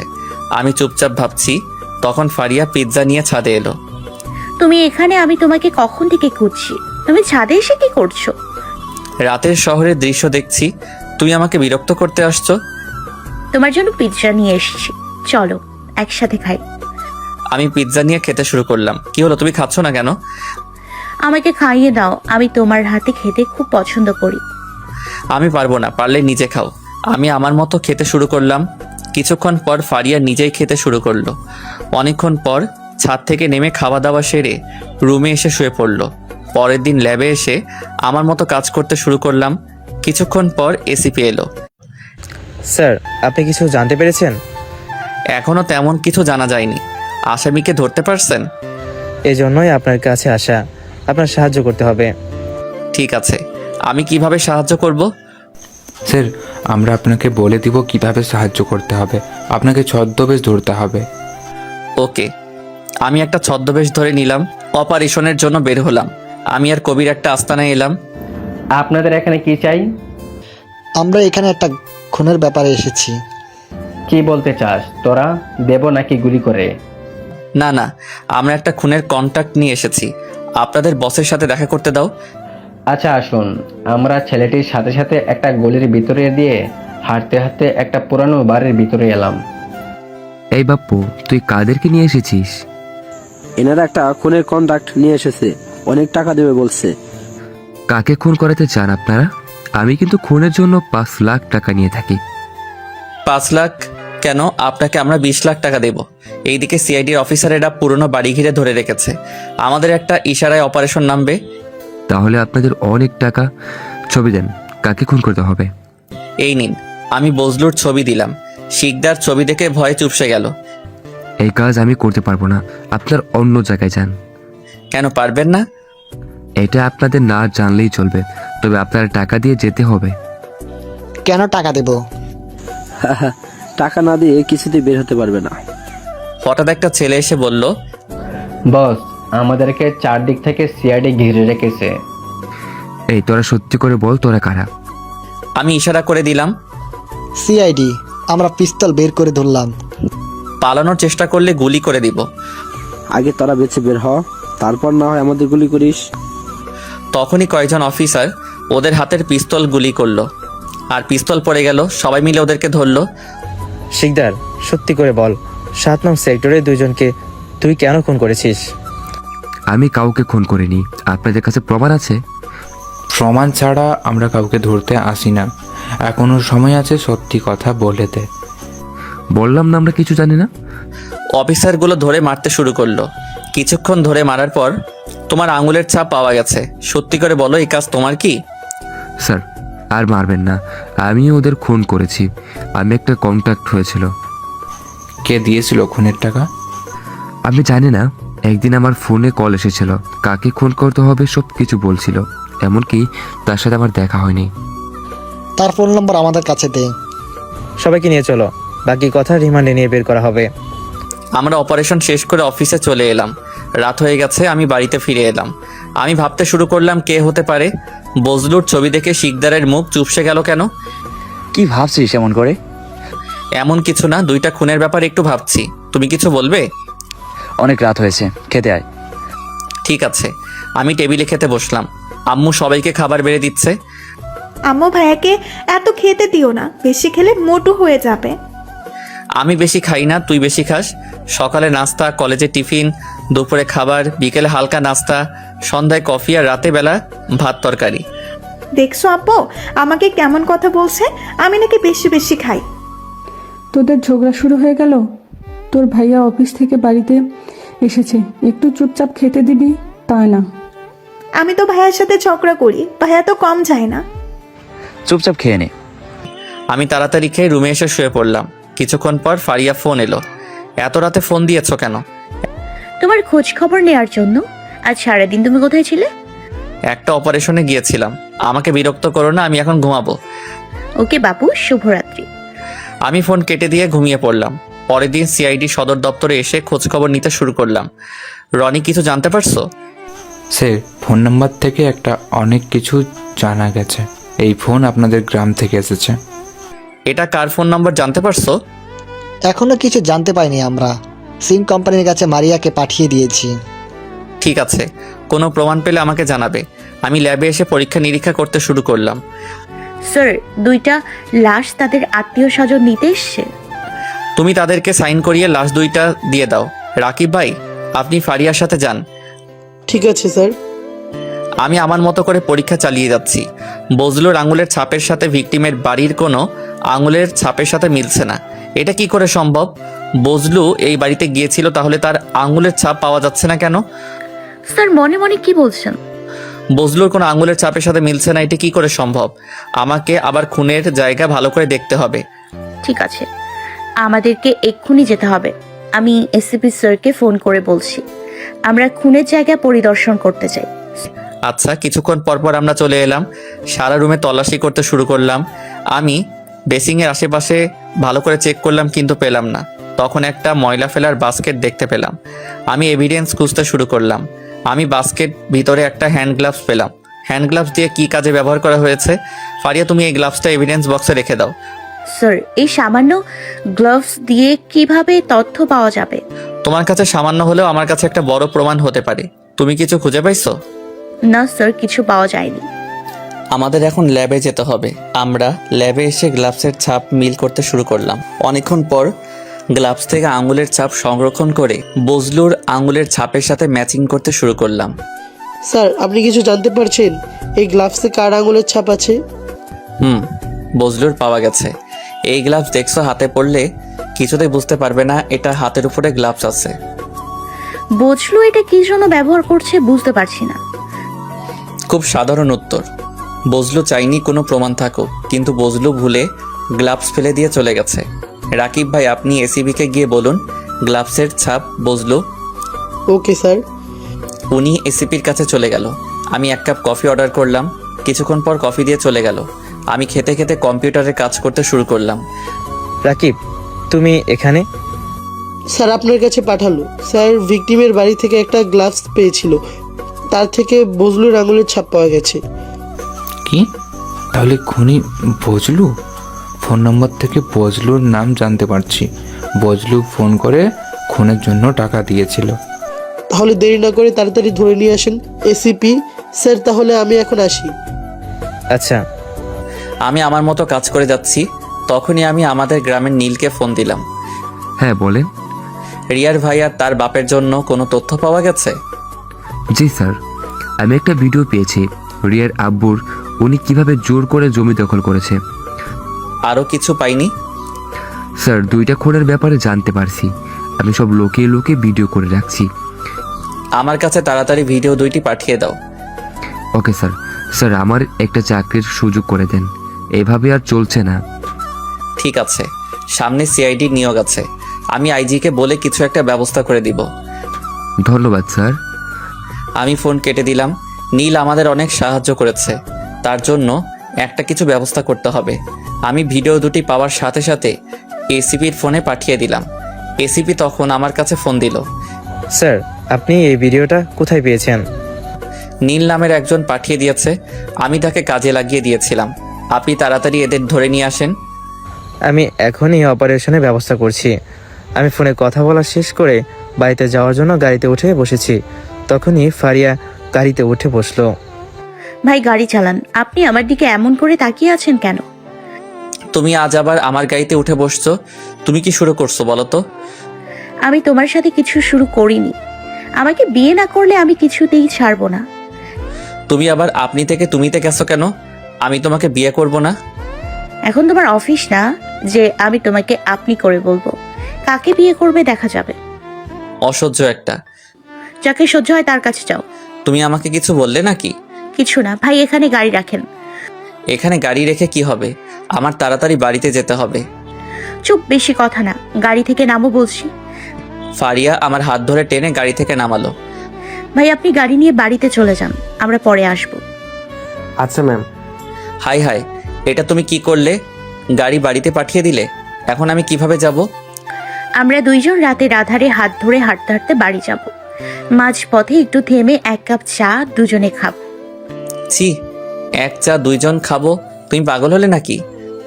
Speaker 2: আমি চুপচাপ ভাবছি, তখন ফারিয়া পিৎজা নিয়ে ছাদে এলো।
Speaker 11: তুমি এখানে? আমি তোমাকে কখন থেকে খুঁজছি। তুমি ছাদে এসে কি করছো?
Speaker 2: রাতের শহরের দৃশ্য দেখছি। তুমি আমাকে বিরক্ত করতে আসছো।
Speaker 11: তোমার জন্য পিৎজা নিয়ে এসেছি, চলো একসাথে খাই।
Speaker 2: আমি পিৎজা নিয়ে খেতে শুরু করলাম। কি হলো, তুমি খাচ্ছ না কেন?
Speaker 11: আমাকে খাইয়ে দাও, আমি তোমার হাতে খেতে খুব পছন্দ করি।
Speaker 2: আমি পারবো না, পারলে নিজে খাও। আমি আমার মতো খেতে শুরু করলাম। কিছুক্ষণ পর ফারিয়া নিজেই খেতে শুরু করলো। অনেকক্ষণ পর ছাদ থেকে নেমে খাওয়া দাওয়া সেরে রুমে এসে শুয়ে পড়লো। পরের দিন ল্যাবে এসে আমার মতো কাজ করতে শুরু করলাম। কিছুক্ষণ পর এসিপি এলো।
Speaker 3: স্যার, আপনি কিছু জানতে পেরেছেন?
Speaker 2: এখনো তেমন কিছু জানা যায়নি। আসামিকে ধরতে পারছেন?
Speaker 3: এজন্যই আপনার কাছে আসা, আপনার সাহায্য করতে হবে।
Speaker 2: ঠিক আছে, আমি কিভাবে সাহায্য করব?
Speaker 5: স্যার, আমরা আপনাকে বলে দিব কিভাবে সাহায্য করতে হবে। আপনাকে ছদ্মবেশ ধরতে হবে।
Speaker 2: ওকে। আমি একটা ছদ্মবেশ ধরে নিলাম। অপারেশনের জন্য বের হলাম। আমি আর কবির একটা আস্তানায় এলাম।
Speaker 1: আপনাদের এখানে কি চাই?
Speaker 13: আমরা এখানে একটা খুনের ব্যাপারে এসেছি।
Speaker 1: কি বলতে চাস তোরা? দেব নাকি গুলি করে?
Speaker 2: না না, আমরা একটা খুনের কন্ট্যাক্ট নিয়ে এসেছি। আপনাদের বসের সাথে দেখা করতে দাও।
Speaker 1: আচ্ছা আসুন। আমরা ছেলেটির সাথে সাথে একটা গলির ভিতরে দিয়ে হাঁটতে হাঁটতে একটা পুরানো বাড়ির ভিতরে এলাম।
Speaker 10: এই বাপ্পু, তুই কাদেরকে নিয়ে এসেছিস?
Speaker 9: এনারা একটা খুনের কন্ট্রাক্ট নিয়ে এসেছে, অনেক টাকা দেবে বলছে।
Speaker 10: কাকে খুন করাতে চান আপনারা? আমি কিন্তু খুনের জন্য 5 লাখ টাকা নিয়ে থাকি।
Speaker 2: 5 লাখ কেন? আপনাকে আমরা 20 লাখ টাকা দেব। এইদিকে সিআইডির অফিসারেরা পুরনো বাড়ি ঘিরে ধরে রেখেছে। আমাদের একটা ইশারায় অপারেশন নামবে।
Speaker 10: তাহলে আপনাদের অনেক টাকা। ছবি দেন, কাকে খুন করতে হবে।
Speaker 2: এই নিন। আমি বজলুর ছবি দিলাম। শিকদার ছবি দেখে ভয়ে চুপসে গেল।
Speaker 10: এই কাজ আমি করতে পারবো না, আপনার অন্য জায়গায় যান।
Speaker 2: কেন পারবেন না?
Speaker 10: এটা আপনাদের না জানলেই চলবে, তবে আপনার টাকা দিয়ে যেতে হবে।
Speaker 13: কেন টাকা দেব?
Speaker 9: টাকা না দিয়ে কিছুতেই বের হতে পারবে না।
Speaker 2: হঠাৎ একটা ছেলে এসে বলল,
Speaker 1: বস, আমাদেরকে চারদিক থেকে সিআইডি ঘিরে রেখেছে।
Speaker 10: এই তোরা সত্যি করে বল, তোরা কারা?
Speaker 2: আমি ইশারা করে দিলাম।
Speaker 13: সিআইডি। আমরা পিস্তল বের করে ধরলাম।
Speaker 2: পালানোর চেষ্টা করলে গুলি করে দিব।
Speaker 9: আগে তোরা বেঁচে বের হ, তারপর না হয় আমাদের গুলি করিস।
Speaker 2: তখনই কয়েকজন অফিসার ওদের হাতের পিস্তল গুলি করলো, আর পিস্তল পড়ে গেল। সবাই মিলে ওদেরকে ধরলো।
Speaker 3: শিকদার, সত্যি করে বল, 7 নং সেক্টরে 2 জনকে তুই কেন খুন করেছিস?
Speaker 10: আমি কাউকে খুন করিনি। আপনাদের কাছে প্রমাণ আছে?
Speaker 5: প্রমাণ ছাড়া আমরা কাউকে ধরতে আসি না। এখনো সময় আছে, সত্যি কথা বলে দে।
Speaker 10: বললাম না আমরা কিছু জানি না।
Speaker 2: অফিসারগুলো ধরে মারতে শুরু করলো। কিছুক্ষণ ধরে মারার পর তোমার আঙুলের ছাপ পাওয়া গেছে। সত্যি করে বলো, এই কাজ তোমার কি?
Speaker 10: স্যার আর মারবেন না, আমি ওদের খুন করেছি। আমি একটা কন্ট্যাক্ট হয়েছিল।
Speaker 5: কে দিয়েছিল খুনের টাকা?
Speaker 10: আমি জানি না, একদিন আমার ফোনে কল এসেছিল, কাকে খুন করতে হবে সব কিছু বলছিল। এমনকি তার সাথে আমার দেখা হয়নি।
Speaker 13: তার ফোন নম্বর আমাদের কাছে দে।
Speaker 3: সবাইকে নিয়ে চলো, বাকি কথা রিমান্ডে নিয়ে বের করা হবে।
Speaker 2: আমরা অপারেশন শেষ করে অফিসে চলে এলাম। রাত হয়ে গেছে, আমি বাড়িতে ফিরে এলাম। আমি ভাবতে শুরু করলাম কে হতে পারে। বজলুর ছবি দেখে শিকদারের মুখ চুপসে গেল কেন?
Speaker 6: কি ভাবছিস এমন করে?
Speaker 2: এমন কিছু না, দুইটা খুনের ব্যাপারে একটু ভাবছি। তুমি কিছু বলবে?
Speaker 6: অনেক রাত হয়েছে, খেতে আয়।
Speaker 2: ঠিক আছে। আমি টেবিলে খেতে বসলাম। আম্মু সবাইকে খাবার বেড়ে দিচ্ছে।
Speaker 8: আম্মু ভাইয়াকে এত খেতে দিও না, বেশি খেলে মোটু হয়ে যাবে।
Speaker 2: আমি বেশি খাই না, তুই বেশি খাস। সকালে নাস্তা, কলেজে টিফিন, দুপুরে খাবার, বিকেলে হালকা নাস্তা, সন্ধ্যায় কফি, আর রাতে বেলা ভাত তরকারি।
Speaker 8: দেখছো আপু আমাকে কেমন কথা বলছে, আমি নাকি বেশি বেশি খাই।
Speaker 7: তোদের ঝগড়া শুরু হয়ে গেল? তোর ভাইয়া অফিস থেকে বাড়িতে এসেছে, একটু চুপচাপ খেতে দিবি তা না।
Speaker 8: আমি তো ভাইয়ার সাথে ঝগড়া করি, ভাইয়া তো কম যায় না।
Speaker 6: চুপচাপ খেয়ে নে।
Speaker 2: আমি তাড়াতাড়ি খেয়ে রুমে এসে শুয়ে পড়লাম। কিছুক্ষণ পর ফারিয়া ফোন এলো। এত রাতে ফোন দিয়েছো কেন?
Speaker 11: তোমার খোঁজ খবর নেওয়ার জন্য। আজ সারাদিন তুমি কোথায় ছিলে?
Speaker 2: একটা অপারেশনে গিয়েছিলাম। আমাকে বিরক্ত করো না, আমি এখন ঘুমাবো।
Speaker 11: ওকে বাবু, শুভরাত্রি।
Speaker 2: আমি ফোন কেটে দিয়ে ঘুমিয়ে পড়লাম। পরের দিন সিআইডি সদর দপ্তরে এসে খোঁজ খবর নিতে শুরু করলাম। রনি, কিছু জানতে পারছো?
Speaker 5: স্যার, ফোন নাম্বার থেকে একটা অনেক কিছু জানা গেছে। এই ফোন আপনাদের গ্রাম থেকে এসেছে।
Speaker 2: এটা কার ফোন নাম্বার জানতে পারছো?
Speaker 13: এখনো কিছু জানতে পাইনি আমরা। সিম কোম্পানির কাছে মারিয়াকে পাঠিয়ে দিয়েছি।
Speaker 2: ঠিক আছে, কোনো প্রমাণ পেলে আমাকে জানাবে। আমি ল্যাবে এসে পরীক্ষা নিরীক্ষা করতে শুরু করলাম।
Speaker 11: স্যার, দুইটা লাশ তাদের আত্মীয় স্বজন নিতে এসছে।
Speaker 2: তুমি তাদেরকে সাইন করিয়ে লাশ দুইটা দিয়ে দাও। রাকিব ভাই, আপনি ফারিয়ার সাথে যান।
Speaker 12: ঠিক আছে স্যার।
Speaker 2: আমি আমার মতো করে পরীক্ষা চালিয়ে যাচ্ছি। বজলুর আঙুলের ছাপের সাথে ভিকটিমের বাড়ির কোনো আঙুলের ছাপের সাথে মিলছে না। এটা কি করে সম্ভব? বজলু এই বাড়িতে গিয়েছিল, তাহলে তার আঙুলের ছাপ পাওয়া যাচ্ছে না কেন?
Speaker 11: স্যার মনে মনে কি বলছেন?
Speaker 2: বজলুর কোনো আঙুলের ছাপের সাথে মিলছে না, এটা কি করে সম্ভব? আমাকে আবার খুনের জায়গা ভালো করে দেখতে হবে।
Speaker 11: ঠিক আছে, আমাদেরকে এক্ষুনি যেতে হবে। আমি এসিপি স্যারকে ফোন করে বলছি আমরা খুনের জায়গা পরিদর্শন করতে চাই।
Speaker 2: আচ্ছা, কিছুক্ষণ পরপর আমরা চলে এলাম। সারা রুমে তল্লাশি করতে শুরু করলাম। আমি বেসিংয়ের আশেপাশে ভালো করে চেক করলাম, কিন্তু পেলাম না। তখন একটা ময়লা ফেলার বাস্কেট দেখতে পেলাম। আমি এভিডেন্স খুঁজতে শুরু করলাম। আমি বাস্কেট ভিতরে একটা হ্যান্ড গ্লাভস পেলাম। হ্যান্ড গ্লাভস দিয়ে কি কাজে ব্যবহার করা হয়েছে? ফারিয়া, তুমি এই গ্লাভসটা এভিডেন্স বক্সে রেখে দাও।
Speaker 11: স্যার, এই সামান্য গ্লাভস দিয়ে কিভাবে তথ্য পাওয়া যাবে?
Speaker 2: তোমার কাছে সামান্য হলেও আমার কাছে একটা বড় প্রমাণ হতে পারে। তুমি কিছু খুঁজে পাইছো?
Speaker 11: না স্যার, কিছু পাওয়া যায়নি।
Speaker 2: আমাদের এখন ল্যাবে যেতে হবে। আমরা ল্যাবে এসে গ্লাভসের ছাপ মিল করতে শুরু করলাম। অনেকক্ষণ পর গ্লাভস থেকে আঙুলের ছাপ সংরক্ষণ করে বজলুর আঙুলের ছাপের সাথে ম্যাচিং করতে শুরু করলাম।
Speaker 12: স্যার, আপনি কিছু জানতে পারছেন এই গ্লাভসে কার আঙুলের ছাপ আছে?
Speaker 2: বজলুর পাওয়া গেছে। এই গ্লাভস দেখছো, হাতে পড়লে কিছুতেই বুঝতে পারবে না এটা হাতের উপরে গ্লাভস আছে।
Speaker 11: বজলু এটা কি জন্য ব্যবহার করছে বুঝতে পারছি না।
Speaker 2: খুব সাধারণ উত্তর। বজলু চাইনি কোনো প্রমাণ থাকুক, কিন্তু বজলু ভুলে গ্লাভস ফেলে দিয়ে চলে গেছে। রাকিব ভাই, আপনি এসিবিকে গিয়ে বলুন গ্লাভসের ছাপ বজলু।
Speaker 12: Okay sir.
Speaker 2: উনি এসিপির কাছে চলে গেল। আমি এক কাপ কফি অর্ডার করলাম। কিছুক্ষণ পর কফি দিয়ে চলে গেল। আমি খেতে খেতে কম্পিউটারে কাজ করতে শুরু করলাম।
Speaker 3: রাকিব, তুমি এখানে?
Speaker 12: স্যার আপনার কাছে পাঠালো। স্যার, ভিকটিমের বাড়ি থেকে একটা গ্লাভস পেয়েছিল, তার থেকে বজলুর আঙুলের ছাপ পাওয়া গেছে।
Speaker 5: কি? তাহলে খুনি বজলু? ফোন নম্বর থেকে বজলুর নাম জানতে পারছি। বজলু ফোন করে খুনের জন্য টাকা দিয়েছিল।
Speaker 12: তাহলে দেরি না করে তাড়াতাড়ি ধরে নিয়ে আসেন এসিপি স্যার। তাহলে আমি এখন আসি।
Speaker 3: আচ্ছা।
Speaker 2: আমি আমার মতো কাজ করে যাচ্ছি। তখনই আমি আমাদের গ্রামের নীলকে ফোন দিলাম।
Speaker 10: হ্যাঁ বলেন।
Speaker 2: রিয়ার ভাই আর তার বাপের জন্য কোনো তথ্য পাওয়া গেছে?
Speaker 10: জি স্যার, আমি একটা ভিডিও পেয়েছি। রিয়ার আব্বুর উনি কিভাবে জোর করে জমি দখল করেছে।
Speaker 2: আরও কিছু পাইনি?
Speaker 10: স্যার 2টা খুনের ব্যাপারে জানতে পারছি। আমি সব লুকিয়ে লুকিয়ে ভিডিও করে রাখছি।
Speaker 2: আমার কাছে তাড়াতাড়ি ভিডিও 2টি পাঠিয়ে দাও।
Speaker 10: Okay sir. স্যার আমার একটা চাকরির সুযোগ করে দেন, এভাবে আর চলছে না।
Speaker 2: ঠিক আছে, সামনে সিআইডি নিয়োগ আছে, আমি আইজিকে বলে কিছু একটা ব্যবস্থা করে দিব।
Speaker 10: ধন্যবাদ স্যার।
Speaker 2: আমি ফোন কেটে দিলাম। নীল আমাদের অনেক সাহায্য করেছে, তার জন্য একটা কিছু ব্যবস্থা করতে হবে। আমি ভিডিও 2টি পাওয়ার সাথে সাথে এসিপির ফোনে পাঠিয়ে দিলাম। এসিপি তখন আমার কাছে ফোন দিল।
Speaker 3: স্যার আপনি এই ভিডিওটা কোথায় পেয়েছেন?
Speaker 2: নীল নামের একজন পাঠিয়ে দিয়েছে, আমি তাকে কাজে লাগিয়ে দিয়েছিলাম। আপনি তাড়াতাড়ি এদের ধরে নিয়ে আসেন।
Speaker 3: আমি এখনই অপারেশনের ব্যবস্থা করছি। আমি ফোনে কথা বলা শেষ করে বাড়িতে যাওয়ার জন্য গাড়িতে উঠে বসেছি, তখনই ফারিয়া গাড়িতে উঠে বসলো।
Speaker 11: ভাই গাড়ি চালান, আপনি আমার দিকে এমন করে তাকিয়ে আছেন কেন?
Speaker 2: তুমি আজ আবার আমার গাড়িতে উঠে বসছো, তুমি কি শুরু করছো বলো তো?
Speaker 11: আমি তোমার সাথে কিছু শুরু করিনি। আমাকে বিয়ে না করলে আমি কিছুতেই ছাড়বো না।
Speaker 2: তুমি আবার আপনি থেকে তুমিতে গেছো কেন? আমি তোমাকে বিয়ে করব না।
Speaker 11: এখন তোমার অফিস না যে আমি তোমাকে আপনি করে বলবো। কাকে বিয়ে করবে দেখা যাবে।
Speaker 2: অসহ্য একটা।
Speaker 11: যাকে সহ্য হয় তার কাছে যাও।
Speaker 2: তুমি আমাকে কিছু বললে নাকি?
Speaker 11: কিছু না ভাই, এখানে গাড়ি রাখেন।
Speaker 2: এখানে গাড়ি রেখে কি হবে? আমার তাড়াতাড়ি বাড়িতে যেতে হবে।
Speaker 11: চুপ, বেশি কথা না, গাড়ি থেকে নামো বলছি।
Speaker 2: ফারিয়া আমার হাত ধরে টেনে গাড়ি থেকে নামালো।
Speaker 11: ভাই আপনি গাড়ি নিয়ে বাড়িতে চলে যান, আমরা পরে আসবো।
Speaker 3: আচ্ছা ম্যাম।
Speaker 2: হাই হাই, এটা তুমি কি করলে? গাড়ি বাড়িতে পাঠিয়ে দিলে, এখন আমি কিভাবে যাব?
Speaker 11: আমরা দুইজন রাতের আধারে হাত ধরে হাঁটতে হাঁটতে বাড়ি যাব। মাঝপথে একটু থেমে 1 কাপ চা দুজনে খাব।
Speaker 2: ছি, 1 চা 2 জন খাবো? তুমি পাগল হলে নাকি?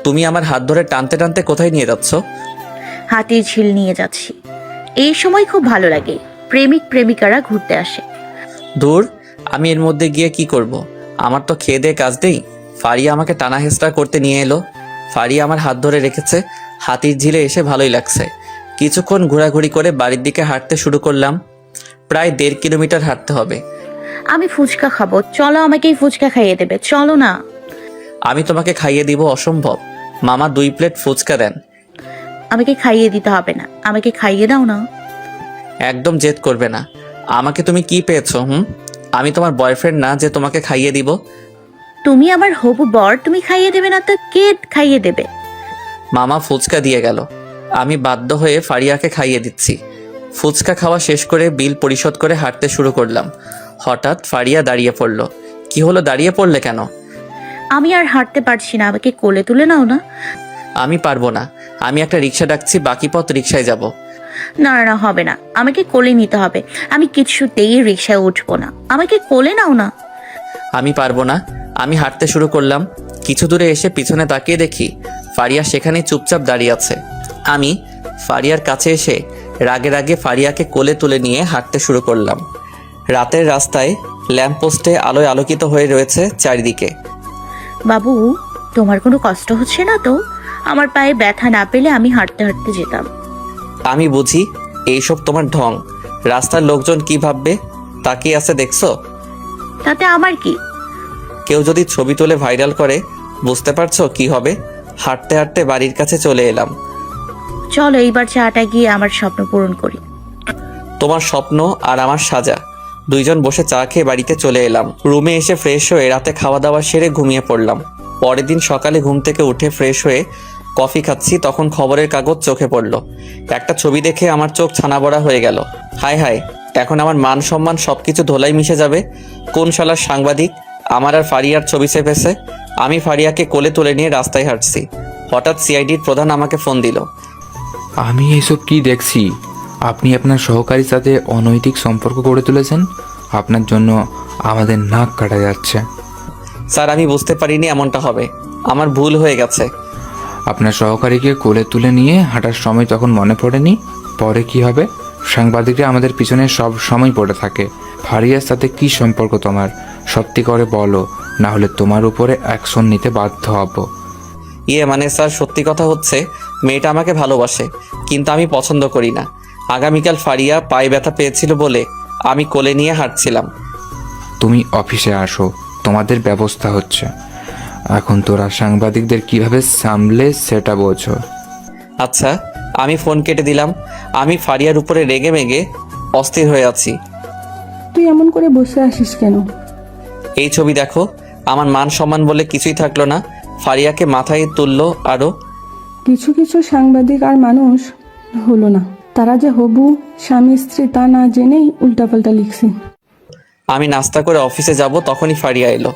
Speaker 2: তুমি আমার হাত ধরে টানতে টানতে কোথায় নিয়ে যাচ্ছ?
Speaker 11: হাতির ঝিল নিয়ে যাচ্ছি। এই সময় খুব ভালো লাগে, প্রেমিক প্রেমিকারা ঘুরতে আসে।
Speaker 2: দূর, আমি এর মধ্যে গিয়ে কি করব? আমার তো খেয়ে দিয়ে কাজ নেই। ফারিয়া আমাকে টানা হেঁচড়া করতে নিয়ে এলো। ফারিয়া আমার হাত ধরে রেখেছে। হাতির ঝিলে এসে ভালোই লাগছে। কিছুক্ষণ ঘোরাঘুরি করে বাড়ির দিকে হাঁটতে শুরু করলাম। প্রায় 1.5 কিলোমিটার হাঁটতে হবে।
Speaker 11: আমি ফুচকা খাবো, চলো আমাকেই ফুচকা খাইয়ে দেবে, চলো না।
Speaker 2: আমি তোমাকে খাইয়ে দিব? অসম্ভব। মামা 2 প্লেট ফুচকা দেন।
Speaker 11: আমাকে খাইয়ে দিতে হবে না, আমাকে খাইয়ে দাও না।
Speaker 2: একদম জেদ করবে না। আমাকে তুমি কি পেয়েছো? আমি তোমার বয়ফ্রেন্ড না যে তোমাকে খাইয়ে দিব।
Speaker 11: তুমি আমার হবু বর, তুমি খাইয়ে দেবে না তো কে খাইয়ে দেবে?
Speaker 2: মামা ফুচকা দিয়ে গেল, আমি বাধ্য হয়ে ফারিয়াকে খাইয়ে দিচ্ছি। ফুচকা খাওয়া শেষ করে বিল পরিশোধ করে হাঁটতে শুরু করলাম। হঠাৎ ফারিয়া দাঁড়িয়ে পড়ল। কি হলো, দাঁড়িয়ে পড়লে কেন?
Speaker 11: আমি আর হাঁটতে পারছি না, আমাকে কোলে তুলে নাও না।
Speaker 2: আমি পারবো না, আমি একটা রিক্সা ডাকছি, বাকি পথ রিক্সায় যাব।
Speaker 11: না না হবে না, আমাকে কোলে নিতে হবে। আমি কিছুতেই রিক্সায় উঠবো না, আমাকে কোলে নাও না।
Speaker 2: আমি পারবো না। আমি হাঁটতে শুরু করলাম। কিছু দূরে এসে পিছনে তাকিয়ে দেখি ফারিয়া সেখানে চুপচাপ দাঁড়িয়ে আছে। আমি ফারিয়ার কাছে এসে রাগে রাগে ফারিয়াকে কোলে তুলে নিয়ে হাঁটতে শুরু করলাম। রাতের রাস্তায় ল্যাম্পপোস্টে আলোয় আলোকিত হয়ে রয়েছে চারিদিকে।
Speaker 11: বাবু তোমার কোনো কষ্ট হচ্ছে না তো? আমার পায়ে ব্যথা না পেলে আমি হাঁটতে হাঁটতে যেতাম।
Speaker 2: আমি বুঝি এইসব তোমার ঢং। রাস্তার লোকজন কি ভাববে তাকিয়ে আছে দেখছো?
Speaker 11: তাতে আমার কি?
Speaker 2: কেউ যদি ছবি তুলে ভাইরাল করে বুঝতে পারছো কি হবে? হাঁটতে হাঁটতে বাড়ির কাছে চলে এলাম।
Speaker 11: চলো এইবার চাটা গিয়ে আমার স্বপ্ন পূরণ করি।
Speaker 2: তোমার স্বপ্ন আর আমার সাজা। 2 জন বসে চা খেয়ে বাড়িতে চলে এলাম। রুমে এসে ফ্রেশ হয়ে রাতে খাওয়া দাওয়া সেরে ঘুমিয়ে পড়লাম। পরের দিন সকালে ঘুম থেকে উঠে ফ্রেশ হয়ে কফি খাচ্ছি, তখন খবরের কাগজ চোখে পড়লো। একটা ছবি দেখে আমার চোখ ছানাবড়া হয়ে গেল। হায় হায়, এখন আমার মান সম্মান সবকিছু ধোলাই মিশে যাবে। কোন শালার সাংবাদিক আমার আর ফারিয়ার ছবি চেপেছে। আমি ফারিয়াকে কোলে তুলে নিয়ে রাস্তায় হাঁটছি। হঠাৎ সিআইডির প্রধান আমাকে ফোন দিল।
Speaker 5: আমি এসব কি দেখছি? আপনি আপনার সহকারীর সাথে অনৈতিক সম্পর্ক গড়ে তুলেছেন। আপনার জন্য আমাদের নাক কাটা যাচ্ছে।
Speaker 2: স্যার আমি বুঝতে পারিনি এমনটা হবে, আমার ভুল হয়ে গেছে।
Speaker 5: আপনার সহকারীকে কোলে তুলে নিয়ে হাঁটার সময় তখন মনে পড়েনি? পরে কি হবে? সাংবাদিকরা আমাদের পিছনে সব সময় পড়ে থাকে। ফারিয়ার সাথে কি সম্পর্ক তোমার? সত্যি করে বলো, না হলে তোমার উপরে অ্যাকশন নিতে বাধ্য হব।
Speaker 2: মানে স্যার সত্যি কথা হচ্ছে মেয়েটা আমাকে ভালোবাসে, কিন্তু আমি পছন্দ করি না। আগামীকাল ফারিয়া পায়ে ব্যথা পেয়েছিল বলে আমি কোলে নিয়ে হাঁটছিলাম।
Speaker 5: তুমি অফিসে আসো, তোমাদের ব্যবস্থা হচ্ছে। এখন তোরা সাংবাদিকদের কিভাবে সামলে সেটা বোঝো।
Speaker 2: আচ্ছা, আমি ফোন কেটে দিলাম। আমি ফারিয়ার উপরে রেগে মেগে অস্থির হয়ে আছি।
Speaker 7: তুই এমন করে বসে আসিস কেন?
Speaker 2: এই ছবি দেখো, আমার মান সম্মান বলে কিছুই থাকলো না। ফারিয়াকে মাথায় তুললো আরও।
Speaker 7: কিছু কিছু সাংবাদিক আর মানুষ হলো না, তারা যে হবু স্বামী স্ত্রী তা না জেনেই উল্টাপাল্টা লিখছে।
Speaker 2: আমি নাস্তা করে অফিসে যাব, তখনই ফারিয়া এলো।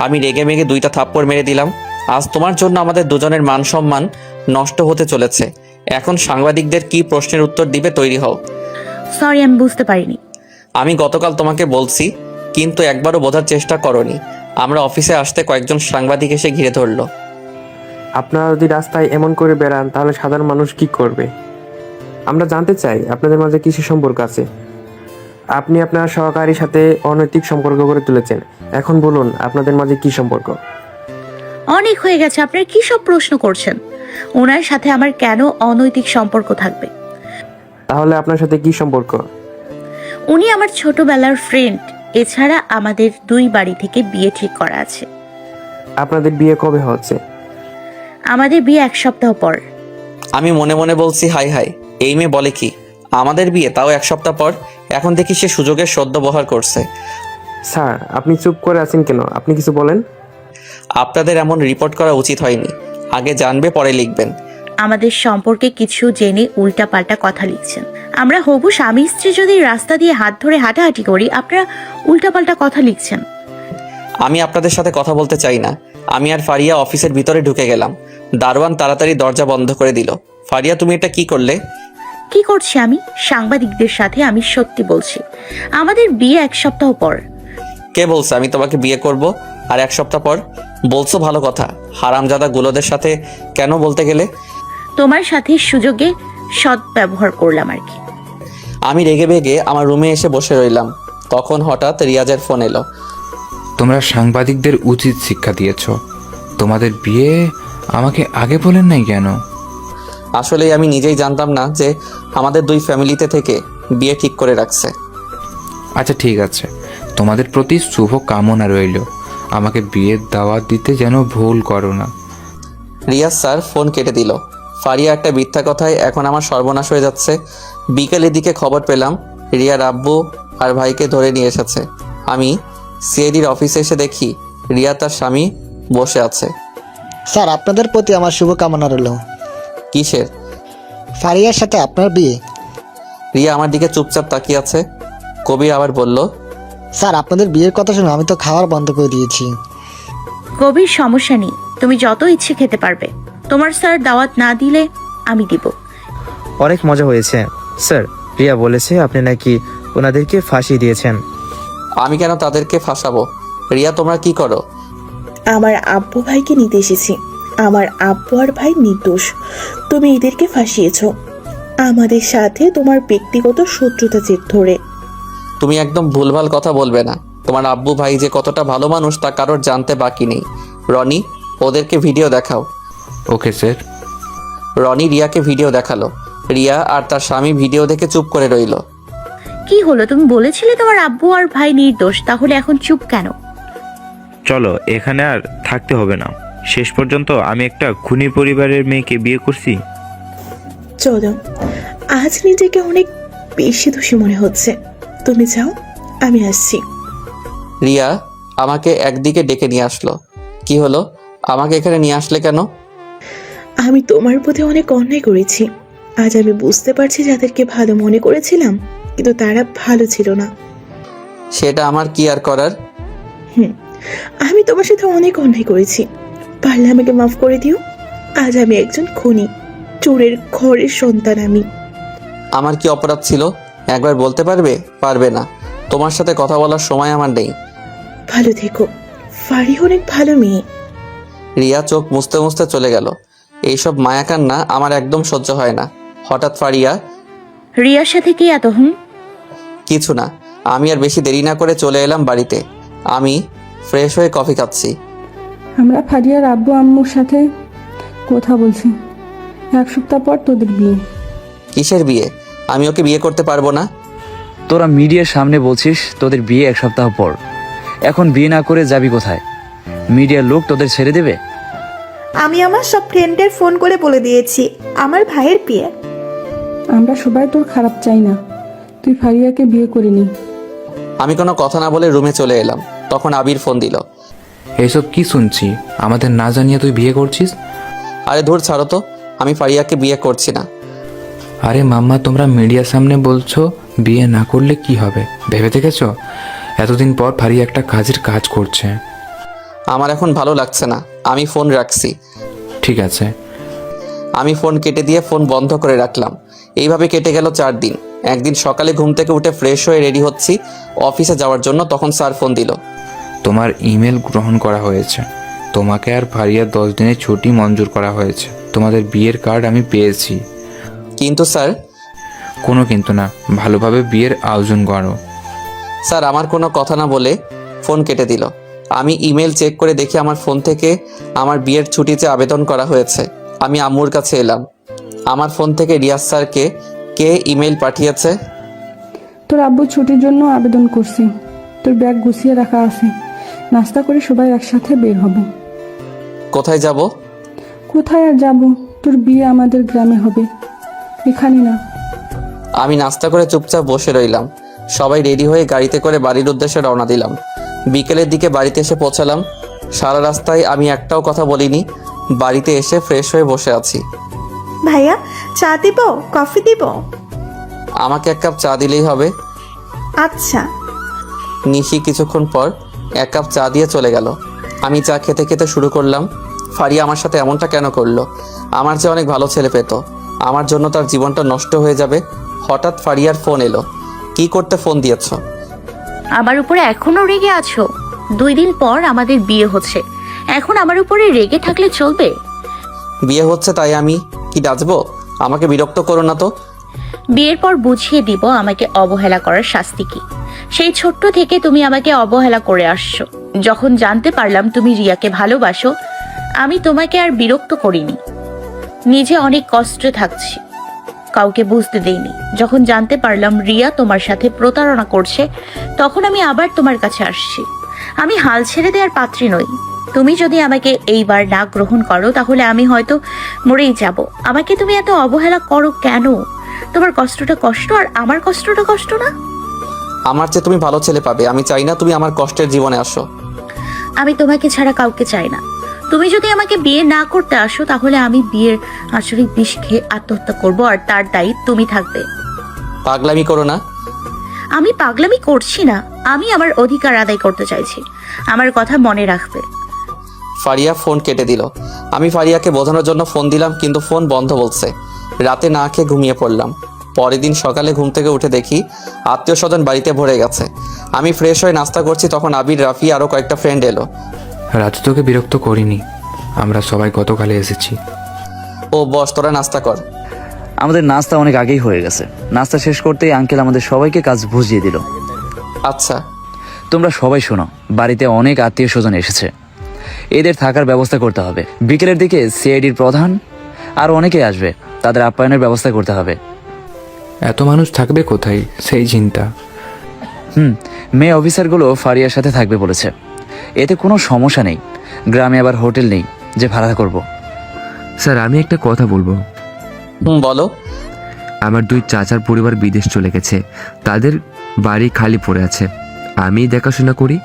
Speaker 2: আমি রেগে মেগে 2টা থাপ্পড় মেরে দিলাম। আজ তোমার জন্য আমাদের দুজনের মান সম্মান নষ্ট হতে চলেছে। এখন সাংবাদিকদের কি প্রশ্নের উত্তর দিবে, তৈরি হও।
Speaker 11: সরি, আমি বুঝতে পারিনি।
Speaker 2: আমি গতকাল তোমাকে বলছি, কিন্তু একবারও বোঝার চেষ্টা করনি। আমরা অফিসে আসতে কয়েকজন সাংবাদিক এসে ঘিরে ধরলো।
Speaker 17: আপনারা যদি রাস্তায় এমন করে বেড়ান তাহলে সাধারণ মানুষ কি করবে? আমরা জানতে চাই আপনাদের মাঝে কিসের সম্পর্ক আছে। আপনি আপনার সহকারীর সাথে অনৈতিক সম্পর্ক গড়ে তুলেছেন, এখন বলুন আপনাদের মাঝে কি সম্পর্ক?
Speaker 11: অনেক হয়ে গেছে, আপনারা কি সব প্রশ্ন করছেন? ওনার সাথে আমার কেন অনৈতিক সম্পর্ক থাকবে?
Speaker 17: তাহলে আপনার সাথে কি সম্পর্ক?
Speaker 11: উনি আমার ছোটবেলার ফ্রেন্ড। এছাড়া আমাদের 2 বাড়ি থেকে বিয়ে ঠিক করা আছে।
Speaker 17: আপনাদের বিয়ে কবে হচ্ছে?
Speaker 11: আমাদের বিয়ে 1 সপ্তাহ পর।
Speaker 2: আমি মনে মনে বলছি, হাই হাই, এই মেয়ে বলে কি? আমাদের বিয়ে তাও 1 সপ্তাহ পর। এখন দেখি সে সুযোগের সদ্ব্যবহার করছে।
Speaker 17: স্যার, আপনি চুপ করে আছেন কেন? আপনি কিছু বলেন।
Speaker 2: আপনাদের এমন রিপোর্ট করা উচিত হয়নি। আগে জানবে, পরে লিখবেন।
Speaker 11: আমাদের সম্পর্কে কিছু জেনে উল্টাপাল্টা কথা লিখছেন। আমরা হবু স্বামী স্ত্রী যদি রাস্তা দিয়ে হাত ধরে হাঁটাহাঁটি করি, আপনারা উল্টাপাল্টা কথা লিখছেন।
Speaker 2: আমি আপনাদের সাথে কথা বলতে চাই না। আমি আর ফারিয়া অফিসের ভিতরে ঢুকে গেলাম। দারোয়ান তাড়াতাড়ি দরজা বন্ধ করে দিল। ফারিয়া, তুমি এটা কি করলে?
Speaker 11: কি করছি আমি? সাংবাদিকদের সাথে আমি সত্যি বলছি, আমাদের বিয়ে 1 সপ্তাহ পর।
Speaker 2: কে বলছে আমি তোমাকে বিয়ে করব আর 1 সপ্তাহ পর? বলছো ভালো কথা, হারামজাদা গুলোদের সাথে কেন বলতে গেলে?
Speaker 11: তোমার সাথে সুযোগে সৎ ব্যবহার করলাম আর কি।
Speaker 2: আমি রেগে বেগে আমার রুমে এসে বসে রইলাম। তখন হঠাৎ রিয়াজের ফোন এলো।
Speaker 5: তোমরা সাংবাদিকদের উচিত শিক্ষা দিয়েছ। তোমাদের বিয়ে আমাকে আগে বলেন নাই কেন?
Speaker 2: আসলে আমি নিজেই জানতাম না যে আমাদের 2 ফ্যামিলিতে থেকে বিয়ে ঠিক করে রাখছে।
Speaker 5: আচ্ছা ঠিক আছে, তোমাদের প্রতি শুভ কামনা রইল। আমাকে বিয়ের দাওয়াত দিতে যেন ভুল করো না।
Speaker 2: রিয়াজ স্যার ফোন কেটে দিল। ফারিয়া একটা মিথ্যা কথায় এখন আমার সর্বনাশ হয়ে যাচ্ছে। বিকেলের দিকে খবর পেলাম রিয়ার আব্বু আর ভাইকে ধরে নিয়ে এসেছে। আমি সিআইডির অফিসে এসে দেখি রিয়া তার স্বামী বসে আছে।
Speaker 13: স্যার, আপনাদের প্রতি আমার শুভকামনা রইল।
Speaker 2: কিসের?
Speaker 13: ফারিয়ার সাথে আপনার বিয়ে।
Speaker 2: রিয়া আমার দিকে চুপচাপ তাকিয়ে আছে। কবির আবার বলল,
Speaker 13: স্যার, আপনাদের বিয়ের কথা শুনে আমি তো খাওয়ার বন্ধ করে দিয়েছি।
Speaker 11: কবির, সমস্যা নেই, তুমি যত ইচ্ছে খেতে পারবে। তোমার স্যার দাওয়াত না দিলে আমি দিব।
Speaker 3: অনেক মজা হয়েছে স্যার। রিয়া বলেছে আপনি নাকি ওনাদেরকে ফাঁসি দিয়েছেন।
Speaker 2: আমি কেন তাদেরকে ফাঁসাবো? রিয়া, তোমরা কি করো?
Speaker 4: আমার আব্বু ভাইকে নিতে এসেছি। আমার আব্বু আর ভাই নির্দোষ। তুমি এদেরকে ফাঁসিয়েছ আমাদের সাথে তোমার ব্যক্তিগত শত্রুতা জেদ ধরে।
Speaker 2: তুমি একদম ভুলভাল কথা বলবে না। তোমার আব্বু ভাই যে কতটা ভালো মানুষ তা কারোর জানতে বাকি নেই। রনি, ওদেরকে ভিডিও দেখাও।
Speaker 5: Okay sir.
Speaker 2: রনি রিয়াকে ভিডিও দেখালো। রিয়া আর তার স্বামী ভিডিও দেখে চুপ করে রইল।
Speaker 11: কি হলো? তুমি বলেছিলে তোমার আব্বু আর ভাই নির্দোষ, তাহলে এখন চুপ কেন?
Speaker 14: চলো, এখানে আর থাকতে হবে না। শেষ পর্যন্ত আমি একটা খুনি পরিবারের মেয়েকে বিয়ে করছি।
Speaker 4: চলো, আজ নিজেকে অনেক বেশি দোষী মনে হচ্ছে। তুমি যাও, আমি আসছি।
Speaker 2: রিয়া আমাকে একদিকে ডেকে নিয়ে আসলো। কি হলো? আমাকে এখানে নিয়ে আসলে কেন?
Speaker 4: আমি তোমার প্রতি অনেক অন্যায় করেছি। আজ আমি বুঝতে পারছি যাদেরকে ভালো মনে করেছিলাম, কিন্তু তারা ভালো ছিল না।
Speaker 2: সেটা আমার কি আর করার?
Speaker 4: আমি তোমার সাথে অনেক অন্যায় করেছি, পারলে আমাকে মাফ করে দিও। আজ আমি একজন খুনি, চোরের ঘরের সন্তান। আমি
Speaker 2: আমার কি অপরাধ ছিল একবার বলতে পারবে? পারবে না। তোমার সাথে কথা বলার সময় আমার নেই।
Speaker 4: ভালো থেকো। ফারি অনেক ভালো মেয়ে।
Speaker 2: রিয়া চোখ মুছতে মুছতে চলে গেল। এইসব মায়াকান্না আমার একদম সহ্য হয় না। হঠাৎ ফারিয়া,
Speaker 11: রিয়ার সাথে কি এত
Speaker 2: কিছু না। আমি আর বেশি দেরি না করে চলে এলাম বাড়িতে। আমি ফ্রেশ হয়ে কফি খাচ্ছি।
Speaker 7: আমরা ফারিয়ার আব্বু আম্মুর সাথে কথা বলছি। 1 সপ্তাহ পর তোদের বিয়ে।
Speaker 2: কিসের বিয়ে? আমি ওকে বিয়ে করতে পারবো না।
Speaker 6: তোরা মিডিয়ার সামনে বলছিস তোদের বিয়ে 1 সপ্তাহ পর। এখন বিয়ে না করে যাবি কোথায়? মিডিয়ার লোক তোদের ছেড়ে দেবে?
Speaker 8: আমি আমার সব ফ্রেন্ডদের ফোন করে বলে দিয়েছি আমার ভাইয়ের বিয়ে।
Speaker 7: আমরা সবাই তোর খারাপ চাই না, তুই ফারিয়াকে বিয়ে করে নি।
Speaker 2: আমি কোনো কথা না বলে রুমে চলে এলাম। তখন আবির ফোন দিল।
Speaker 5: এসব কি শুনছি? আমাদের না জানিয়ে তুই বিয়ে করছিস?
Speaker 2: আরে ধুর ছাড়ো তো, আমি ফারিয়াকে বিয়ে করছি না।
Speaker 5: আরে মাম্মা, তোমরা মিডিয়ার সামনে বলছো বিয়ে না করলে কি হবে, ভেবে দেখেছ? এতদিন পর ফারিয়া একটা কাজের কাজ করছে।
Speaker 2: আমার এখন ভালো লাগছে না, আমি ফোন রাখছি।
Speaker 5: ঠিক আছে।
Speaker 2: আমি ফোন কেটে দিয়ে ফোন বন্ধ করে রাখলাম। এইভাবে কেটে গেল 4 দিন। একদিন সকালে ঘুম থেকে উঠে ফ্রেশ হয়ে রেডি হচ্ছি অফিসে যাওয়ার জন্য, তখন স্যার ফোন দিল।
Speaker 5: তোমার ইমেল গ্রহণ করা হয়েছে। তোমাকে আর ফারিয়ার 10 দিনের ছুটি মঞ্জুর করা হয়েছে। তোমাদের বিয়ের কার্ড আমি পেয়েছি।
Speaker 2: কিন্তু স্যার।
Speaker 5: কোনো কিন্তু না, ভালোভাবে বিয়ের আয়োজন করো।
Speaker 2: স্যার আমার কোনো কথা না বলে ফোন কেটে দিল। আমি ইমেল চেক করে দেখি আমার ফোন থেকে আমার বিয়ের ছুটিতে আবেদন করা হয়েছে। আমি আম্মুর কাছে এলাম। আমার ফোন থেকে রিয়াজ স্যারকে কে ইমেল পাঠিয়েছে?
Speaker 7: তোর আব্বু ছুটির জন্য আবেদন করছি, তোর ব্যাগ গুছিয়ে রাখা আছে, নাস্তা করে সবাই একসাথে বের হব।
Speaker 2: কোথায় যাব?
Speaker 7: কোথায় আর যাব, তোর বিয়ে আমাদের গ্রামে হবে, এখানে না।
Speaker 2: আমি নাস্তা করে চুপচাপ বসে রইলাম। সবাই রেডি হয়ে গাড়িতে করে বাড়ির উদ্দেশ্যে রওনা দিলাম। বিকেলের দিকে বাড়িতে এসে পৌঁছালাম। সারা রাস্তায় আমি একটাও কথা বলিনি। বাড়িতে এসে ফ্রেশ হয়ে বসে আছি।
Speaker 8: ভাইয়া চা দিব, কফি দিব?
Speaker 2: আমাকে 1 কাপ চা দিলেই হবে।
Speaker 8: আচ্ছা।
Speaker 2: নিশি কিছুক্ষণ পর 1 কাপ চা দিয়ে চলে গেল। আমি চা খেতে খেতে শুরু করলাম। ফারিয়া আমার সাথে এমনটা কেন করলো? আমার যে অনেক ভালো ছেলে পেত, আমার জন্য তার জীবনটা নষ্ট হয়ে যাবে। হঠাৎ ফারিয়ার ফোন এলো। কি করতে ফোন দিয়েছ?
Speaker 11: আমার উপরে এখনো রেগে আছো? 2 দিন পর আমাদের বিয়ে হচ্ছে, এখন আমার উপরে রেগে থাকলে চলবে?
Speaker 2: বিয়ে হচ্ছে তাই আমি কি ডাজবো? আমাকে বিরক্ত করো না তো।
Speaker 11: বিয়ের পর বুঝিয়ে দিব আমাকে অবহেলা করার শাস্তি কি। সেই ছোট্ট থেকে তুমি আমাকে অবহেলা করে আসছো। যখন জানতে পারলাম তুমি রিয়াকে ভালোবাসো, আমি তোমাকে আর বিরক্ত করিনি। নিজে অনেক কষ্টে থাকছি, কাউকে বুঝতে দেইনি। যখন জানতে পারলাম রিয়া তোমার সাথে প্রতারণা করছে, তখন আমি আবার তোমার কাছে আসছি। আমি হাল ছেড়ে দেওয়ার পাত্রী নই। তুমি যদি আমাকে এইবার না গ্রহণ করো, তাহলে আমি হয়তো মরেই যাব। আমাকে তুমি এত অবহেলা করো কেন? তোমার কষ্টটা কষ্ট আর আমার কষ্টটা কষ্ট না?
Speaker 2: আমার চেয়ে তুমি ভালো ছেলে পাবে। আমি চাই না তুমি আমার কষ্টের জীবনে আসো।
Speaker 11: আমি তোমাকে ছাড়া কাউকে চাই না। তুমি যদি আমাকে বিয়ে না করতে আসো, তাহলে আমি বিয়ের আচরিক বিষ খেয়ে আত্মহত্যা করবো, আর তার দায়ী তুমি থাকবে।
Speaker 2: পাগলামি করো না।
Speaker 11: আমি পাগলামি করছি না, আমি আমার অধিকার আদায় করতে চাইছি। আমার কথা মনে রাখবে।
Speaker 2: ফারিয়া ফোন কেটে দিল। আমি ফারিয়াকে বোঝানোর জন্য ফোন দিলাম, কিন্তু ফোন বন্ধ বলছে। রাতে না খেয়ে ঘুমিয়ে পড়লাম। পরের দিন সকালে ঘুম থেকে উঠে দেখি আত্মীয় স্বজন বাড়িতে ভরে গেছে। আমি ফ্রেশ হয়ে নাস্তা করছি, তখন আবির, রাফি আরও কয়েকটা ফ্রেন্ড এলো।
Speaker 5: রাতে তোকে বিরক্ত করিনি, আমরা সবাই গতকালে এসেছি।
Speaker 2: ও বস, তোরা নাস্তা কর।
Speaker 6: আমাদের নাস্তা অনেক আগেই হয়ে গেছে। নাস্তা শেষ করতেই আঙ্কেল আমাদের সবাইকে কাজ বুঝিয়ে দিল।
Speaker 2: আচ্ছা।
Speaker 6: তোমরা সবাই শোনো, বাড়িতে অনেক আত্মীয় স্বজন এসেছে, এদের থাকার ব্যবস্থা করতে হবে। বিকেলের দিকে সিআইডির প্রধান আর অনেকে আসবে, তাদের আপ্যায়নের ব্যবস্থা করতে হবে।
Speaker 5: এত মানুষ থাকবে কোথায়, সেই চিন্তা।
Speaker 6: মেয়ে অফিসারগুলো ফারিয়ার সাথে থাকবে বলেছে। এতে কোনো সমস্যা নেই। গ্রামে আবার হোটেল নেই যে ভাড়া করব।
Speaker 10: স্যার, আমি একটা কথা বলবো।
Speaker 2: বলো।
Speaker 10: আমার 2 চাচার পরিবার বিদেশ চলে গেছে, তাদের বাড়ি খালি পড়ে আছে, আমি দেখাশোনা করি।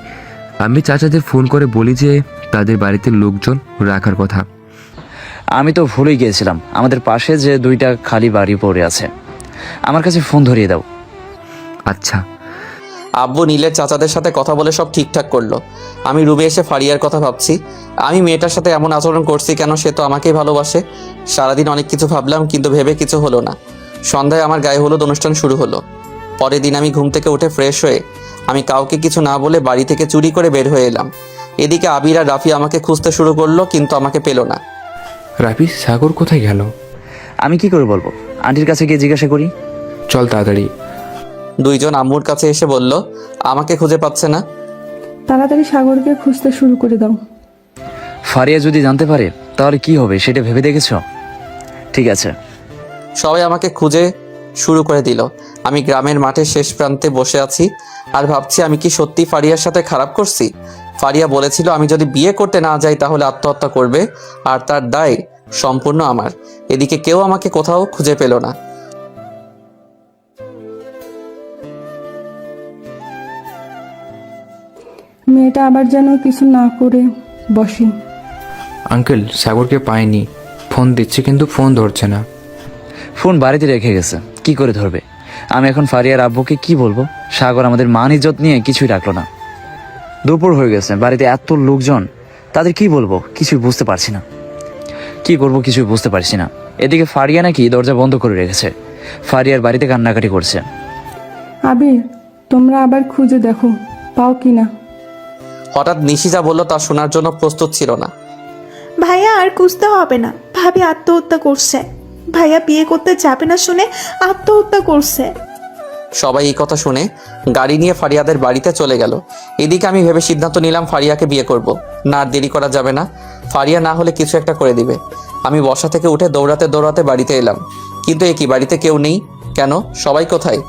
Speaker 10: আমি চাচাদের ফোন করে বলি যে তাদের বাড়িতে লোকজন রাখার কথা।
Speaker 6: আমি তো ভুলেই গিয়েছিলাম, আমাদের পাশে যে 2টা খালি বাড়ি পড়ে আছে, আমার কাছে ফোন ধরিয়ে দাও।
Speaker 10: আচ্ছা।
Speaker 2: আব্বু নীলের চাচাদের সাথে কথা বলে সব ঠিকঠাক করলো। আমি রুমে এসে ফারিয়ার কথা ভাবছি। আমি মেয়েটার সাথে এমন আচরণ করছি কেন? সে তো আমাকেই ভালোবাসে। সারাদিন অনেক কিছু ভাবলাম, কিন্তু ভেবে কিছু হলো না। সন্ধ্যায় আমার গায়ে হলুদ অনুষ্ঠান শুরু হলো। পরের দিন আমি ঘুম থেকে উঠে ফ্রেশ হয়ে আমি কাউকে কিছু না বলে বাড়ি থেকে চুরি করে বের হয়ে এলাম। এদিকে আবির আর রাফি আমাকে খুঁজতে শুরু করলো, কিন্তু আমাকে পেল না।
Speaker 5: রাফি, সাগর কোথায় গেল?
Speaker 6: আমি কি করে বলবো, আন্টির কাছে গিয়ে জিজ্ঞাসা করি।
Speaker 5: চল তাড়াতাড়ি।
Speaker 2: 2 জন আম্মুর কাছে এসে বলল আমাকে খুঁজে পাচ্ছে না।
Speaker 7: তাড়াতাড়ি সাগরকে খুঁজতে শুরু করে দাও।
Speaker 6: ফারিয়া যদি জানতে পারে তাহলে কি হবে সেটা ভেবে দেখেছো? ঠিক আছে।
Speaker 2: সবাই আমাকে খুঁজে শুরু করে দিল। আমি গ্রামের মাঠের শেষ প্রান্তে বসে আছি আর ভাবছি আমি কি সত্যি ফারিয়ার সাথে খারাপ করছি। ফারিয়া বলেছিল আমি যদি বিয়ে করতে না যাই তাহলে আত্মহত্যা করবে, আর তার দায় সম্পূর্ণ আমার। এদিকে কেউ আমাকে কোথাও খুঁজে পেল না।
Speaker 7: মেয়েটা আবার যেন কিছু না করে বসে।
Speaker 5: আঙ্কেল সাগরকে পাইনি, ফোন দিচ্ছি কিন্তু ফোন ধরছে না।
Speaker 6: ফোন বাড়িতে রেখে গেছে, কি করে ধরবে? আমি এখন ফারিয়ার আব্বুকে কি বলবো? সাগর আমাদের মান ইজ্জত নিয়ে কিছুই রাখলো না। দুপুর হয়ে গেছে, বাড়িতে এত লোকজন, তাদের কি বলবো কিছুই বুঝতে পারছি না। কি করব কিছুই বুঝতে পারছি না। এদিকে ফারিয়া নাকি দরজা বন্ধ করে রেখেছে। ফারিয়ার বাড়িতে কান্নাকাটি করছে।
Speaker 7: আবির, তোমরা আবার খুঁজে দেখো পাও কিনা।
Speaker 2: হঠাৎ নিশি যা বললো তা শোনার জন্য প্রস্তুত ছিল না।
Speaker 8: ভাইয়া আর খুঁজতে হবে না, ভাবি আত্মহত্যা করছে। ভাইয়া বিয়ে করতে যাবে না শুনে আত্মহত্যা করছে।
Speaker 2: সবাই এই কথা শুনে গাড়ি নিয়ে ফারিয়াদের বাড়িতে চলে গেল। এদিকে আমি ভেবে সিদ্ধান্ত নিলাম ফারিয়াকে বিয়ে করব। না আর দেরি করা যাবে না, ফারিয়া না হলে কিছু একটা করে দিবে। আমি বসা থেকে উঠে দৌড়াতে দৌড়াতে বাড়িতে এলাম, কিন্তু এ কি বাড়িতে কেউ নেই কেন? সবাই কোথায়?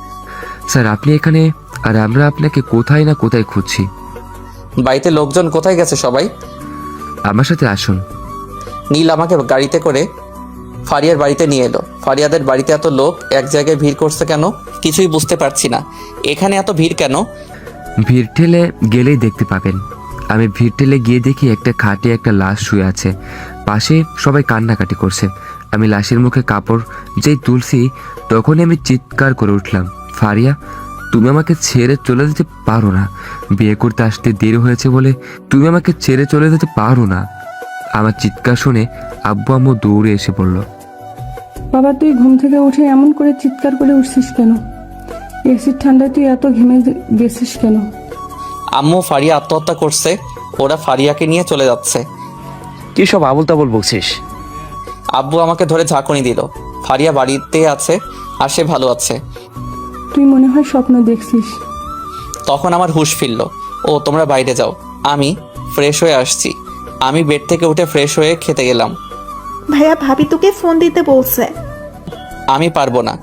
Speaker 10: স্যার আপনি এখানে, আর আমরা আপনাকে কোথায় না কোথায় খুঁজছি।
Speaker 2: বাড়িতে লোকজন কোথায় গেছে সবাই?
Speaker 10: আমার সাথে আসুন।
Speaker 2: নীল আমাকে গাড়িতে করে ফারিয়ার বাড়িতে নিয়ে এলো। ফারিয়াদের বাড়িতে এত লোক এক জায়গায় ভিড় করছে কেন কিছুই বুঝতে পারছি না। এখানে এত ভিড় কেন?
Speaker 10: ভিড় ঠেলে গেলেই দেখতে পাবেন। আমি ভিড় ঠেলে গিয়ে দেখি একটা খাটে একটা লাশ শুয়ে আছে, পাশে সবাই কান্নাকাটি করছে। আমি লাশের মুখে কাপড় যেই তুলছি তখনই আমি চিৎকার করে উঠলাম, ফারিয়া তুমি আমাকে ছেড়ে চলে যেতে পারো না। বিয়ে করতে আসতে দেরি হয়েছে বলে তুমি আমাকে ছেড়ে চলে যেতে পারো না। আমার চিৎকার শুনে আব্বু আম্মু দৌড়ে এসে পড়ল।
Speaker 7: বাবা, তুই ঘুম থেকে উঠে এমন করে চিৎকার করে উঠছিস কেন? এসির ঠান্ডায় তুই এত ঘেমে গেছিস কেন?
Speaker 2: আম্মু, ফারিয়া আত্মহত্যা করছে, ওরা ফারিয়াকে নিয়ে চলে যাচ্ছে।
Speaker 6: কি সব আবল তাবল বকছিস?
Speaker 2: আব্বু আমাকে ধরে ঝাঁকুনি দিল। ফারিয়া বাড়িতে আছে আর সে ভালো আছে।
Speaker 7: তুই মনে হয় স্বপ্ন দেখছিস।
Speaker 2: তখন আমার হুঁশ ফিরল। ও তোমরা বাইরে যাও, আমি ফ্রেশ হয়ে আসছি। আমি বেড থেকে উঠে ফ্রেশ হয়ে খেতে গেলাম।
Speaker 8: ভাইয়া ভাবি তোকে ফোন দিতে বলছে।
Speaker 2: আমি পারবো না।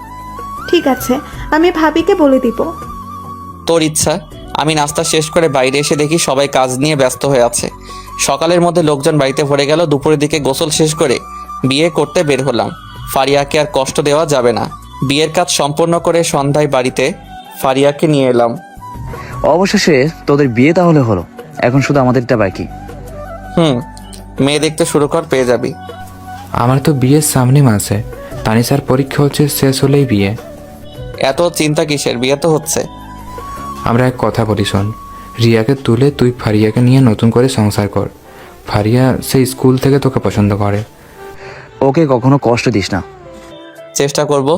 Speaker 8: ঠিক আছে, আমি ভাবিকে বলে দিব।
Speaker 2: তোর ইচ্ছা। আমি নাস্তা শেষ করে বাইরে এসে দেখি সবাই কাজ নিয়ে ব্যস্ত হয়ে আছে। সকালের মধ্যে লোকজন বাড়িতে ভরে গেল। দুপুরের দিকে গোসল শেষ করে বিয়ে করতে বের হলাম। ফারিয়াকে আর কষ্ট দেওয়া যাবে না। বিয়ের কাজ সম্পন্ন করে সন্ধ্যায় বাড়িতে ফারিয়াকে নিয়ে এলাম।
Speaker 6: অবশেষে তোদের বিয়ে তাহলে হলো, এখন শুধু আমাদেরটা বাকি।
Speaker 2: মেয়ে দেখতে শুরু কর, পেয়ে যাবি।
Speaker 5: আমার তো বিয়ের সামনে মাসে, তানিসার পরীক্ষা হচ্ছে, শেষ হলেই বিয়ে।
Speaker 2: এত চিন্তা কিসের? বিয়ে তো হচ্ছে।
Speaker 5: আমরা এক কথা বলি শোন, রিয়াকে তুলে তুই ফারিয়াকে নিয়ে নতুন করে সংসার কর। ফারিয়া সেই স্কুল থেকে তোকে পছন্দ করে।
Speaker 6: ওকে কখনো কষ্ট দিস না।
Speaker 2: চেষ্টা করব।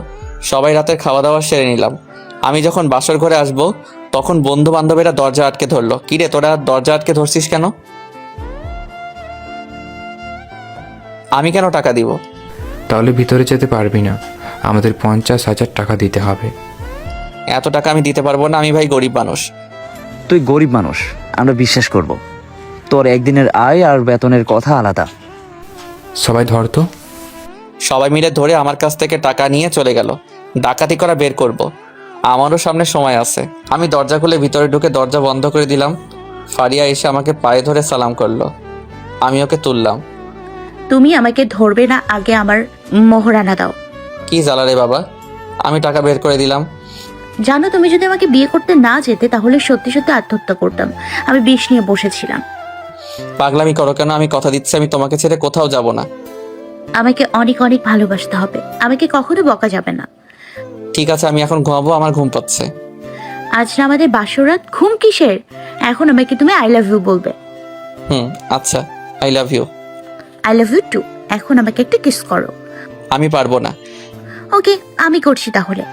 Speaker 2: সবাই রাতের খাওয়া দাওয়া সেরে নিলাম। আমি যখন বাসর ঘরে আসব তখন বন্ধু বান্ধবেরা দরজা আটকে ধরলো। কিরে তোরা দরজা আটকে ধরছিস কেন? আমি কেন টাকা দিব?
Speaker 5: তাহলে ভিতরে যেতে পারবি না, আমাদের 50,000 টাকা দিতে হবে।
Speaker 2: এত টাকা আমি দিতে পারবো না, আমি ভাই গরিব মানুষ।
Speaker 6: তুই গরিব মানুষ, আমরা বিশ্বাস করব। তোর একদিনের আয় আর বেতনের কথা আলাদা।
Speaker 5: সবাই ধর তো।
Speaker 2: সবাই মিলে ধরে আমার কাছ থেকে টাকা নিয়ে চলে গেল। ডাকাতি করা বের করব। আমারও সামনে সময় আছে। আমি দরজা খুলে ভিতরে ঢুকে দরজা বন্ধ করে দিলাম। ফারিয়া এসে আমাকে পায়ে ধরে সালাম করলো। আমি ওকে তুললাম।
Speaker 11: তুমি আমাকে ধরবে না, আগে আমার মোহরানা দাও।
Speaker 2: কি জ্বালা রে বাবা? আমি টাকা বের করে দিলাম।
Speaker 11: জানো, তুমি যদি আমাকে বিয়ে করতে না যেতে তাহলে সত্যি সত্যি আত্মহত্যা করতাম। আমি বিষ নিয়ে বসেছিলাম।
Speaker 2: পাগলামি করো কেন? আমি কথা দিচ্ছি আমি তোমাকে ছেড়ে কোথাও যাব না।
Speaker 11: আমাকে অনেক অনেক ভালোবাসতে হবে, আমাকে কখনো বকা যাবে না।
Speaker 2: ঠিক আছে, আমি এখন ঘুমাবো, আমার ঘুম পাচ্ছে।
Speaker 11: আজ না আমাদের বাসরাত, ঘুম কিসের? এখন আমাকে তুমি আই লাভ ইউ বলবে।
Speaker 2: আচ্ছা, I love you.
Speaker 11: I love you too. এখন আমাকে একটা কিস করো।
Speaker 2: আমি পারবো না।
Speaker 11: ওকে, আমি করছি তাহলে।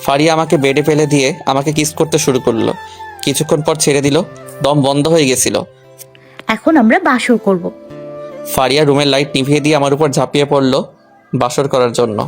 Speaker 2: ফারিয়া আমাকে বেডে ফেলে দিয়ে আমাকে কিস করতে শুরু করলো। কিছুক্ষণ পর ছেড়ে দিল। দম বন্ধ হয়ে গেছিল।
Speaker 11: এখন আমরা বাসর করব।
Speaker 2: ফারিয়া রুমের লাইট নিভিয়ে দিয়ে আমার উপর ঝাঁপিয়ে পড়লো বাসর করার জন্য।